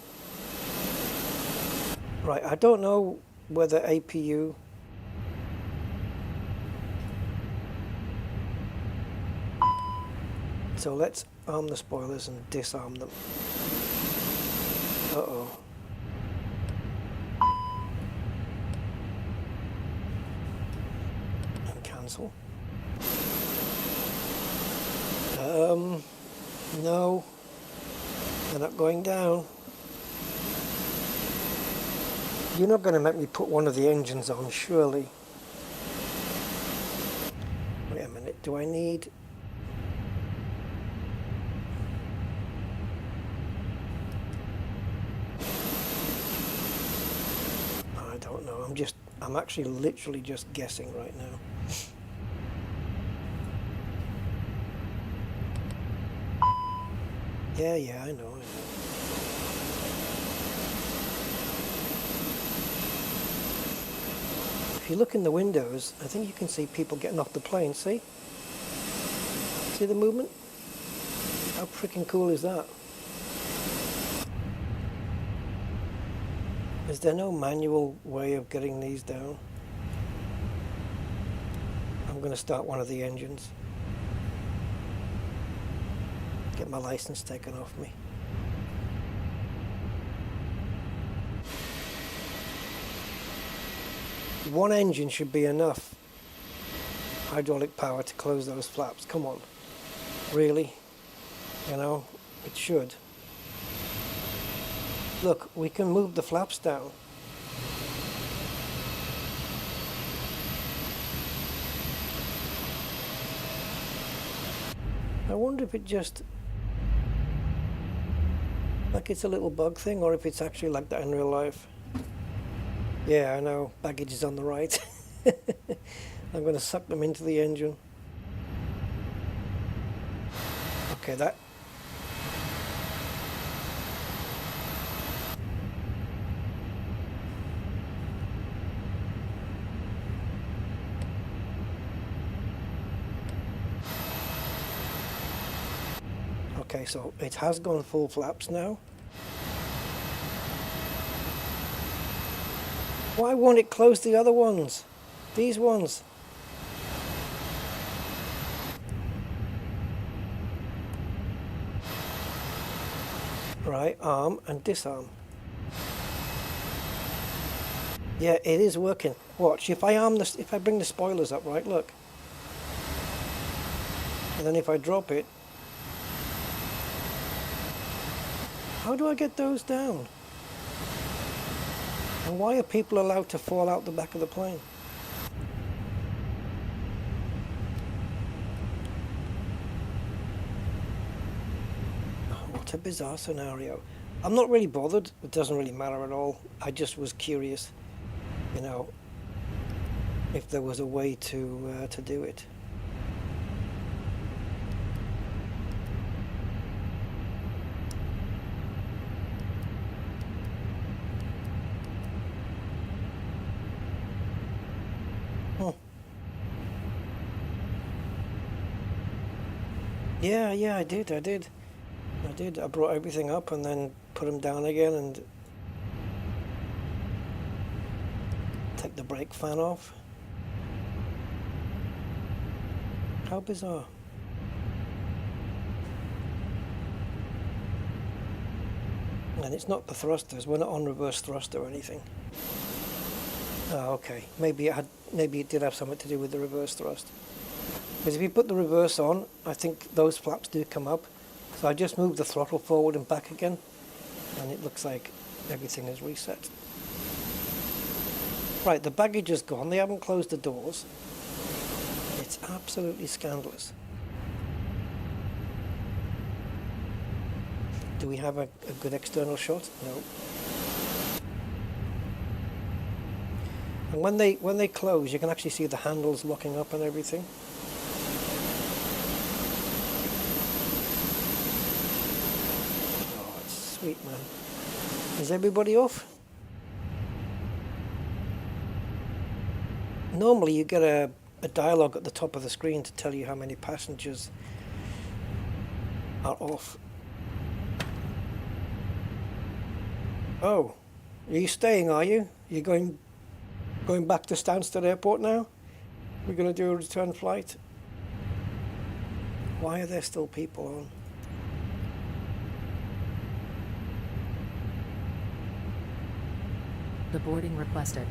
Right, I don't know whether APU... So let's arm the spoilers and disarm them. Uh-oh. And cancel. No. They're not going down. You're not going to make me put one of the engines on, surely. Wait a minute, do I need... I don't know, I'm actually literally just guessing right now. Yeah, I know. If you look in the windows, I think you can see people getting off the plane, see? See the movement? How freaking cool is that? Is there no manual way of getting these down? I'm going to start one of the engines. Get my license taken off me. One engine should be enough hydraulic power to close those flaps. Come on. Really? You know, it should. Look, we can move the flaps down. I wonder if it just, like it's a little bug thing, or if it's actually like that in real life. Yeah, I know, baggage is on the right. I'm going to suck them into the engine. Okay, that. Okay, so it has gone full flaps now. Why won't it close the other ones? These ones. Right, arm and disarm. Yeah, it is working. Watch, if I bring the spoilers up, right, look. And then if I drop it, how do I get those down? And why are people allowed to fall out the back of the plane? Oh, what a bizarre scenario. I'm not really bothered. It doesn't really matter at all. I just was curious, you know, if there was a way to do it. Yeah, I did. I brought everything up and then put them down again and take the brake fan off. How bizarre. And it's not the thrusters. We're not on reverse thrust or anything. Oh, okay. Maybe it did have something to do with the reverse thrust. Because if you put the reverse on, I think those flaps do come up. So I just moved the throttle forward and back again, and it looks like everything is reset. Right, the baggage is gone. They haven't closed the doors. It's absolutely scandalous. Do we have a good external shot? No. And when they close, you can actually see the handles locking up and everything. Oh, it's sweet, man. Is everybody off? Normally you get a dialogue at the top of the screen to tell you how many passengers are off. Oh, are you staying, are you? You're going back to Stanstead Airport now? We're going to do a return flight? Why are there still people on? The boarding requested.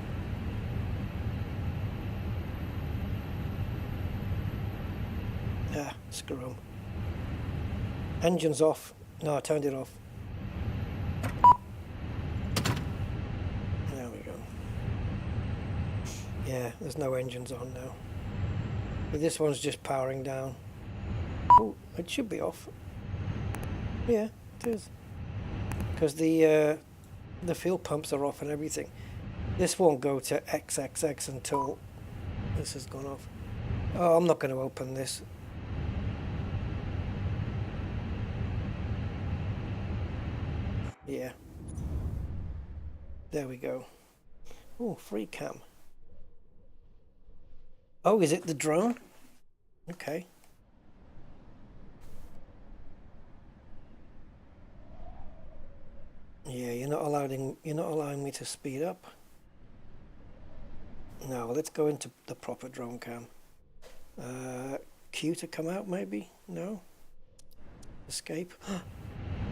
Ah, screw 'em. Engine's off. No, I turned it off. There we go. Yeah, there's no engines on now. But this one's just powering down. Oh, it should be off. Yeah, it is. Because the fuel pumps are off and everything. This won't go to XXX until this has gone off. Oh, I'm not going to open this. Yeah. There we go. Oh, free cam. Oh, is it the drone? Okay. Yeah, you're not allowing me to speed up. No, let's go into the proper drone cam. Q to come out maybe? No? Escape?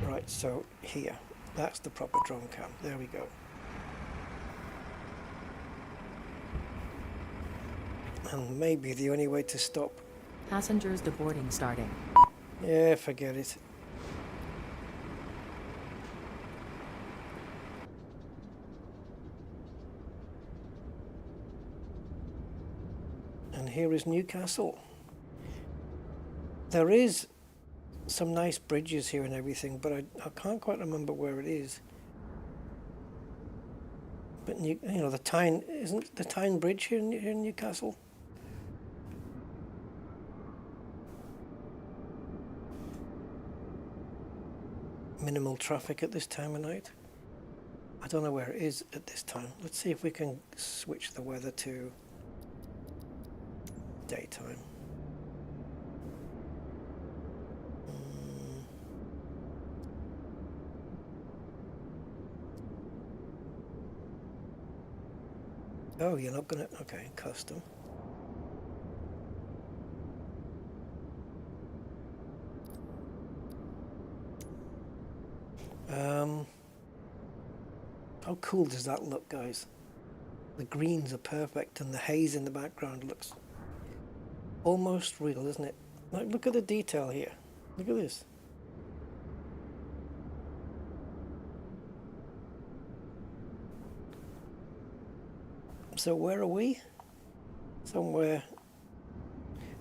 Right, so here. That's the proper drone cam. There we go. And maybe the only way to stop. Passengers deboarding starting. Yeah, forget it. And here is Newcastle. There is some nice bridges here and everything, but I can't quite remember where it is. But you know, the Tyne, isn't the Tyne Bridge here in Newcastle? Minimal traffic at this time of night. I don't know where it is at this time. Let's see if we can switch the weather to daytime. Oh, you're not gonna, okay, custom. How cool does that look, guys? The greens are perfect and the haze in the background looks almost real, isn't it? Like, look at the detail here. Look at this. So where are we? Somewhere.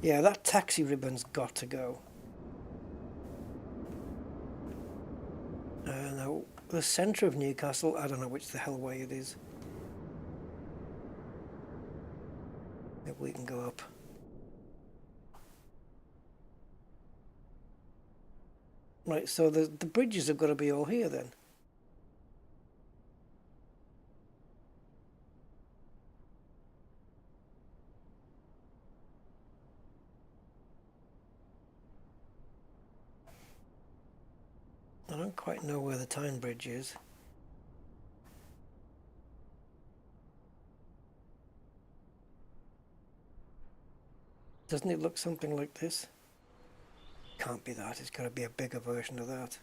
Yeah, that taxi ribbon's got to go. Now, the centre of Newcastle, I don't know which the hell way it is. Maybe we can go up. Right, so the bridges have got to be all here then. I don't quite know where the Tyne Bridge is. Doesn't it look something like this? Can't be that, it's got to be a bigger version of that.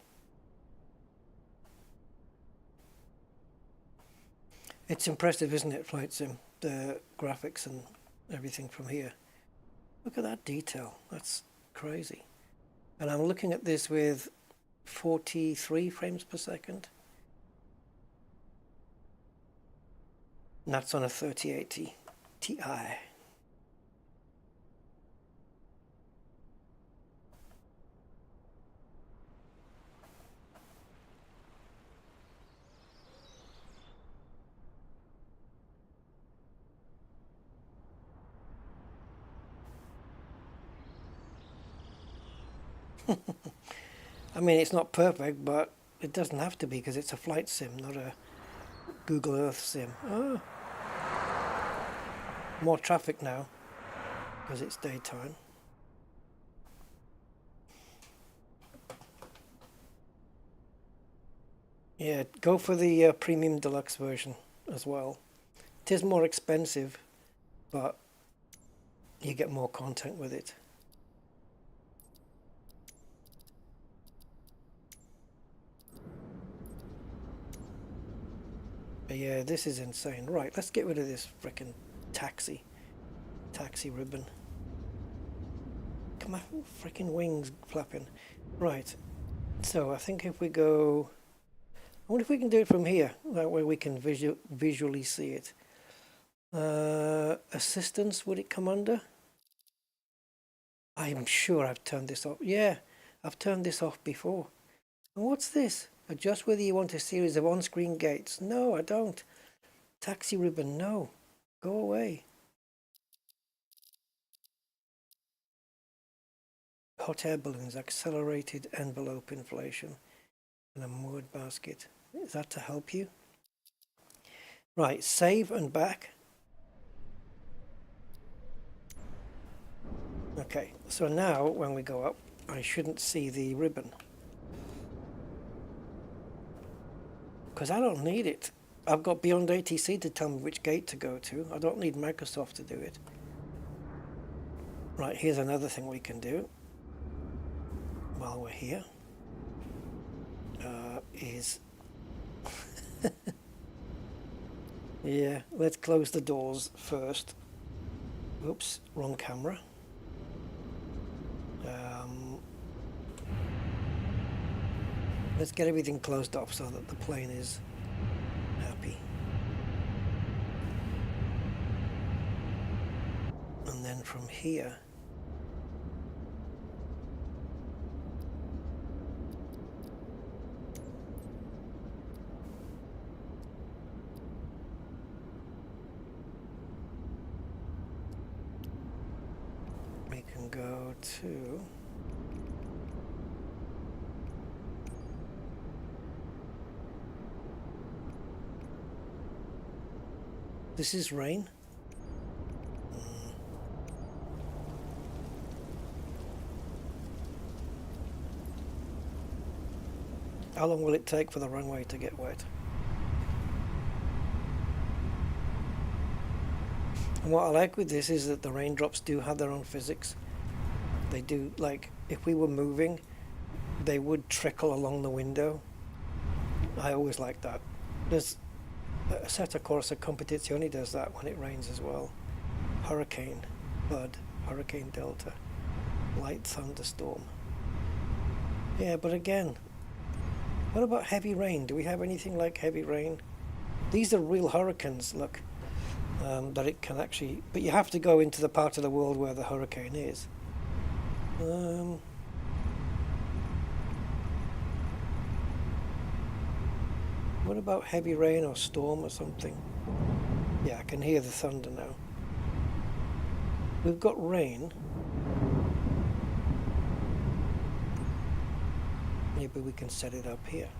It's impressive, isn't it, Flight Sim? The graphics and everything from here. Look at that detail, that's crazy. And I'm looking at this with 43 frames per second. And that's on a 3080 Ti. I mean, it's not perfect, but it doesn't have to be because it's a flight sim, not a Google Earth sim. Oh. More traffic now because it's daytime. Yeah, go for the premium deluxe version as well. It is more expensive, but you get more content with it. But yeah, this is insane. Right, let's get rid of this frickin' taxi ribbon. Come on, frickin' wings flapping. Right, so I think if we go, I wonder if we can do it from here. That way we can visually see it. Assistance, would it come under? I'm sure I've turned this off. Yeah, I've turned this off before. And what's this? Adjust whether you want a series of on-screen gates. No, I don't. Taxi ribbon, no. Go away. Hot air balloons, accelerated envelope inflation, and a moored basket. Is that to help you? Right, save and back. Okay, so now when we go up, I shouldn't see the ribbon. Because I don't need it. I've got Beyond ATC to tell me which gate to go to. I don't need Microsoft to do it. Right, here's another thing we can do while we're here. Yeah, let's close the doors first. Oops, wrong camera. Let's get everything closed off so that the plane is happy. And then from here, we can go to this is rain. How long will it take for the runway to get wet? And what I like with this is that the raindrops do have their own physics. They do, like, if we were moving, they would trickle along the window. I always like that. There's Assetto Corsa Competizione does that when it rains as well. Hurricane, Bud, Hurricane Delta, light thunderstorm. Yeah, but again, what about heavy rain? Do we have anything like heavy rain? These are real hurricanes, look, that it can actually, but you have to go into the part of the world where the hurricane is. What about heavy rain or storm or something? Yeah, I can hear the thunder now. We've got rain. Maybe we can set it up here.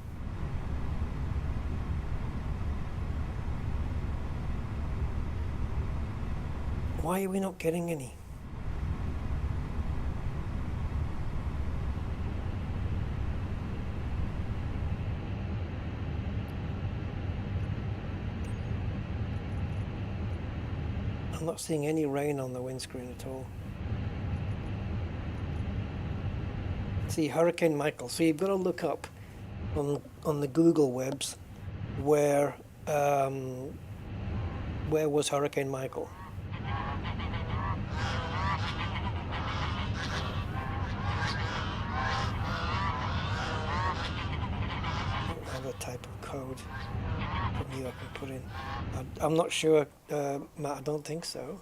Why are we not getting any? I'm not seeing any rain on the windscreen at all. See, Hurricane Michael. So you've got to look up on the Google webs where was Hurricane Michael. Have a type of code from you I can put in. I'm not sure, Matt, I don't think so.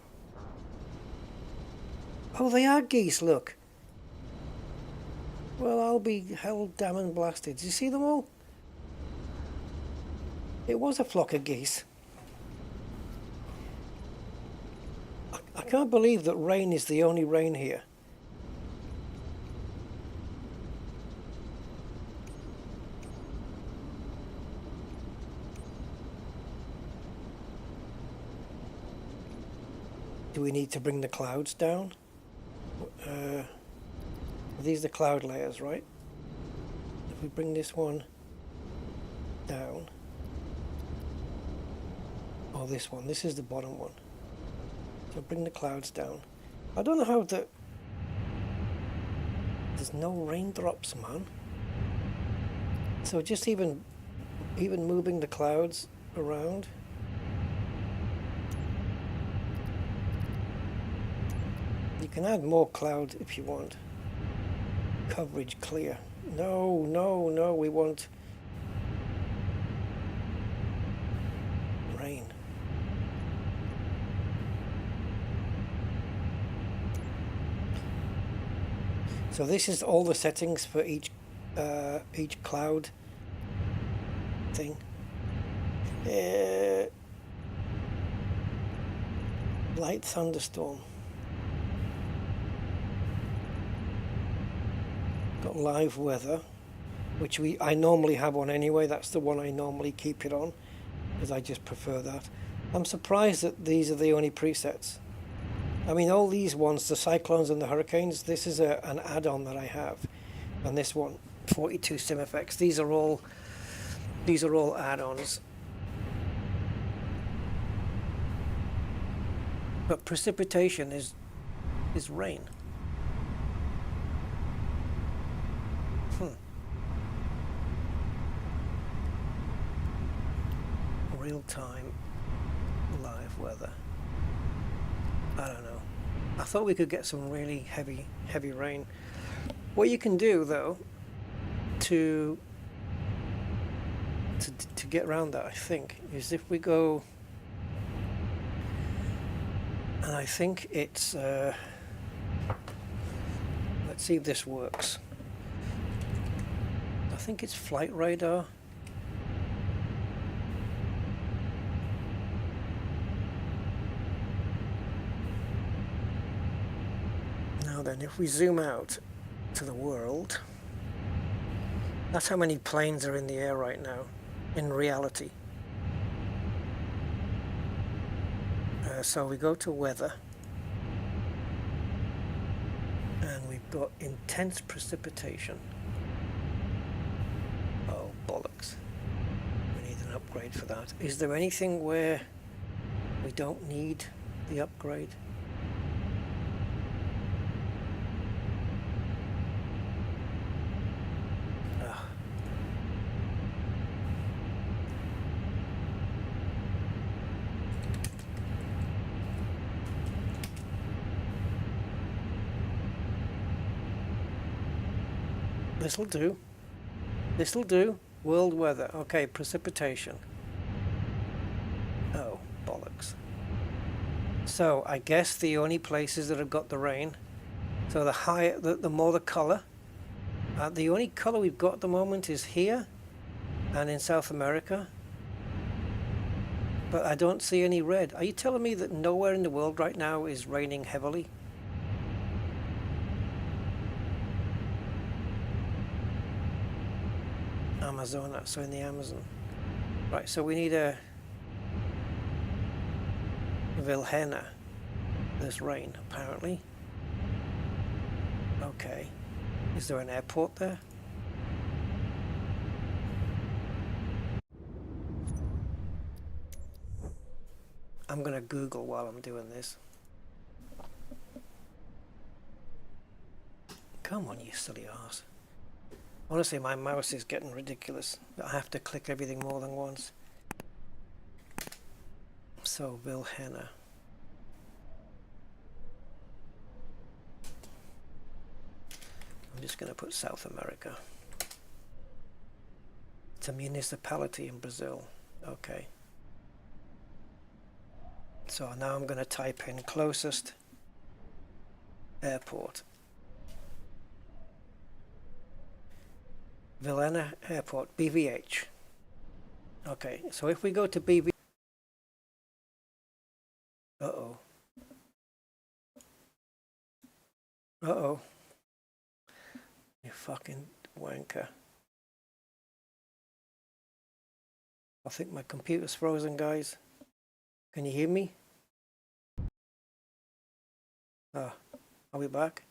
Oh, they are geese, look. Well, I'll be held damn and blasted. Did you see them all? It was a flock of geese. I can't believe that rain is the only rain here. Do we need to bring the clouds down? These are the cloud layers, right? If we bring this one down, or this one, this is the bottom one. So bring the clouds down. I don't know how the... There's no raindrops, man. So just even moving the clouds around. You can add more cloud if you want. Coverage clear. No, no, no, we want rain. So this is all the settings for each cloud thing. Light thunderstorm. Got live weather. which I normally have on anyway. That's the one I normally keep it on, because I just prefer that. I'm surprised that these are the only presets. I mean, all these ones, the Cyclones and the Hurricanes, this is an add-on that I have. And this one, 42 SimFX, these are all add-ons. But precipitation is rain. Real-time live weather. I don't know. I thought we could get some really heavy rain. What you can do though to get around that, I think, is if we go, and I think it's let's see if this works. I think it's flight radar. Now then, if we zoom out to the world, that's how many planes are in the air right now in reality. So we go to weather, and we've got intense precipitation. Oh bollocks, we need an upgrade for that. Is there anything where we don't need the upgrade? This'll do. This'll do. World weather. Okay, precipitation. Oh, bollocks. So I guess the only places that have got the rain, so the higher, the more the color. The only color we've got at the moment is here and in South America. But I don't see any red. Are you telling me that nowhere in the world right now is raining heavily? Amazon, so in the Amazon. Right, so we need a Vilhena. There's rain, apparently. Okay. Is there an airport there? I'm gonna Google while I'm doing this. Come on, you silly arse. Honestly, my mouse is getting ridiculous. I have to click everything more than once. So, Vilhena. I'm just going to put South America. It's a municipality in Brazil. Okay. So now I'm going to type in closest airport. Vilhena Airport, BVH. Okay, so if we go to BVH... Uh-oh. Uh-oh. You fucking wanker. I think my computer's frozen, guys. Can you hear me? Ah, are we back?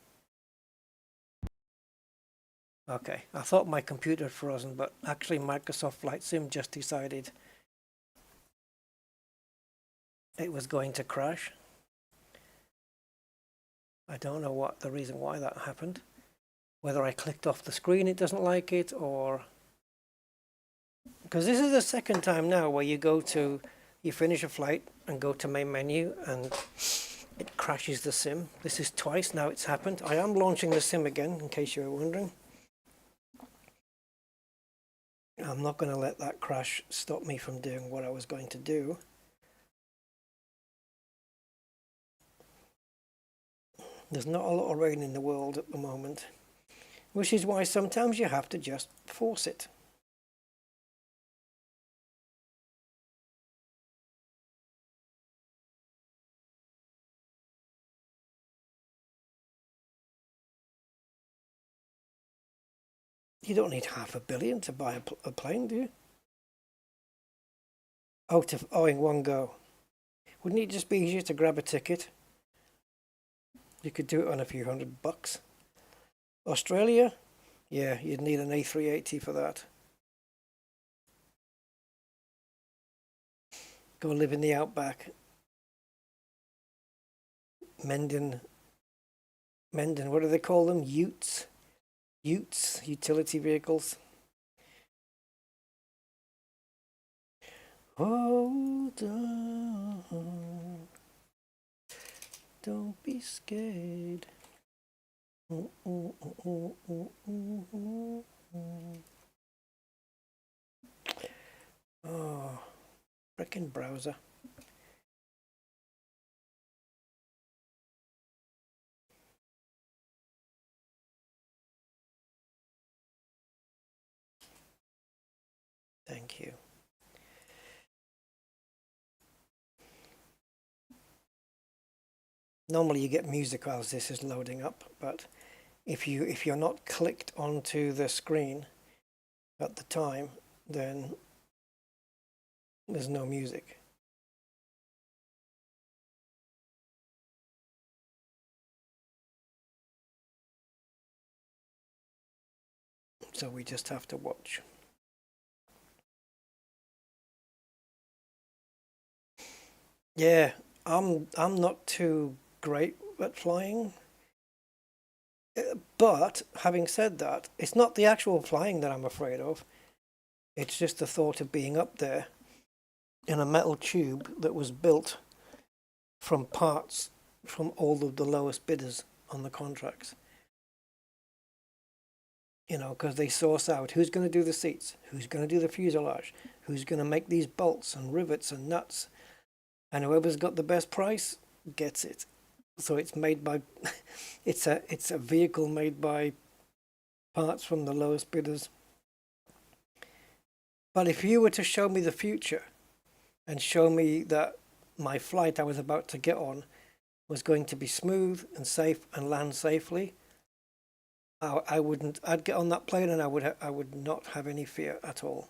Okay, I thought my computer had frozen, but actually Microsoft Flight Sim just decided it was going to crash. I don't know what the reason why that happened. Whether I clicked off the screen, it doesn't like it, or... Because this is the second time now where you finish a flight and go to main menu and it crashes the sim. This is twice now it's happened. I am launching the sim again, in case you were wondering. I'm not going to let that crash stop me from doing what I was going to do. There's not a lot of rain in the world at the moment, which is why sometimes you have to just force it. You don't need $500 million to buy a plane, do you? Oh, in one go. Wouldn't it just be easier to grab a ticket? You could do it on a few $100. Australia? Yeah, you'd need an A380 for that. Go live in the outback. Menden, what do they call them? Utes, utility vehicles. Hold on, don't be scared. Oh, frickin' browser. Thank you. Normally you get music while this is loading up, but if you're not clicked onto the screen at the time, then there's no music. So we just have to watch. Yeah, I'm not too great at flying. But having said that, it's not the actual flying that I'm afraid of. It's just the thought of being up there in a metal tube that was built from parts from all of the lowest bidders on the contracts. You know, because they source out who's going to do the seats, who's going to do the fuselage, who's going to make these bolts and rivets and nuts. And whoever's got the best price gets it. So it's made by, it's a vehicle made by parts from the lowest bidders. But if you were to show me the future and show me that my flight I was about to get on was going to be smooth and safe and land safely, I'd get on that plane and I would not have any fear at all.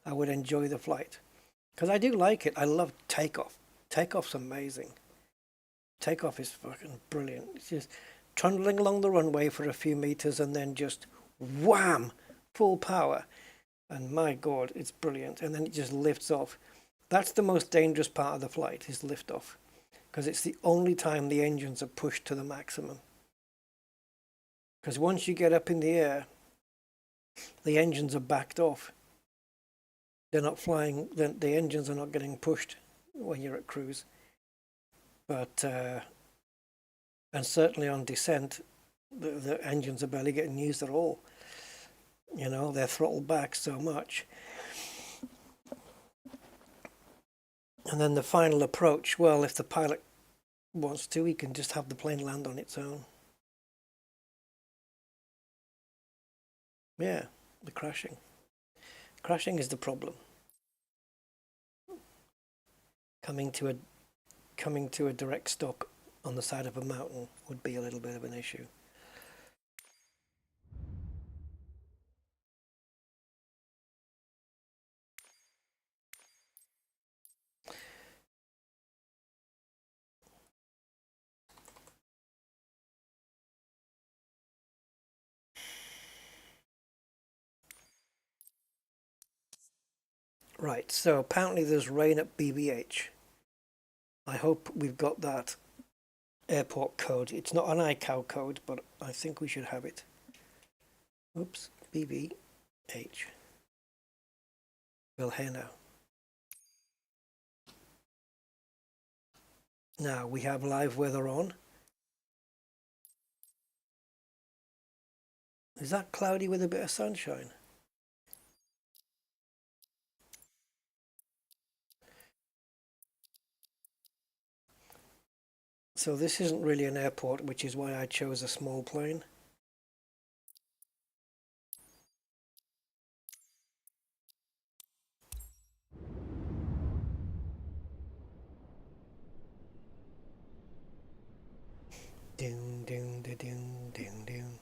I would enjoy the flight. Because I do like it. I love takeoff. Takeoff's amazing. Takeoff is fucking brilliant. It's just trundling along the runway for a few meters and then just wham, full power. And my God, it's brilliant. And then it just lifts off. That's the most dangerous part of the flight, is liftoff. Because it's the only time the engines are pushed to the maximum. Because once you get up in the air, the engines are backed off. They're not flying, the engines are not getting pushed when you're at cruise. But, and certainly on descent, the engines are barely getting used at all. You know, they're throttled back so much. And then the final approach, well, if the pilot wants to, he can just have the plane land on its own. Yeah, the crashing. Crashing is the problem. Coming to a direct stop on the side of a mountain would be a little bit of an issue. Right, so apparently there's rain at BBH. I hope we've got that airport code. It's not an ICAO code, but I think we should have it. Oops, BBH. Well, here now. Now we have live weather on. Is that cloudy with a bit of sunshine? So this isn't really an airport, which is why I chose a small plane. Doom, doom, da, doom, doom, doom.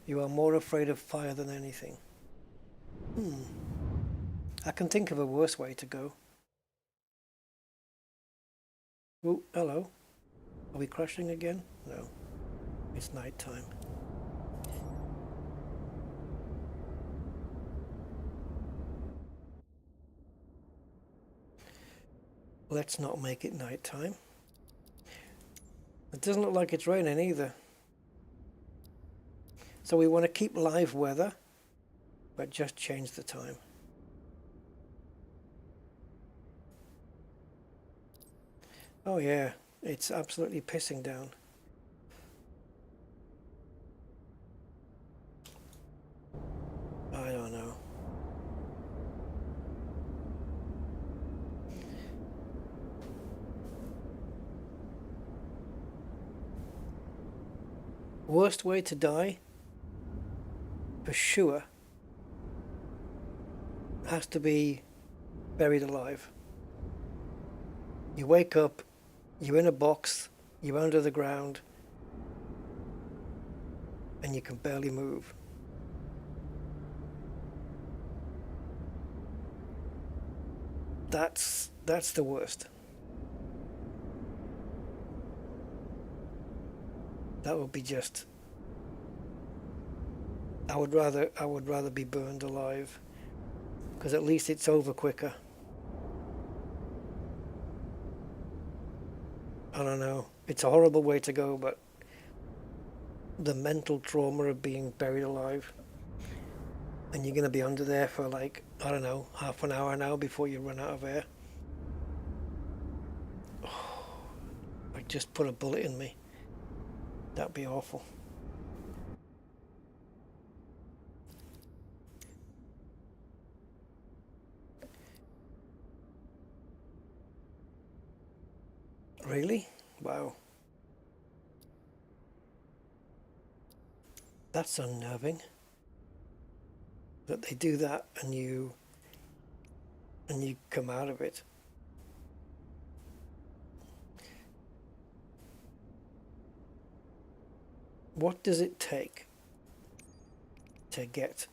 You are more afraid of fire than anything. I can think of a worse way to go. Oh, hello. Are we crashing again? No. It's night time. Let's not make it night time. It doesn't look like it's raining either. So we want to keep live weather, but just change the time. Oh yeah, it's absolutely pissing down. I don't know. Worst way to die, for sure, has to be buried alive. You wake up, you're in a box, you're under the ground, and you can barely move. That's the worst. That would be just... I would rather be burned alive, because at least it's over quicker. I don't know. It's a horrible way to go, but the mental trauma of being buried alive, and you're going to be under there for like, I don't know, half an hour now before you run out of air. Oh, like just put a bullet in me. That'd be awful. Really? Wow. That's unnerving. That they do that and you come out of it. What does it take to get...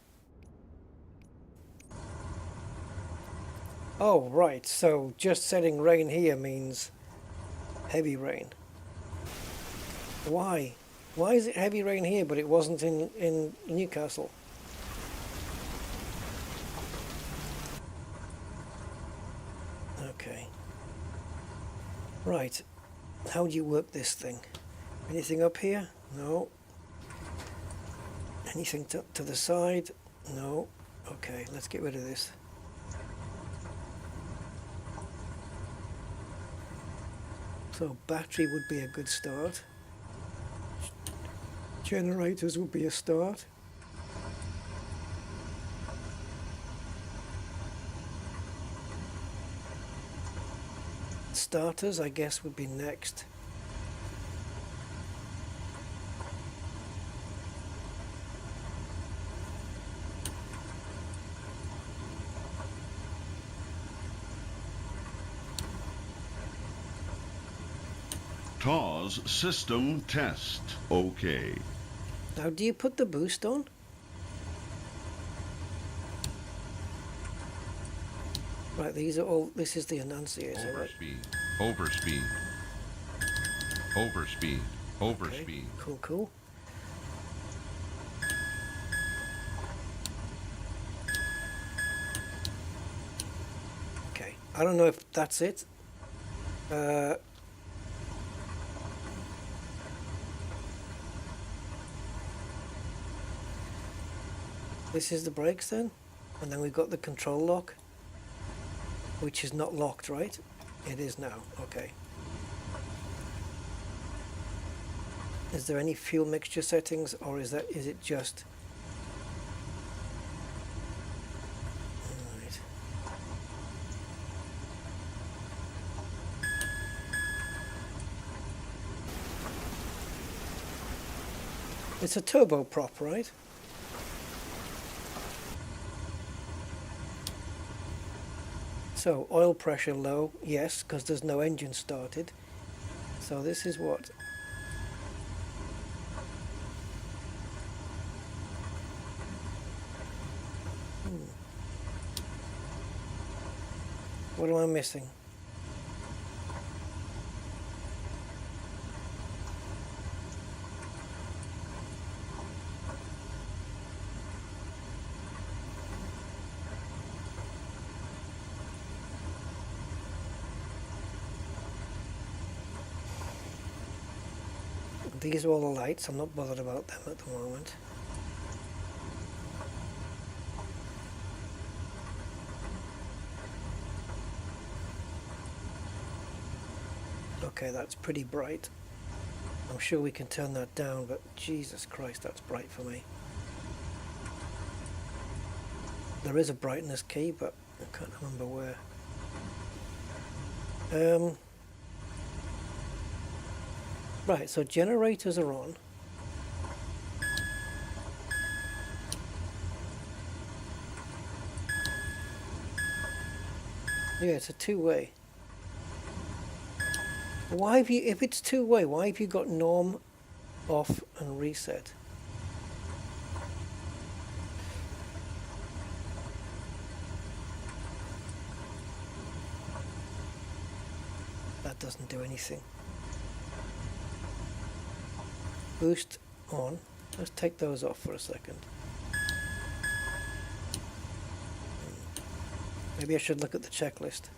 Oh, right, so just setting rain here means heavy rain. Why? Why is it heavy rain here, but it wasn't in Newcastle? Okay. Right. How do you work this thing? Anything up here? No. Anything to the side? No. Okay, let's get rid of this. So battery would be a good start. Generators would be a start. Starters, I guess, would be next. TAWS system test. Okay. Now, do you put the boost on? Right, these are all, this is the annunciator, right? Overspeed. Overspeed. Overspeed. Okay, cool, cool. Okay, I don't know if that's it. This is the brakes then, and then we've got the control lock, which is not locked, right? It is now, okay. Is there any fuel mixture settings, or is it just... Alright. It's a turboprop, right? So, oil pressure low, yes, because there's no engine started. So this is what? What am I missing? These are all the lights. I'm not bothered about them at the moment. Okay, that's pretty bright. I'm sure we can turn that down, but Jesus Christ, that's bright for me. There is a brightness key, but I can't remember where. Right, so generators are on. Yeah, it's a two-way. Why have you, if it's two-way, why have you got norm off and reset? That doesn't do anything. Boost on. Let's take those off for a second. Maybe I should look at the checklist.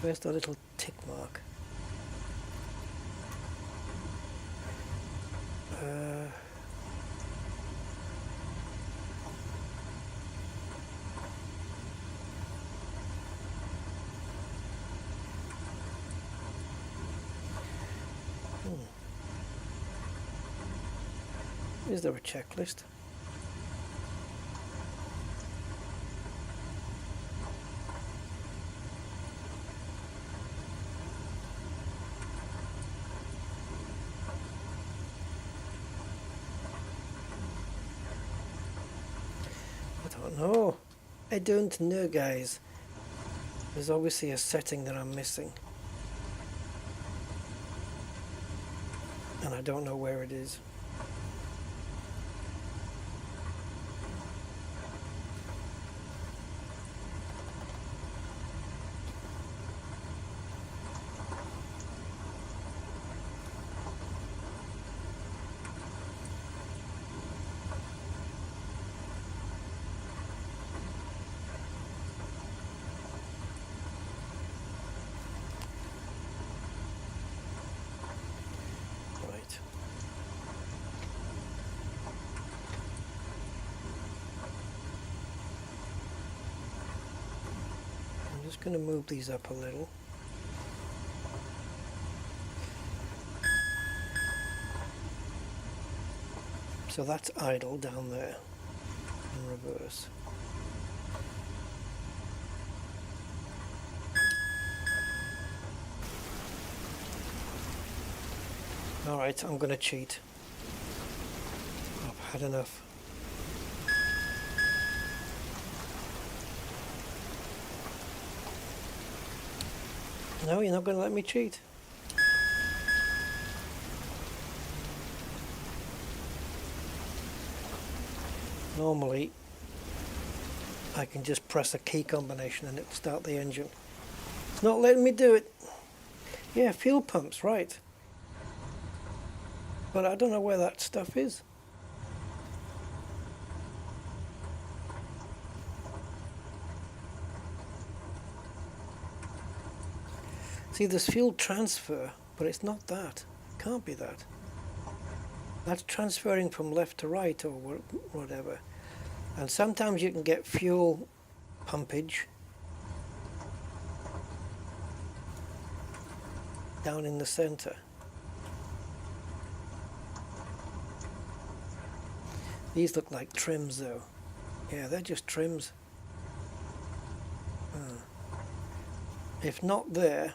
Where's the little tick mark? Is there a checklist? No, I don't know, guys. There's obviously a setting that I'm missing. And I don't know where it is. Going to move these up a little. So that's idle down there in reverse. Alright, I'm going to cheat. I've had enough. No, you're not going to let me cheat. Normally, I can just press a key combination and it'll start the engine. It's not letting me do it. Yeah, fuel pumps, right. But I don't know where that stuff is. See, there's fuel transfer, but it's not that. It can't be that. That's transferring from left to right or whatever. And sometimes you can get fuel pumpage down in the center. These look like trims though. Yeah, they're just trims. If not there,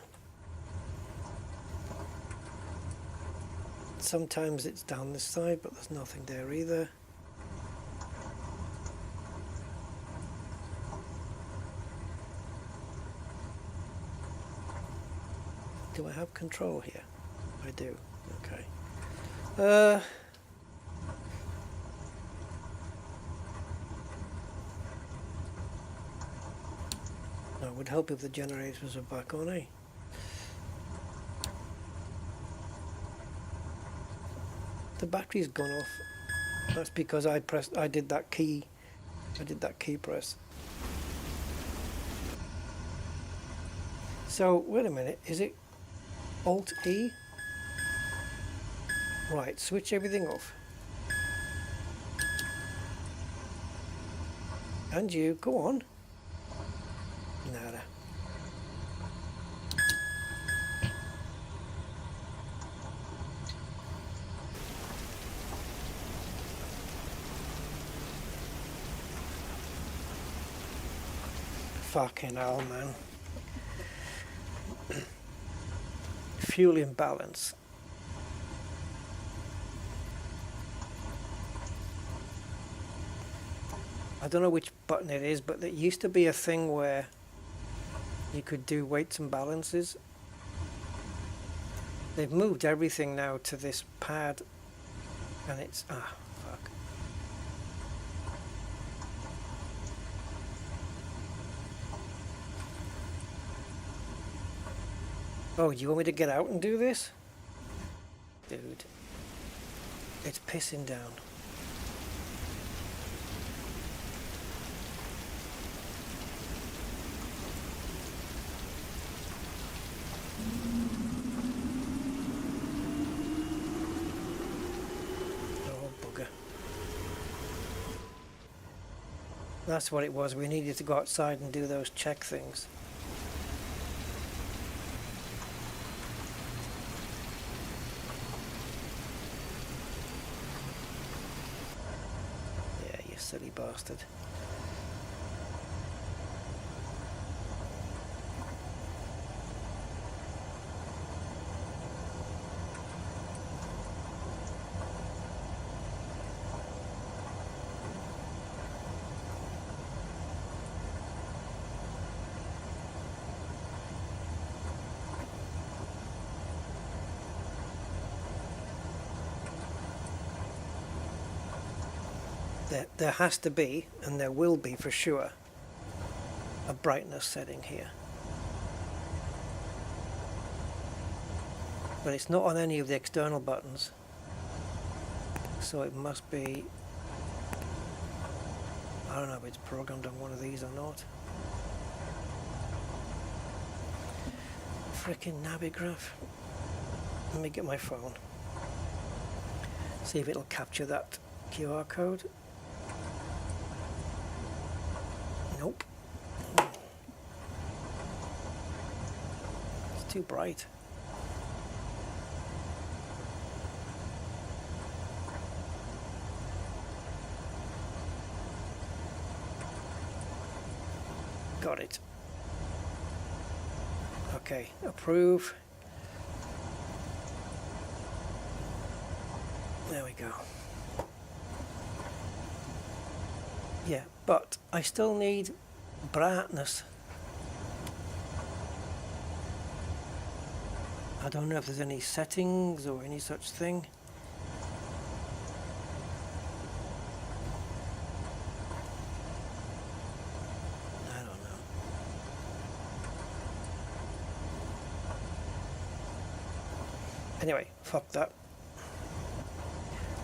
sometimes it's down this side, but there's nothing there either. have control here? I do. Okay. No, it would help if the generators were back on, eh? The battery's gone off. That's because I did that key press. So wait a minute, is it Alt E? Right, switch everything off. And you, go on. Nada. Fucking hell, man. Fuel imbalance. I don't know which button it is, but there used to be a thing where you could do weights and balances. They've moved everything now to this pad, and it's fuck. Oh, you want me to get out and do this? Dude, it's pissing down. Oh, bugger. That's what it was. We needed to go outside and do those check things. Silly bastard. There has to be, and there will be for sure, a brightness setting here. But it's not on any of the external buttons. So it must be, I don't know if it's programmed on one of these or not. Frickin' Navigraph. Let me get my phone. See if it'll capture that QR code. Nope. It's too bright. Got it. Okay, approve. There we go. Yeah, but I still need brightness. I don't know if there's any settings or any such thing. I don't know. Anyway, fuck that.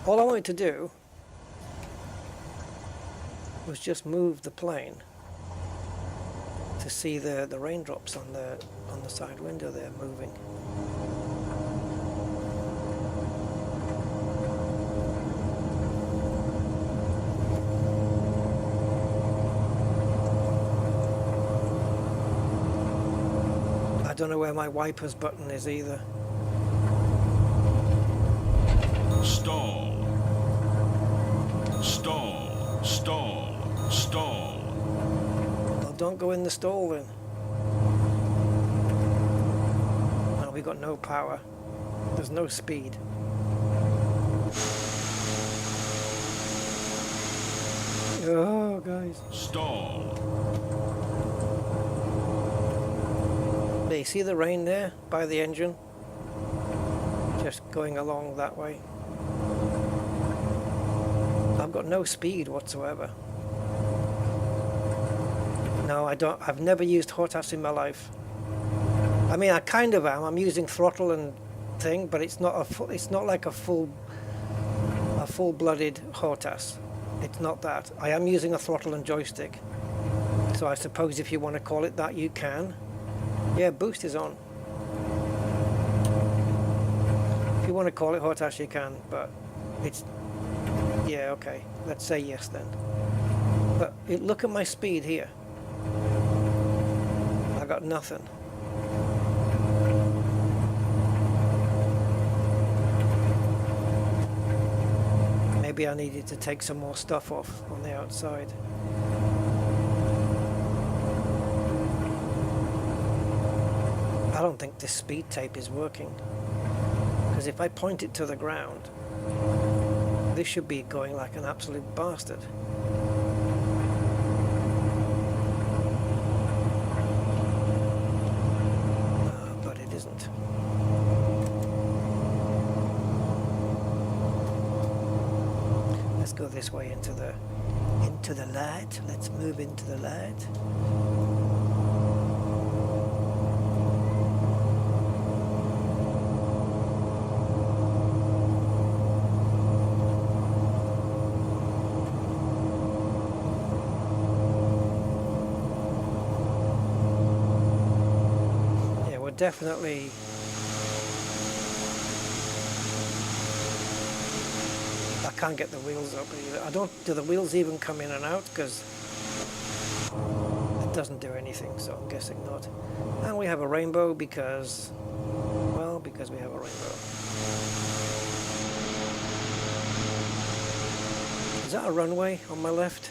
All I wanted to do was just move the plane to see the raindrops on the side window there moving. I don't know where my wipers button is either. Stall. Stall. Stall. Stall. Well, don't go in the stall then. No, we got no power. There's no speed. Oh, guys. Stall. There, you see the rain there by the engine? just going along that way. I've got no speed whatsoever. No, I don't. I've never used HOTAS in my life. I mean, I kind of am. I'm using throttle and thing, but it's not a it's not like a full-blooded HOTAS. It's not that. I am using a throttle and joystick. So I suppose if you want to call it that, you can. Yeah, boost is on. If you want to call it HOTAS, you can, but it's... Yeah, okay. Let's say yes then. But look at my speed here. I got nothing. Maybe I needed to take some more stuff off on the outside. I don't think this speed tape is working, because if I point it to the ground, this should be going like an absolute bastard. But it isn't. Let's go this way into the light. Let's move into the light. Definitely I can't get the wheels up either. I don't, do the wheels even come in and out? Because it doesn't do anything, so I'm guessing not. And we have a rainbow because, well, because we have a rainbow. Is that a runway on my left?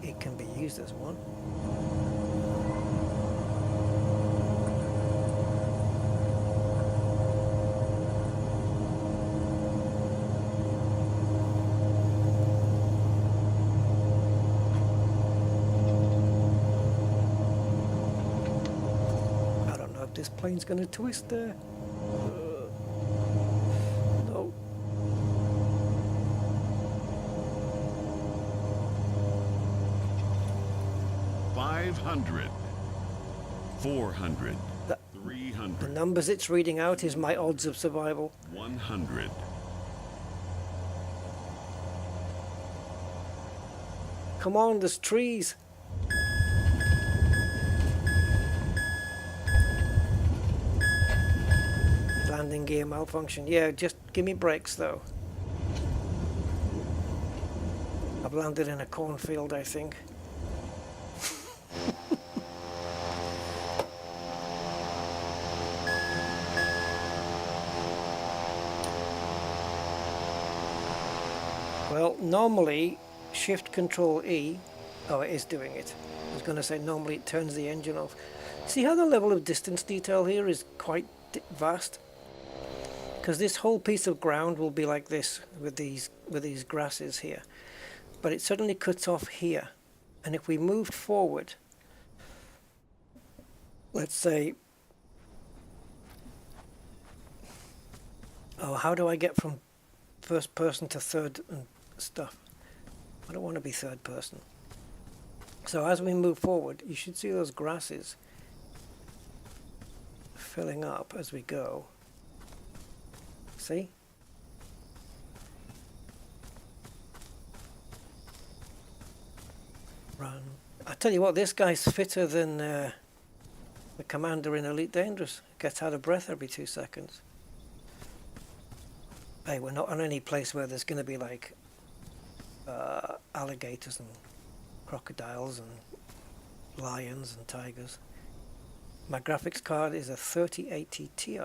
It can be used as one. I don't know if this plane's going to twist there. No. 500, 400, 300. The numbers it's reading out is my odds of survival. 100. Come on, there's trees. Landing gear malfunction. Yeah, just give me brakes though. I've landed in a cornfield, I think. Well, normally Shift Control E, oh, it is doing it. I was going to say normally it turns the engine off. See how the level of distance detail here is quite vast? Because this whole piece of ground will be like this with these grasses here, but it suddenly cuts off here. And if we move forward, let's say, oh, how do I get from first person to third and stuff? I don't want to be third person. So as we move forward, you should see those grasses filling up as we go. See? Run. I tell you what, this guy's fitter than the commander in Elite Dangerous. Gets out of breath every 2 seconds. Hey, we're not on any place where there's going to be like alligators and crocodiles and lions and tigers. My graphics card is a 3080 Ti.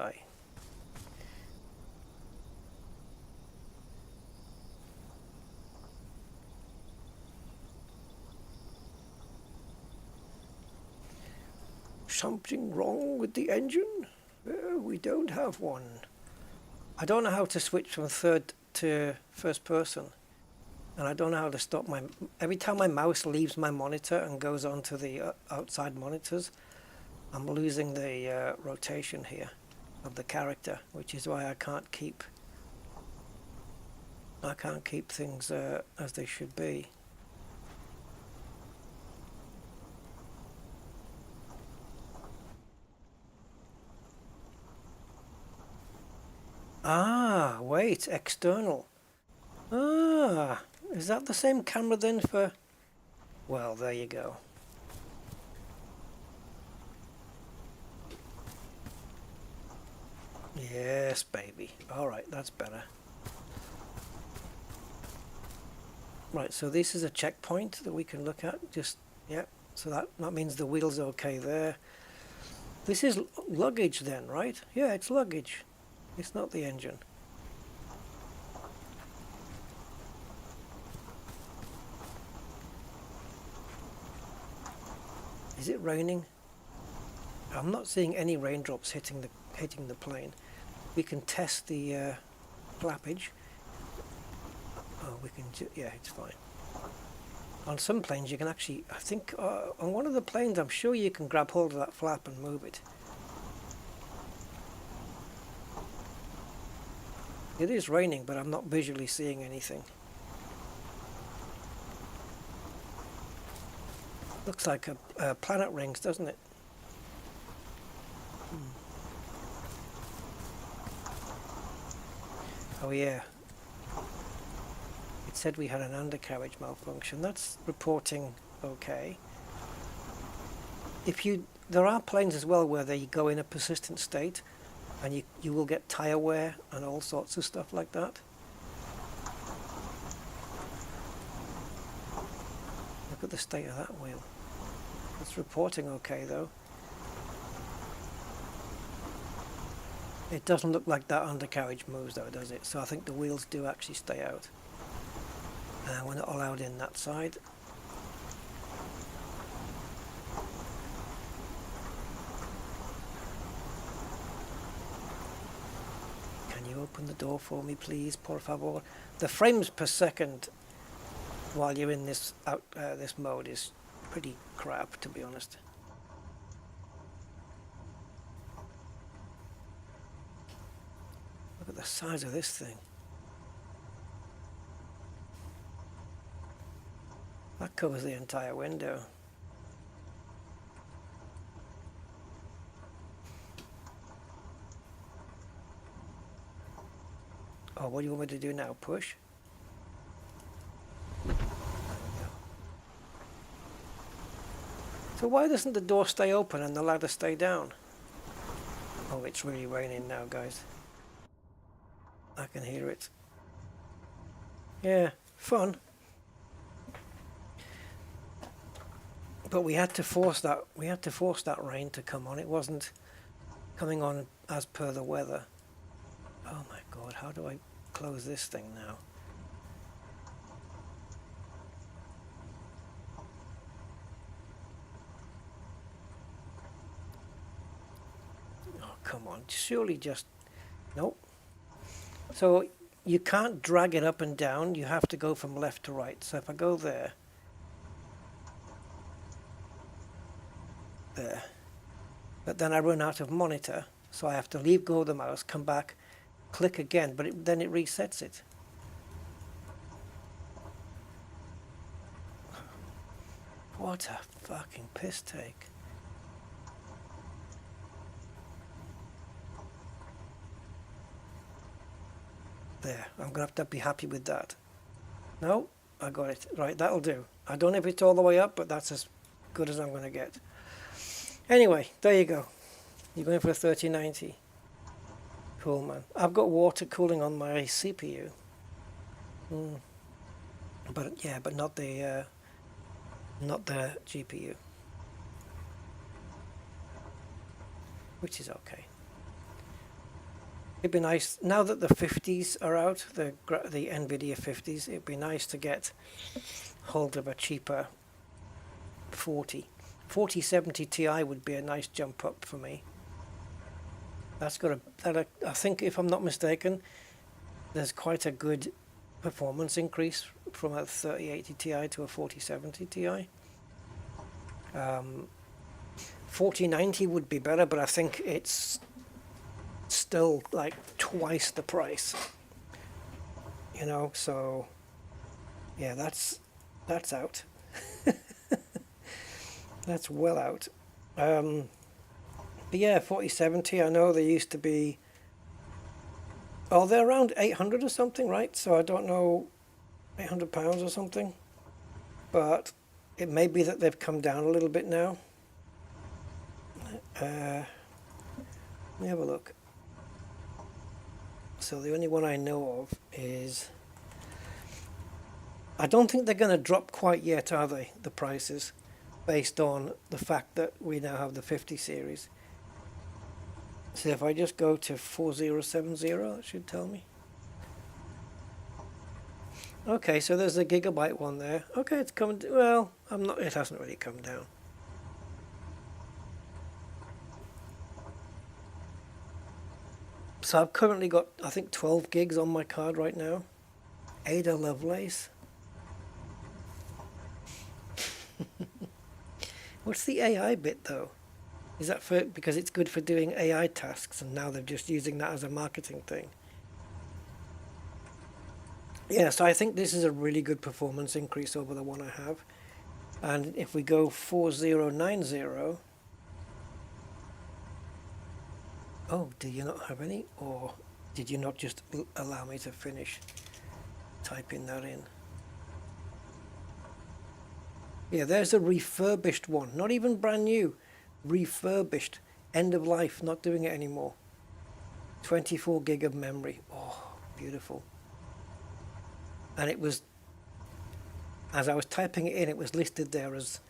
Something wrong with the engine? We don't have one. I don't know how to switch from third to first person, and I don't know how to stop my... Every time my mouse leaves my monitor and goes onto the outside monitors, I'm losing the rotation here of the character, which is why I can't keep things as they should be. Ah, wait, external. Ah, is that the same camera then for... Well, there you go. Yes, baby. Alright, that's better. Right, so this is a checkpoint that we can look at. Just, yeah, so that means the wheel's okay there. This is luggage then, right? Yeah, it's luggage. It's not the engine. Is it raining? I'm not seeing any raindrops hitting the plane. We can test the flappage. Oh, we can. Yeah, it's fine. On some planes, you can actually. I think on one of the planes, I'm sure you can grab hold of that flap and move it. It is raining, but I'm not visually seeing anything. Looks like a planet rings, doesn't it? Oh yeah. It said we had an undercarriage malfunction. That's reporting okay. There are planes as well where they go in a persistent state, and you will get tire wear and all sorts of stuff like that. Look at the state of that wheel. It's reporting okay though. It doesn't look like that undercarriage moves though, does it? So I think the wheels do actually stay out. We're not allowed in that side. Can you open the door for me, please, por favor? The frames per second while you're in this this mode is pretty crap, to be honest. Look at the size of this thing. That covers the entire window. Oh, what do you want me to do now? Push? So why doesn't the door stay open and the ladder stay down? Oh, it's really raining now, guys. I can hear it. Yeah, fun. But we had to force that. We had to force that rain to come on. It wasn't coming on as per the weather. Oh my God! How do I close this thing now? Oh come on! Surely just nope. So you can't drag it up and down. You have to go from left to right. So if I go there. There. But then I run out of monitor, so I have to leave go of the mouse, come back, click again, but then it resets it. What a fucking piss take. There, I'm gonna have to be happy with that. No, I got it. Right, that'll do. I don't know if it's all the way up, but that's as good as I'm gonna get. Anyway, there you go. You're going for a 3090. Cool, man. I've got water cooling on my CPU. But yeah, but not the GPU. Which is okay. It'd be nice now that the 50s are out, the Nvidia 50s. It'd be nice to get hold of a cheaper 4070 Ti would be a nice jump up for me. That's got I think if I'm not mistaken, there's quite a good performance increase from a 3080 Ti to a 4070 Ti. 4090 would be better, but I think it's still like twice the price. You know, so yeah, that's out. That's well out. But yeah, 4070, I know they used to be, oh, they're around 800 or something, right? So I don't know, £800 or something. But it may be that they've come down a little bit now. Let me have a look. So the only one I know of is, I don't think they're going to drop quite yet, are they, the prices, based on the fact that we now have the 50 series. So if I just go to 4070, that should tell me. Okay, so there's a Gigabyte one there. Okay, it's coming, well, it hasn't really come down. So I've currently got, I think, 12 gigs on my card right now. Ada Lovelace. What's the AI bit though? Is that for, because it's good for doing AI tasks and now they're just using that as a marketing thing? Yeah, so I think this is a really good performance increase over the one I have. And if we go 4090, oh, do you not have any? Or did you not just allow me to finish typing that in? Yeah, there's a refurbished one. Not even brand new. Refurbished. End of life. Not doing it anymore. 24 gig of memory. Oh, beautiful. And it was, as I was typing it in, it was listed there as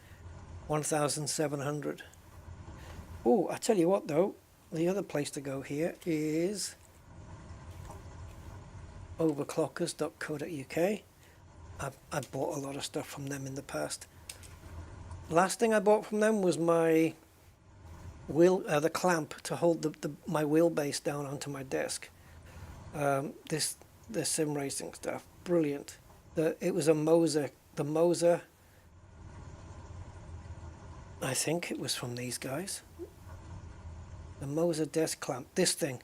1,700. Oh, I tell you what though. The other place to go here is overclockers.co.uk. I've bought a lot of stuff from them in the past. Last thing I bought from them was my the clamp to hold my wheelbase down onto my desk. The sim racing stuff, brilliant. It was a Moser, the Moser. I think it was from these guys. The Moser desk clamp. This thing.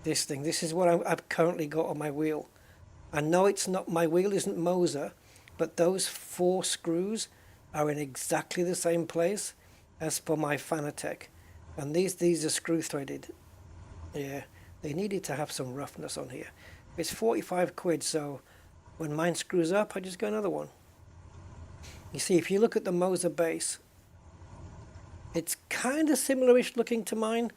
This is what I've currently got on my wheel. I know it's not, my wheel isn't Moser, but those 4 screws are in exactly the same place as for my Fanatec. And these are screw threaded. Yeah, they needed to have some roughness on here. It's 45 quid, so when mine screws up, I just get another one. You see, if you look at the Moser base, it's kind of similar-ish looking to mine,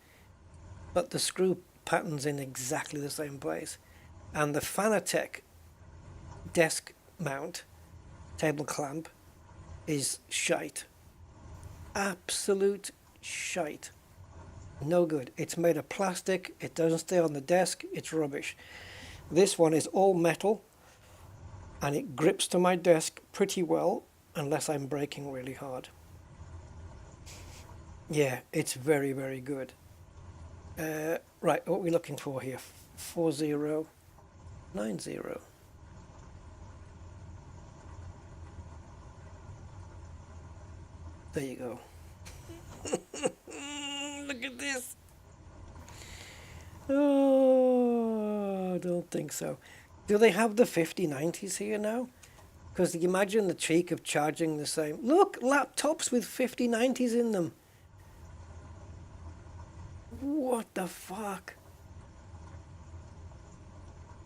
but the screw pattern's in exactly the same place. And the Fanatec desk mount, table clamp, is shite. Absolute shite. No good. It's made of plastic, it doesn't stay on the desk, it's rubbish. This one is all metal, and it grips to my desk pretty well, unless I'm braking really hard. Yeah, it's very, very good. Right, what are we looking for here? 4090. There you go. Look at this. Oh, I don't think so. Do they have the 5090s here now? Because imagine the cheek of charging the same. Look, laptops with 5090s in them. What the fuck?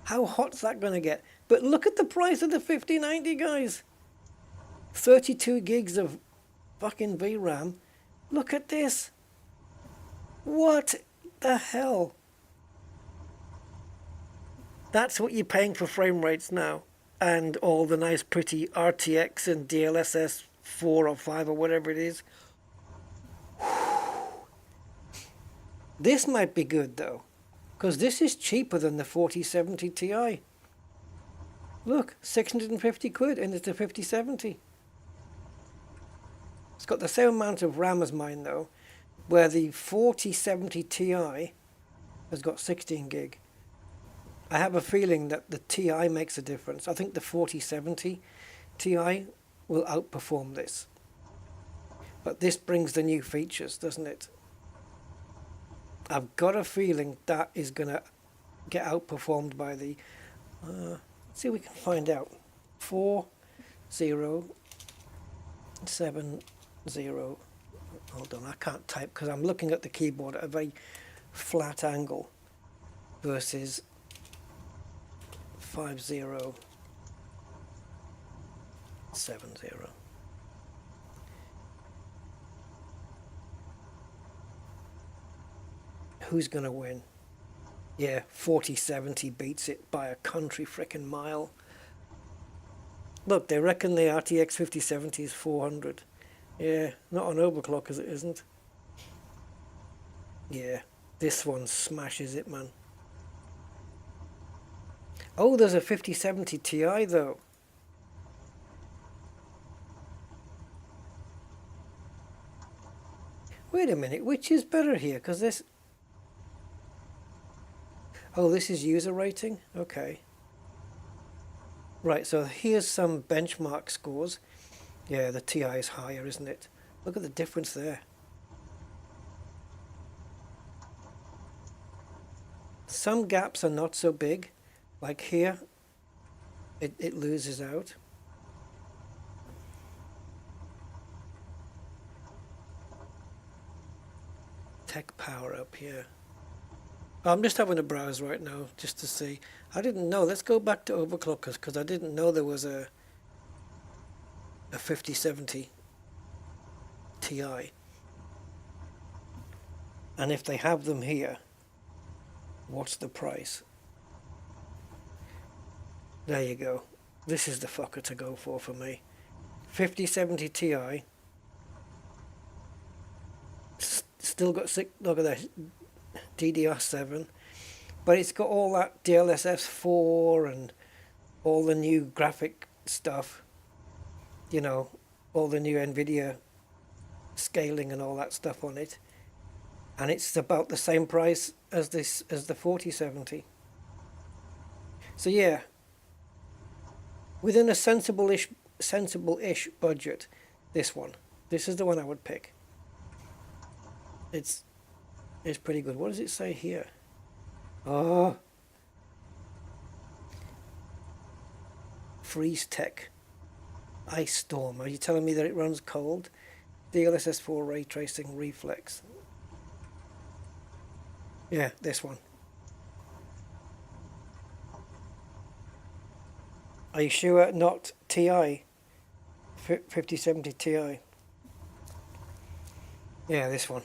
How hot's that going to get? But look at the price of the 5090, guys. 32 gigs of fucking VRAM. Look at this. What the hell? That's what you're paying for frame rates now. And all the nice pretty RTX and DLSS 4 or 5 or whatever it is. This might be good though, because this is cheaper than the 4070 Ti. Look, 650 quid and it's a 5070. It's got the same amount of RAM as mine though, where the 4070 Ti has got 16 gig. I have a feeling that the Ti makes a difference. I think the 4070 Ti will outperform this. But this brings the new features, doesn't it? I've got a feeling that is going to get outperformed by the... let's see if we can find out. 4070... Hold on, I can't type because I'm looking at the keyboard at a very flat angle versus 5070. Who's going to win? Yeah, 4070 beats it by a country frickin' mile. Look, they reckon the RTX 5070 is 400. Yeah, not on overclock as it isn't. Yeah, this one smashes it, man. Oh, there's a 5070 Ti though. Wait a minute, which is better here? Because this... Oh, this is user rating? Okay. Right, so here's some benchmark scores. Yeah, the Ti is higher, isn't it? Look at the difference there. Some gaps are not so big. Like here, it loses out. Tech power up here. I'm just having a browse right now just to see. I didn't know. Let's go back to overclockers because I didn't know there was a 5070 Ti. And if they have them here, what's the price? There you go. This is the fucker to go for me. 5070 Ti. Still got look at that. DDR7, but it's got all that DLSS4 and all the new graphic stuff, you know, all the new Nvidia scaling and all that stuff on it, and it's about the same price as the 4070. So yeah, within a sensible-ish budget, this is the one I would pick. It's pretty good. What does it say here? Oh. Freeze Tech. Ice Storm. Are you telling me that it runs cold? DLSS4 ray tracing reflex. Yeah, this one. Are you sure not Ti? 5070 Ti. Yeah, this one.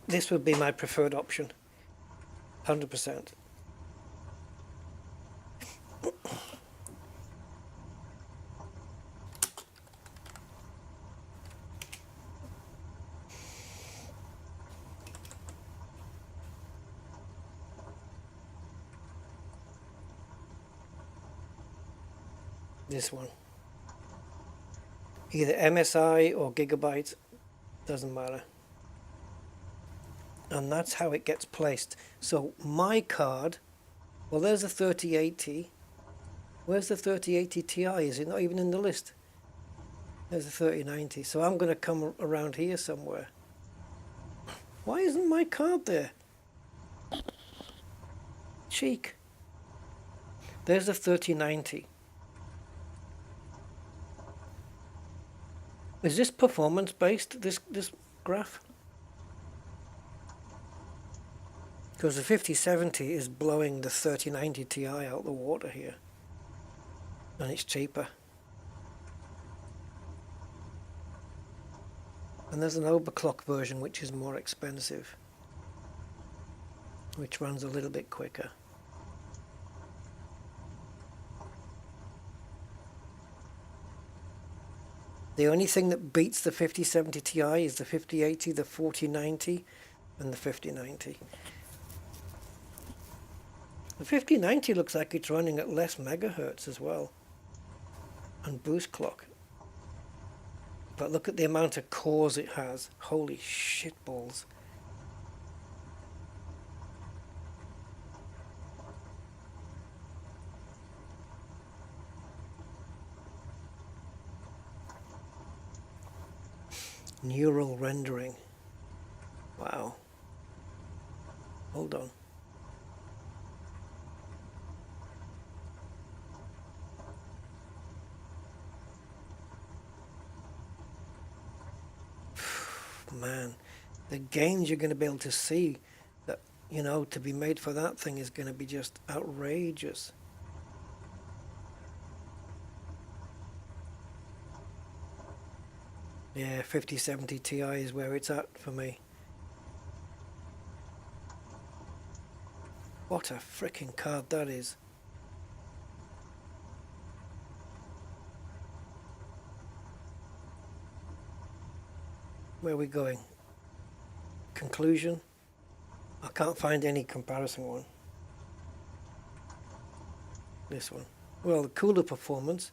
This would be my preferred option. 100%. This one. Either MSI or Gigabyte. Doesn't matter. And that's how it gets placed. So my card, well, there's a 3080. Where's the 3080 Ti? Is it not even in the list? There's a 3090. So I'm going to come around here somewhere. Why isn't my card there? Cheek. There's a 3090. Is this performance based, this graph? Because the 5070 is blowing the 3090 Ti out the water here. And it's cheaper. And there's an overclock version which is more expensive. Which runs a little bit quicker. The only thing that beats the 5070 Ti is the 5080, the 4090 and the 5090. The 5090 looks like it's running at less megahertz as well, and boost clock. But look at the amount of cores it has. Holy shit balls. Neural rendering. Wow. Hold on. Man, the gains you're going to be able to see, that, you know, to be made for that thing is going to be just outrageous. Yeah, 5070 Ti is where it's at for me. What a freaking card that is. Where are we going? Conclusion? I can't find any comparison one. This one. Well, the cooler performance.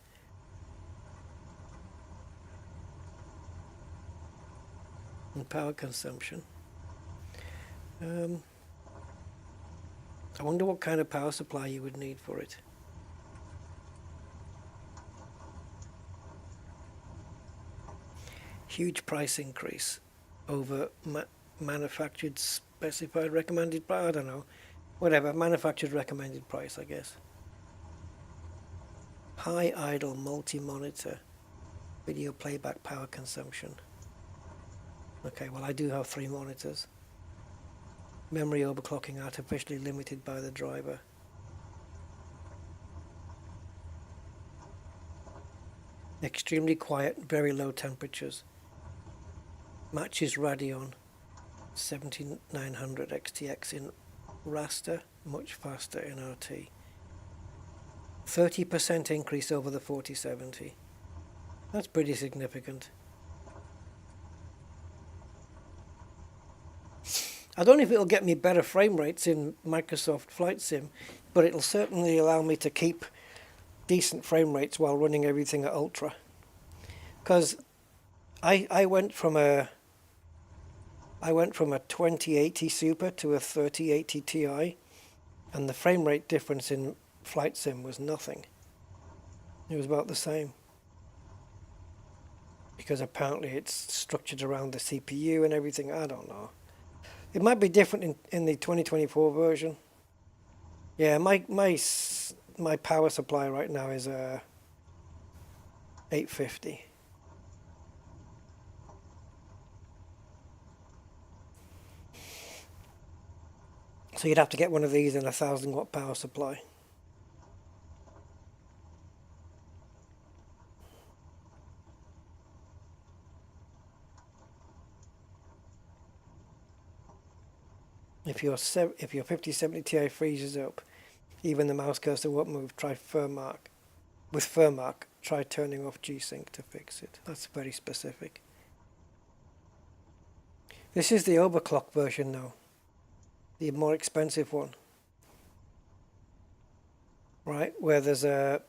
And power consumption. I wonder what kind of power supply you would need for it. Huge price increase over manufactured specified recommended price. I don't know. Whatever, manufactured recommended price, I guess. High idle multi-monitor video playback power consumption. Okay, well I do have 3 monitors. Memory overclocking artificially limited by the driver. Extremely quiet, very low temperatures. Matches Radeon 7900 XTX in raster, much faster in RT. 30% increase over the 4070. That's pretty significant. I don't know if it'll get me better frame rates in Microsoft Flight Sim, but it'll certainly allow me to keep decent frame rates while running everything at ultra. Because I went from a 2080 Super to a 3080 Ti, and the frame rate difference in Flight Sim was nothing. It was about the same. Because apparently it's structured around the CPU and everything. I don't know. It might be different in the 2024 version. Yeah, my power supply right now is 850. So you'd have to get one of these and a 1000-watt power supply. If your 5070 Ti freezes up, even the mouse cursor won't move. Try Furmark. With Furmark, try turning off G-Sync to fix it. That's very specific. This is the overclock version now, the more expensive one, right? Where there's a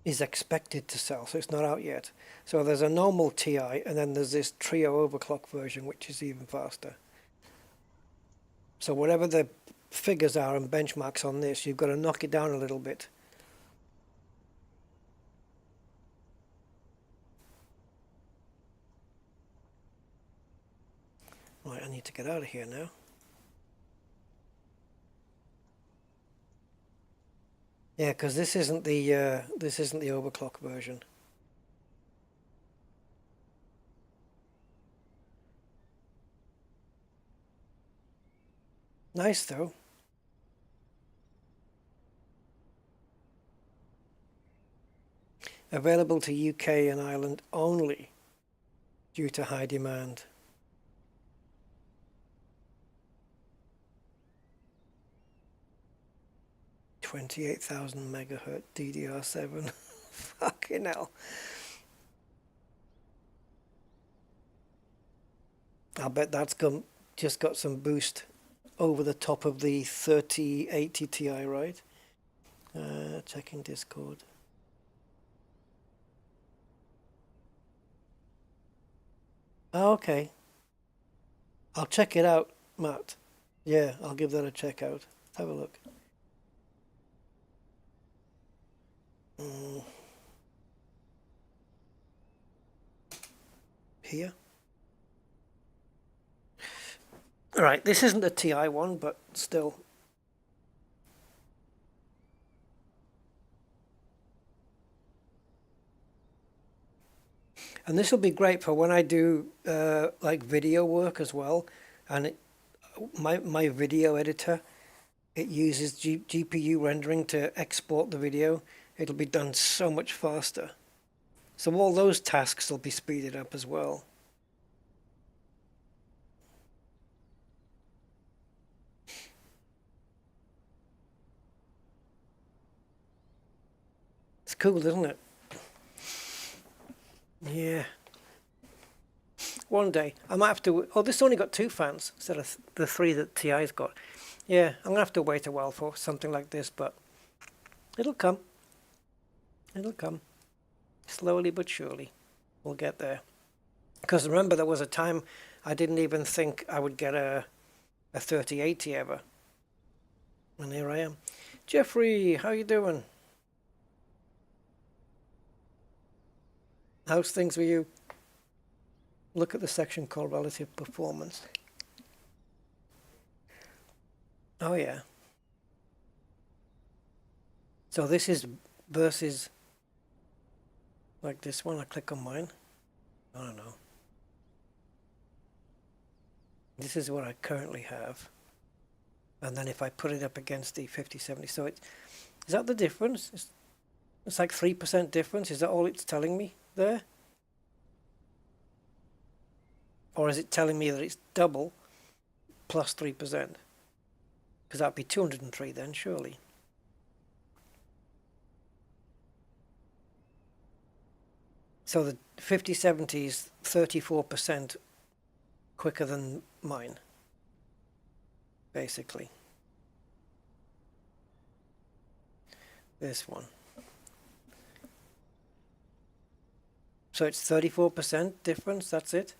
is expected to sell, so it's not out yet. So there's a normal Ti, and then there's this trio overclock version, which is even faster. So whatever the figures are and benchmarks on this, you've got to knock it down a little bit. Right, I need to get out of here now. Yeah, because this isn't the overclock version. Nice though. Available to UK and Ireland only due to high demand. $28,000 megahertz DDR7. Fucking hell. I bet that's just got some boost over the top of the 3080 Ti, right? Checking Discord. Oh, okay. I'll check it out, Matt. Yeah, I'll give that a check out. Have a look. here. Alright, this isn't a TI one, but still. And this will be great for when I do like video work as well. And my video editor, it uses GPU rendering to export the video. It'll be done so much faster. So all those tasks will be speeded up as well. It's cool, isn't it? Yeah. One day I might have to. Oh, this only got 2 fans instead of the 3 that TI's got. Yeah, I'm gonna have to wait a while for something like this, but it'll come. It'll come. Slowly but surely, we'll get there. Because remember, there was a time I didn't even think I would get a 3080 ever. And here I am. Jeffrey, how you doing? How's things with you? Look at the section called Relative Performance. Oh yeah. So this is versus like this one. I click on mine. I don't know. This is what I currently have. And then if I put it up against the 5070, so is that the difference? It's like 3% difference. Is that all it's telling me there? Or is it telling me that it's double plus 3%? Because that'd be 203 then, surely. So the 5070 is 34% quicker than mine, basically. This one. So it's 34% difference, that's it.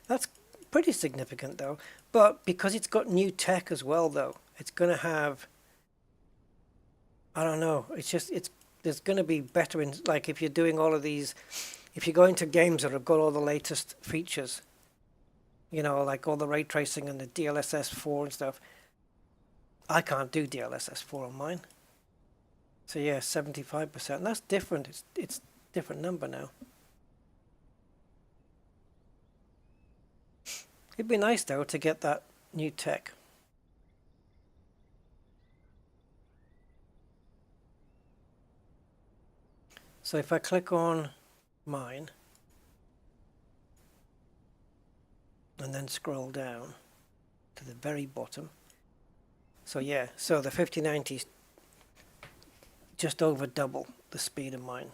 That's pretty significant though. But because it's got new tech as well though, it's going to have, I don't know, there's going to be better in, like if you're doing all of these, if you go into games that have got all the latest features, you know, like all the ray tracing and the DLSS 4 and stuff. I can't do DLSS 4 on mine. So yeah, 75%. That's different. It's a different number now. It'd be nice though to get that new tech. So if I click on mine and then scroll down to the very bottom. So yeah, so the 5090 is just over double the speed of mine.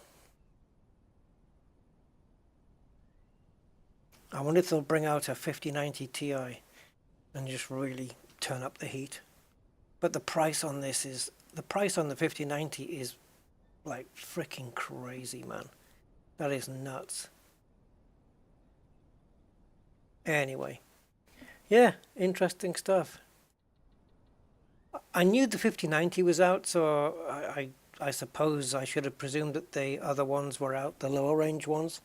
I wonder if they'll bring out a 5090 Ti and just really turn up the heat. But the price on this is, the price on the 5090 is like freaking crazy, man. That is nuts. Anyway, yeah, interesting stuff. I knew the 5090 was out, so I suppose I should have presumed that the other ones were out, the lower range ones.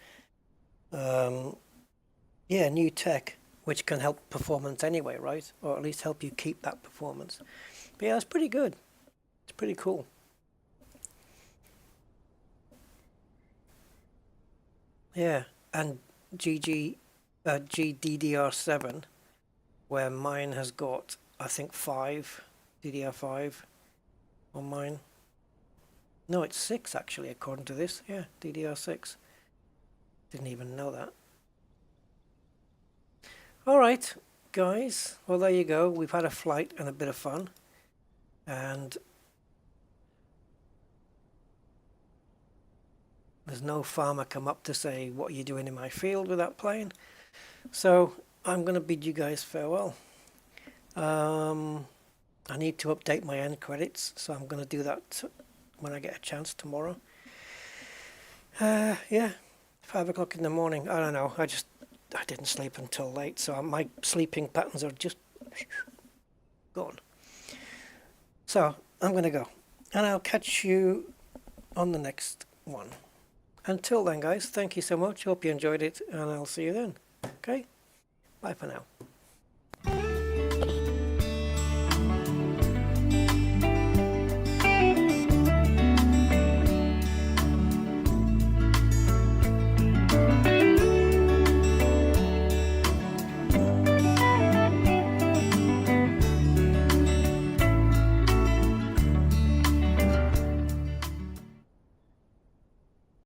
Yeah, new tech, which can help performance anyway, right? Or at least help you keep that performance. But yeah, it's pretty good. It's pretty cool. Yeah, and GDDR7, where mine has got, I think, 5, DDR5 on mine. No, it's 6 actually, according to this. Yeah, DDR6. Didn't even know that. Alright, guys. Well, there you go. We've had a flight and a bit of fun. And there's no farmer come up to say, what are you doing in my field with that plane? So I'm going to bid you guys farewell. I need to update my end credits, so I'm going to do that when I get a chance tomorrow. Yeah, 5 o'clock in the morning. I don't know. I didn't sleep until late, so my sleeping patterns are just gone. So I'm going to go, and I'll catch you on the next one. Until then guys, thank you so much, hope you enjoyed it, and I'll see you then. Okay, bye for now.